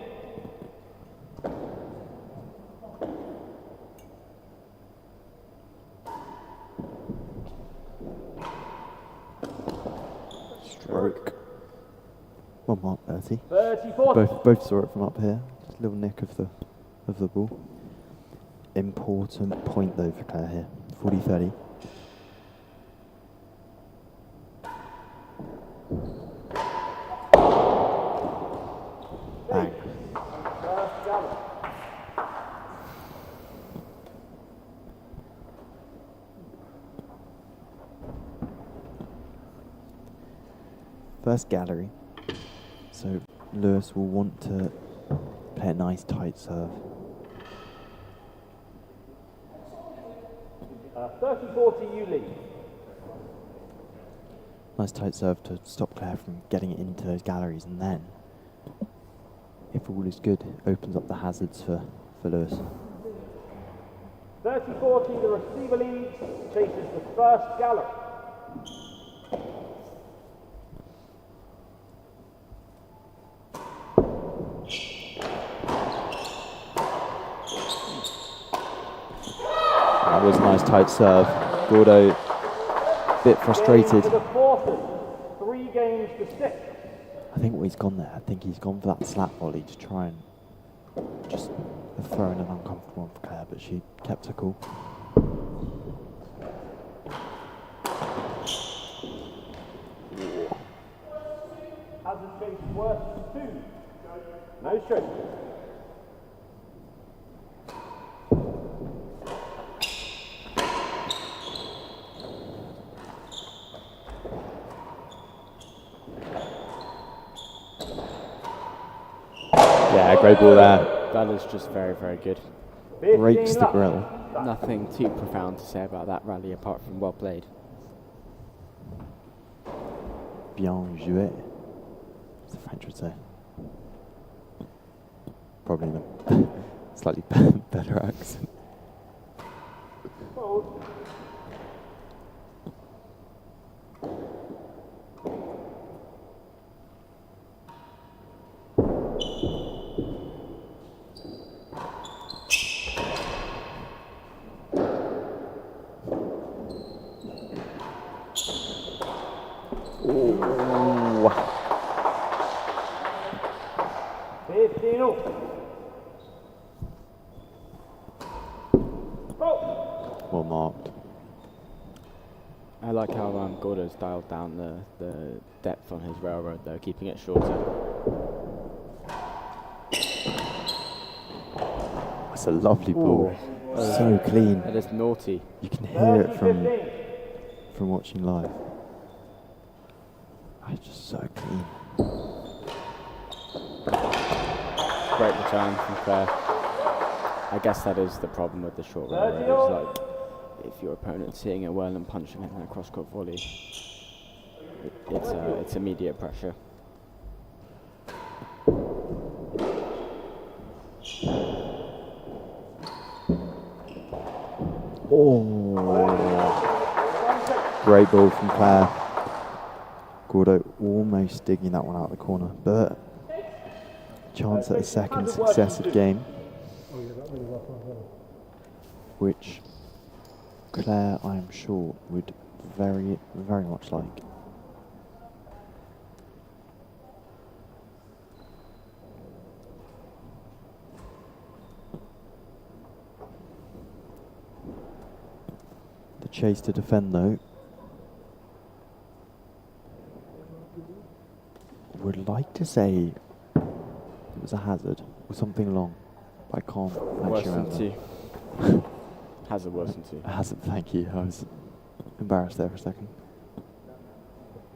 Stroke. One mark, Bertie. 30-40. Both saw it from up here. Just a little nick of the ball. Important point though for Claire here. 40-30. Bang. First gallery. First gallery. So Lewis will want to play a nice tight serve. 30-40 you lead. Nice tight serve to stop Claire from getting it into those galleries, and then, if all is good, opens up the hazards for Lewis. 30-40 the receiver leads, chases the first gallery. That was a nice tight serve. Gordo, a bit frustrated. Game to the forces. 3 games to 6. I think what he's gone there, I think he's gone for that slap volley to try and just throw in an uncomfortable one for Claire, but she kept her cool. Hazard chase worse than 2. No stroke. Yeah, great ball there. That is just very, very good. breaks the grill. Nothing too profound to say about that rally apart from well played. Bien joué, as the French would say. Probably in a slightly better accent. Well marked. I like how Gordo's dialed down the depth on his railroad though, keeping it shorter. That's a lovely ball. So clean. That is naughty. You can hear it from watching live. It's just so clean. Great return from Claire. I guess that is the problem with the short railroad. It's like if your opponent's hitting it well and punching it in a cross-court volley, it's immediate pressure. Great ball from Claire. Gordo almost digging that one out of the corner, but chance at a second successive game, which Claire, I am sure, would very, very much like. The chase to defend though. Would like to say it was a hazard or something long, but I can't actually remember. Hazard worse than two. A hazard, thank you. I was embarrassed there for a second.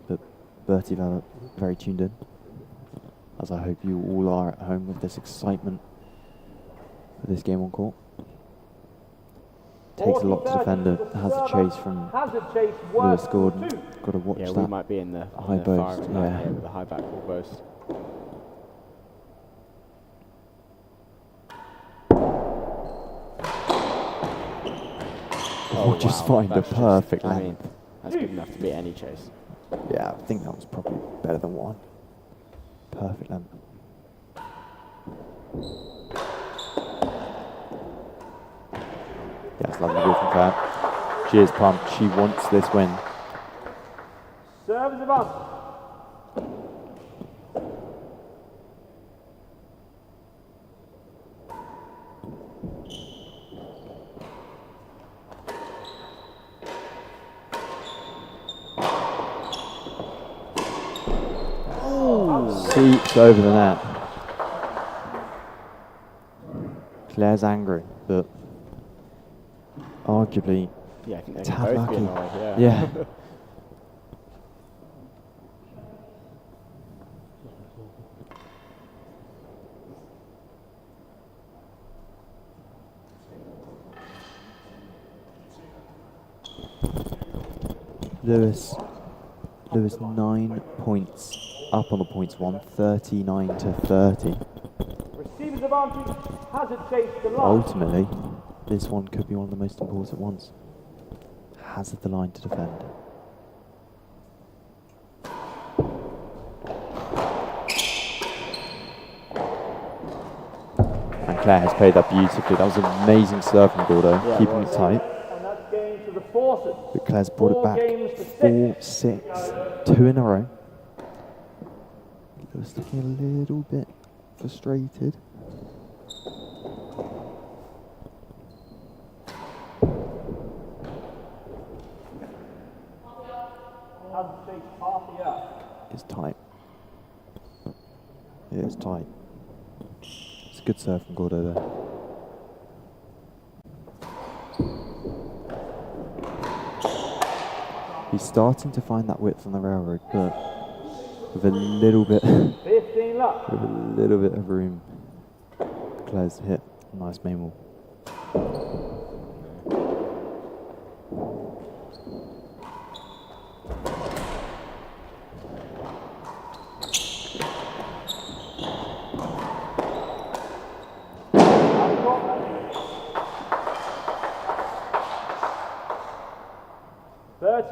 But Bertie Vallat very tuned in, as I hope you all are at home with this excitement for this game on court. Takes a lot to defend a hazard chase from Lewis Gordon. Got to watch that. Yeah, we might be in the high boast. Yeah, with the high back or boast. Oh, just find a perfect I length. mean, that's good enough to beat any chase. Yeah, I think that was probably better than one. Perfect length. Yes, lovely ball from Claire. She is pumped. She wants this win. Serve is above. Seeps over the net. Claire's angry, but arguably, Yeah, I think they tad can both be lucky. annoyed, Yeah. Lewis 9 points up on the points one, 39 to 30. Receiver's advantage. Hazard chase the line. Ultimately, this one could be one of the most important ones. Hazard the line to defend. And Claire has played that beautifully. That was an amazing serve from Gordo, Yeah, keeping it tight. And that's game to the forces. But Claire's brought it 4 back. games to 4-6, 2 in a row. Lewis looking a little bit frustrated. Hazard chase half the up. It's tight. It is tight. It's a good serve from Gordo there. He's starting to find that width on the railroad, but with a little bit, 15 luck. with a little bit of room. Claire's hit a nice main wall.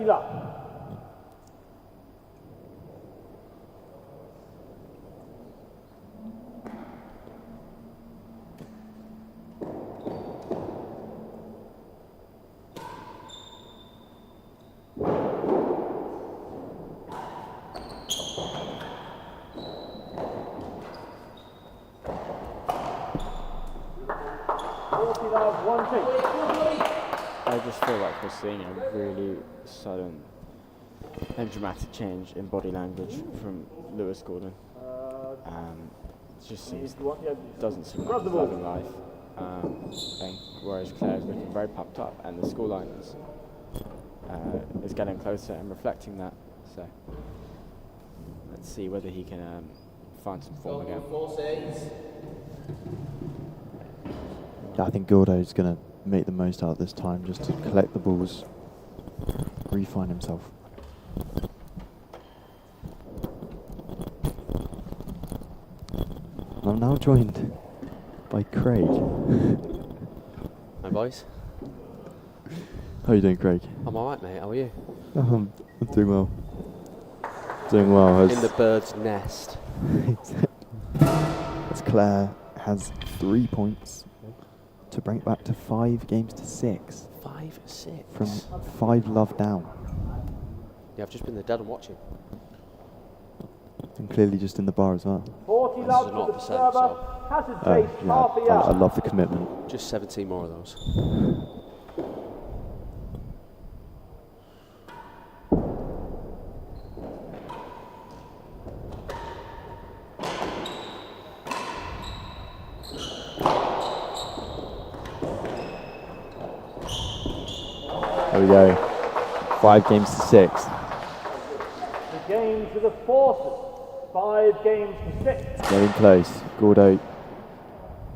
Love. I just feel like we're seeing a really sudden and dramatic change in body language from Lewis Gordon. It just seems, doesn't seem like he's loving life. And whereas Claire's looking very pumped up, and the scoreline is getting closer and reflecting that. So let's see whether he can find some form again. I think Gordo's going to make the most out of this time just to collect the balls, refine himself. I'm now joined by Craig. Hi boys. How are you doing, Craig? I'm alright mate, how are you? I'm doing well. Doing well. In the bird's nest. As Claire has 3 points to bring it back to 5 games to 6. 5-6. From 5 love down. Yeah, I've just been there dead and watching. And clearly just in the bar as well. 40 This love is to an the 0%, server. so Has a chase, Yeah, half a I yard. love the commitment. just 17 more of those. There we go. 5 games to 6. The game to the forces. 5 games to 6. Getting close. Gordo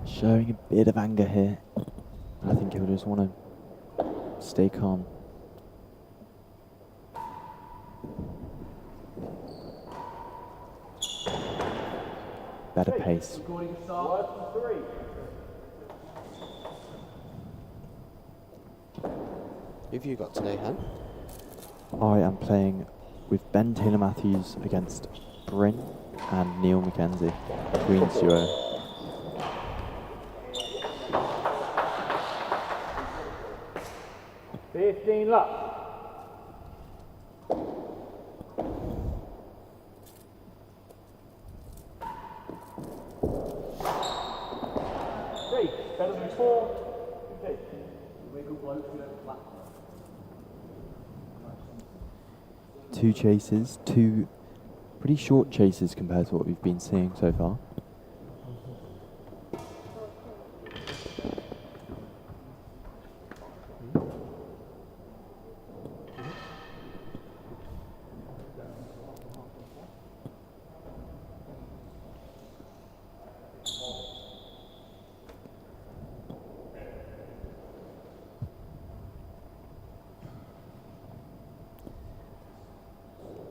showing a bit of anger here. I think he'll just want to stay calm. Better pace. Worse than 3. Who have you got today, Hen? I am playing with Ben Taylor Matthews against Bryn and Neil Mackenzie. Queen's duo. $15 left. Three, better than 4. Okay. Two chases, 2 pretty short chases compared to what we've been seeing so far.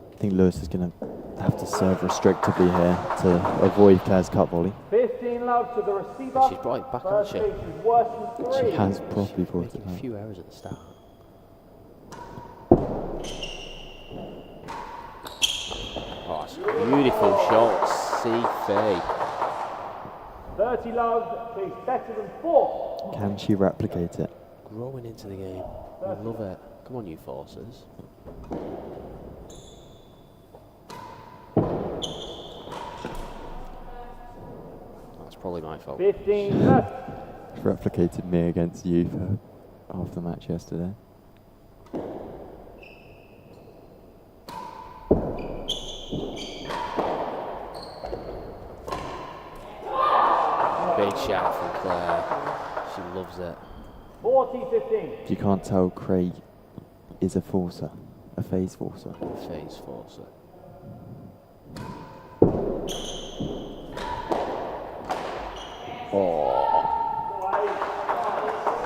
I think Lewis is going to have to serve restrictively here to avoid Claire's cut volley. 15 love to the receiver. She's brought it back, hasn't she? First case is worse than 3. She has properly brought Making it a back. few errors at the start. Oh, it's a beautiful shot, see Fahey. 30 love, please, better than 4. Can she replicate it? Growing into the game. I love it. Come on, you forces. That's probably my fault. 15 left. Replicated me against you for half the match yesterday. Big shout from Claire. She loves it. 40-15. You can't tell Craig is a forcer, a phase forcer. Phase force it.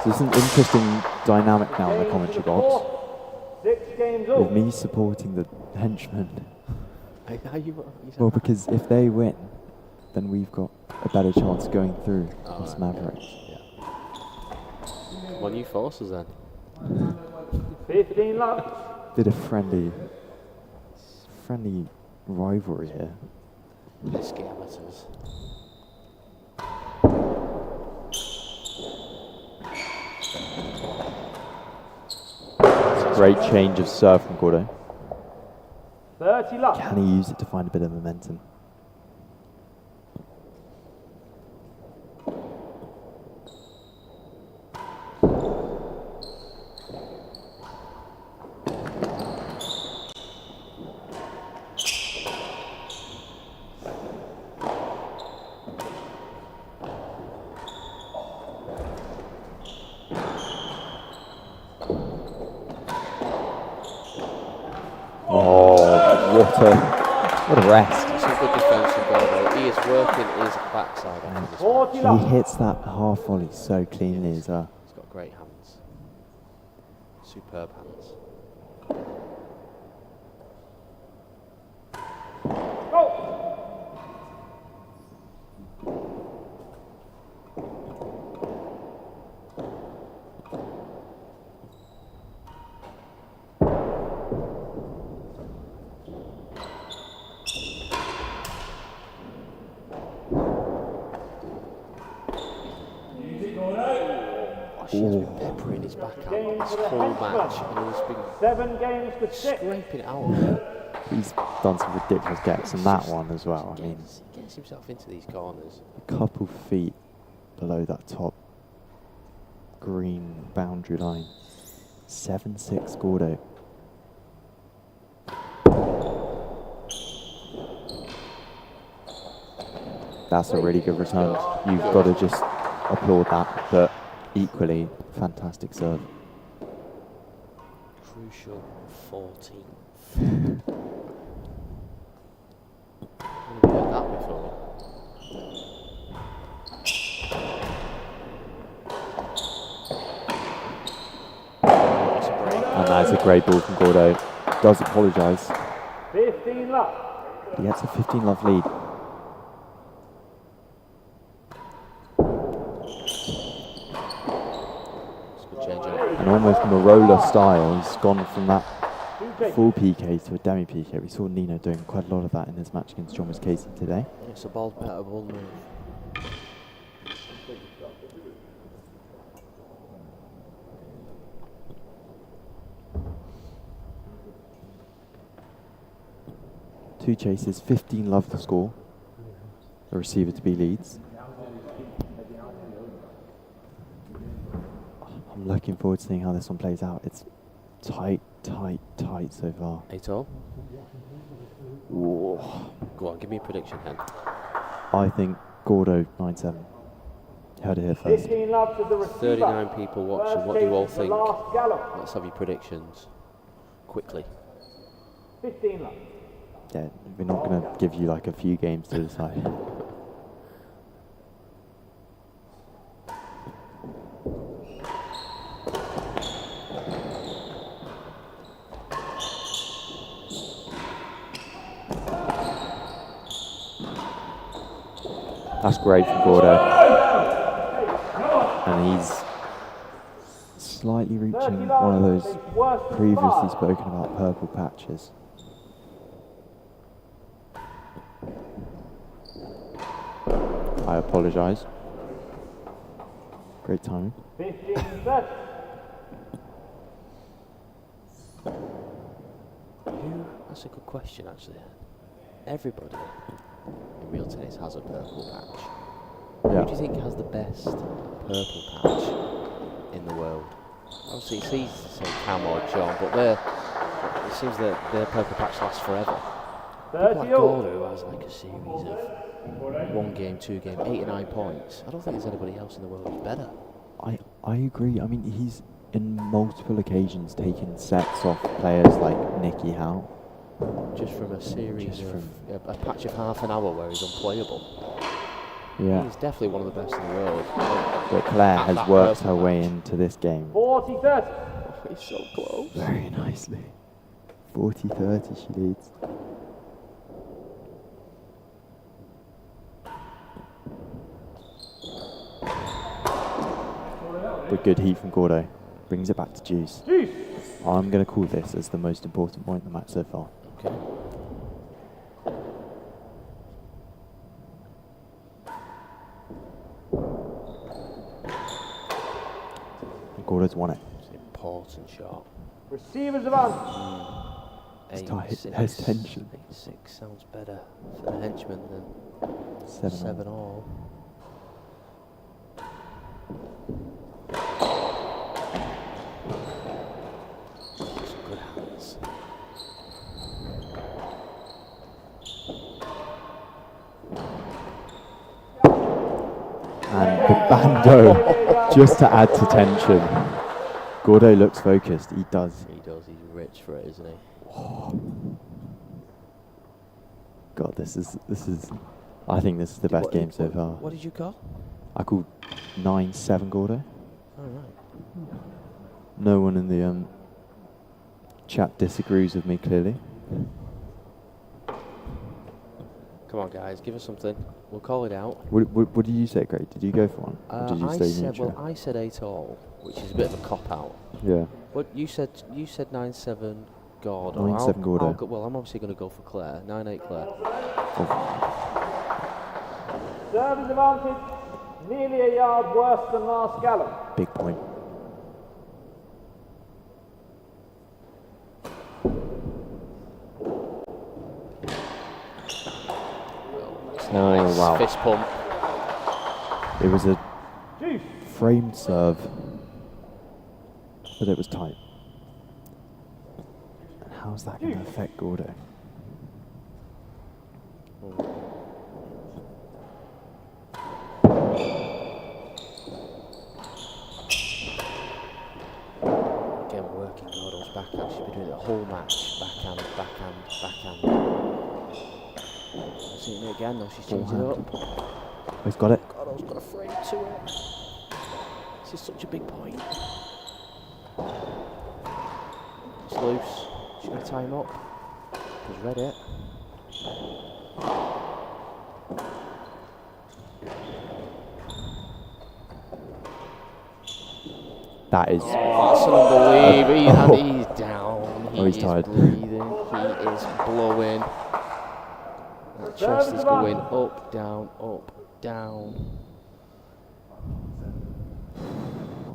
So it's an interesting dynamic now in the commentary box. 6 games With all. me supporting the Henchmen. How you Well, because if they win, then we've got a better chance of going through as Mavericks. Yeah. Well, new forces then. 15 love. Bit of friendly rivalry here. Biscuit amateurs. Great change of serve from Gordo. 30 love. Can he use it to find a bit of momentum? What a rest. Some good defence from Gordo. He is working his backside off this 40 He love. hits that half volley so cleanly as well. He's got great hands. Superb hands. She has been peppering his back out this whole match, and he's been 7 games to 6. scraping it out. He's done some ridiculous gets in that one as well. I mean, He gets himself into these corners. a couple feet below that top green boundary line. 7-6 Gordo. That's a really good return. You've got to just applaud that, but equally fantastic serve. Crucial 14th. I've never heard that before. That's a break. And that's a great ball from Gordo. Does apologise. 15 love. He gets a 15 love lead. And almost Merola style, he's gone from that full PK to a demi PK. We saw Nino doing quite a lot of that in his match against John Casey today. It's a ball move. Two chases, 15 love to score. The receiver to be leads. I'm looking forward to seeing how this one plays out. It's tight so far. 8-all. Whoa. Go on, give me a prediction, Hen. I think Gordo 9-7. Heard it here first. 15 love to the receiver. 39 people watching. What do you all First game think? of the last gallop. Let's have your predictions. Quickly. 15 love. Yeah, we're not going to give you like a few games to decide. That's great from Gordo. And he's slightly reaching one of those previously spoken about purple patches. I apologise. Great timing. 15 30. That's a good question, actually. Everybody in real tennis has a purple patch. Yeah. Who do you think has the best purple patch in the world? Obviously, it's easy to say Cam or John, but it seems that their purple patch lasts forever. People like Gordo, who has like a series of 1 game, 2 game, 8 or 9 points. I don't think there's anybody else in the world who's better. I agree. I mean, he's in multiple occasions taken sets off players like Nicky Howe. Just from a series of a patch of half an hour where he's unplayable. Yeah. He's definitely one of the best in the world. But Claire At has that worked purple her way match. into this game 40-30. He's so close. very nicely. 40-30 she leads. But good heat from Gordo. Brings it back to Juice. I'm going to call this as the most important point in the match so far. Okay. And Gordo's won it. It's an important shot. Receivers advantage. It's tight. There's tension. 8-6 sounds better for the Henchmen than 7-all. 7-all. Some good hands. And the bando, just to add to tension. Gordo looks focused. He does. He does. He's rich for it, isn't he? God, this is. I think this is the best game so far. What did you call? I called 9-7 Gordo. All right. No one in the chat disagrees with me clearly. Come on, guys, give us something. We'll call it out. What did you say, Craig? Did you go for one? Or did you I stay said, neutral? well, I said 8-all, which is a bit of a cop out. Yeah. What you said 9-7 God. 9-7 Gordo. Well, I'm obviously going to go for Claire. 9-8 Claire. Service advantage. Nearly a yard worse than last gallon. Big point. Nice. wow. Fist pump. It was a framed serve, but it was tight. And how's that going to affect Gordo? Again, working Gordo's backhand. She's been doing it the whole match. Backhand, backhand, backhand. Seeing it again, though. She's changed it up. Oh, he's got it. Gordo's got a frame to it. This is such a big point. It's loose. She's going to tie him up. He's read it. That is. That's an unbelievable. And he's down. He he's is tired. breathing. He is blowing. That chest is going up, down, up, down.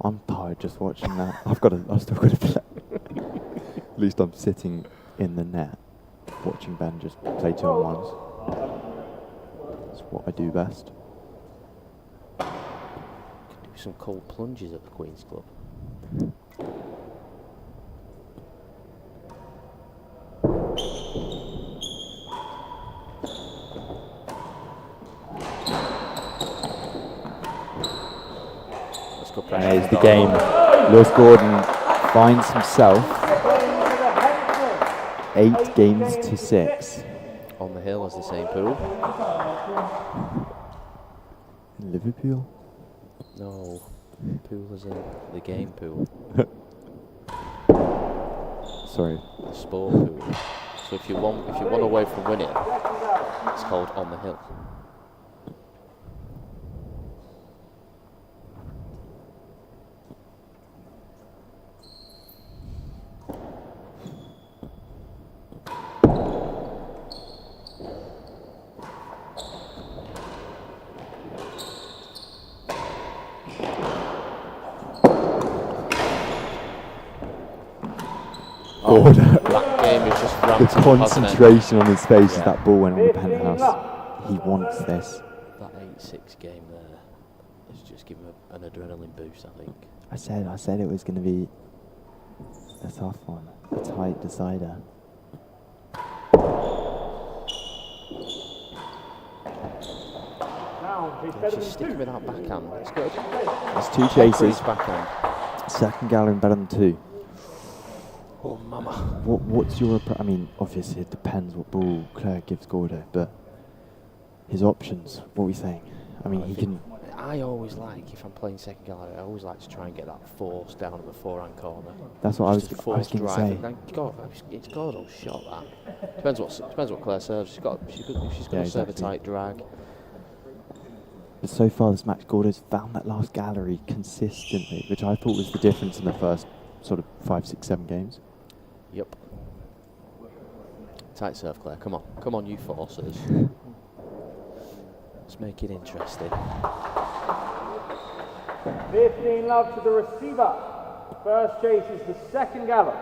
I'm tired just watching that. I've still got to play. At least I'm sitting in the net, watching Ben just play 2-on-1s. That's what I do best. Could do some cold plunges at the Queen's Club. There's the game. Lewis Gordon finds himself 8 games to 6. On the hill, as they say in pool. In Liverpool? No, pool is in the game pool. Sorry. The sport pool. So if you want away from winning, it's called on the hill. That game is just The ramped up, concentration on his face as Yeah. that ball went on the penthouse. He wants this. That 8-6 game there is just giving him an adrenaline boost, I think. I said it was going to be a tough one, a tight decider. Yeah, she's sticking with that backhand. It's good. There's 2 chases. Increased backhand. Second gallon better than 2. Oh, mama. What's your I mean, obviously it depends what ball Claire gives Gordo, but his options, what are we saying? I mean, he can. I always like, if I'm playing second gallery, I always like to try and get that force down at the forehand corner. That's what I was Just a going to drive. say. It's Gordon's shot, that. Depends what Claire serves. She's got to serve a tight drag. But so far this match, Gordo's found that last gallery consistently, which I thought was the difference in the first sort of 5, 6, 7 games. Yep. Tight serve, Claire. Come on, you forces. Let's make it interesting. 15 love to the receiver. First chase is the second gather.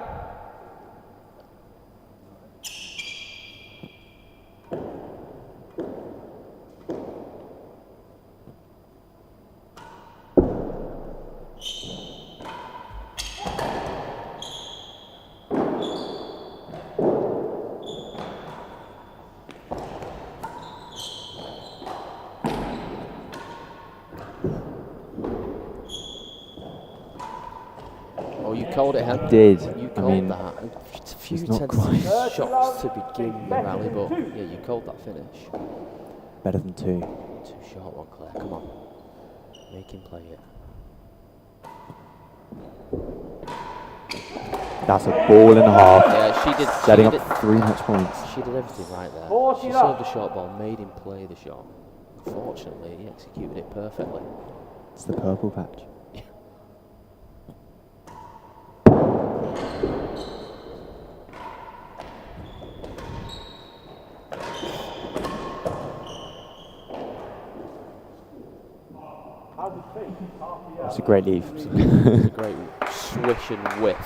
Called it, Hen. Did. You called that. A few tentative shots to begin the rally, but yeah, you called that finish. Better than 2. Too short one, Claire. Come on. Make him play it. That's a ball and a half. Yeah, she did. Setting up 3 match points. She did everything right there. She served the short ball, made him play the shot. Unfortunately, he executed it perfectly. It's the purple patch. It's a great leave. It's a great swish and whiff.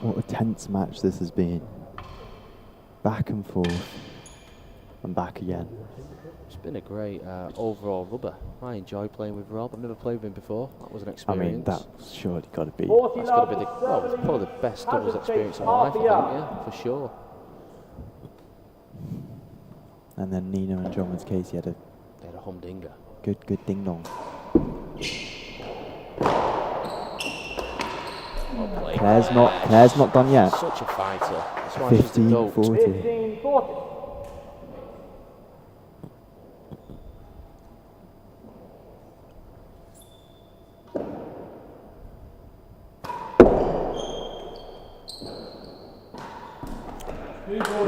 What a tense match this has been. Back and forth. And back again. It's been a great overall rubber. I enjoy playing with Rob. I've never played with him before. That was an experience. I mean, that's surely got to be. That's got to be it's probably the best doubles experience of my life, I think, yeah, for sure. And then Nino and John was Casey had a humdinger. Good ding dong. Claire's not done yet. Such a fighter. That's why she's the 15-40. 15-40.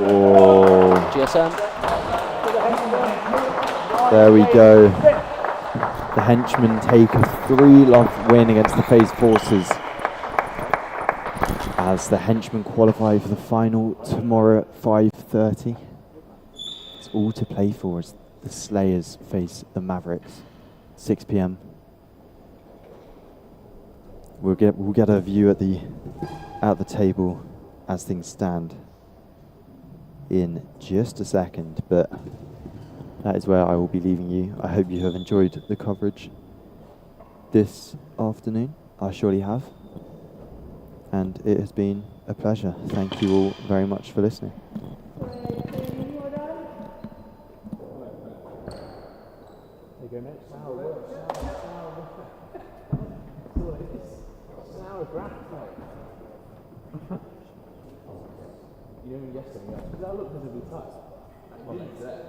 Oh. GSM. There we go. The Henchmen take a 3-love win against the FaZe Forces as the Henchmen qualify for the final tomorrow at 5:30. It's all to play for as the Slayers face the Mavericks, 6 p.m. We'll get a view at the table as things stand in just a second, but that is where I will be leaving you. I hope you have enjoyed the coverage this afternoon. I surely have. And it has been a pleasure. Thank you all very much for listening. You know, yesterday, because that looked visibly tight. Well, it's there.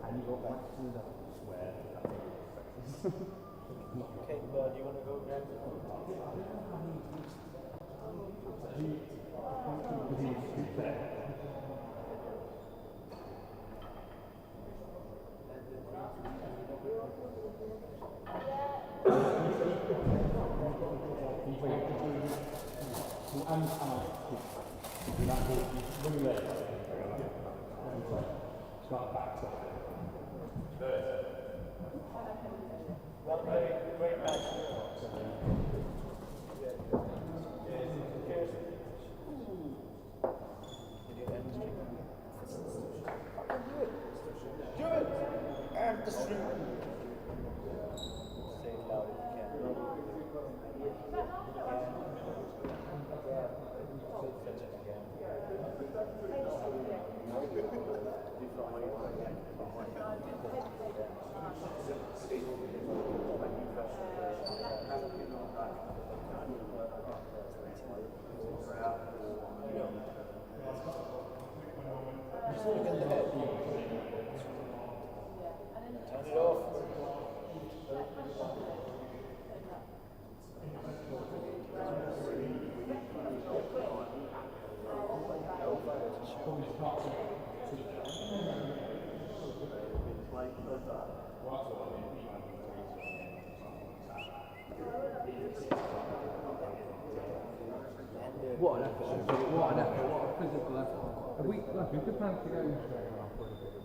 And you go back to that square. Okay, do you want to go grab it? Have we, look, we could plan to go.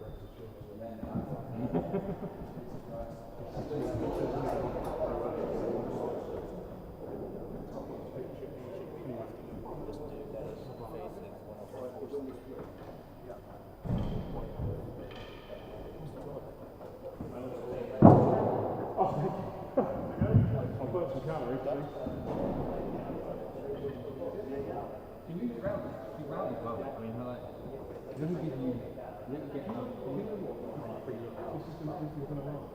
I'll put some calories, please. You need to round it. You round it well. I mean, like, it doesn't give you, you don't get enough. This is going to round.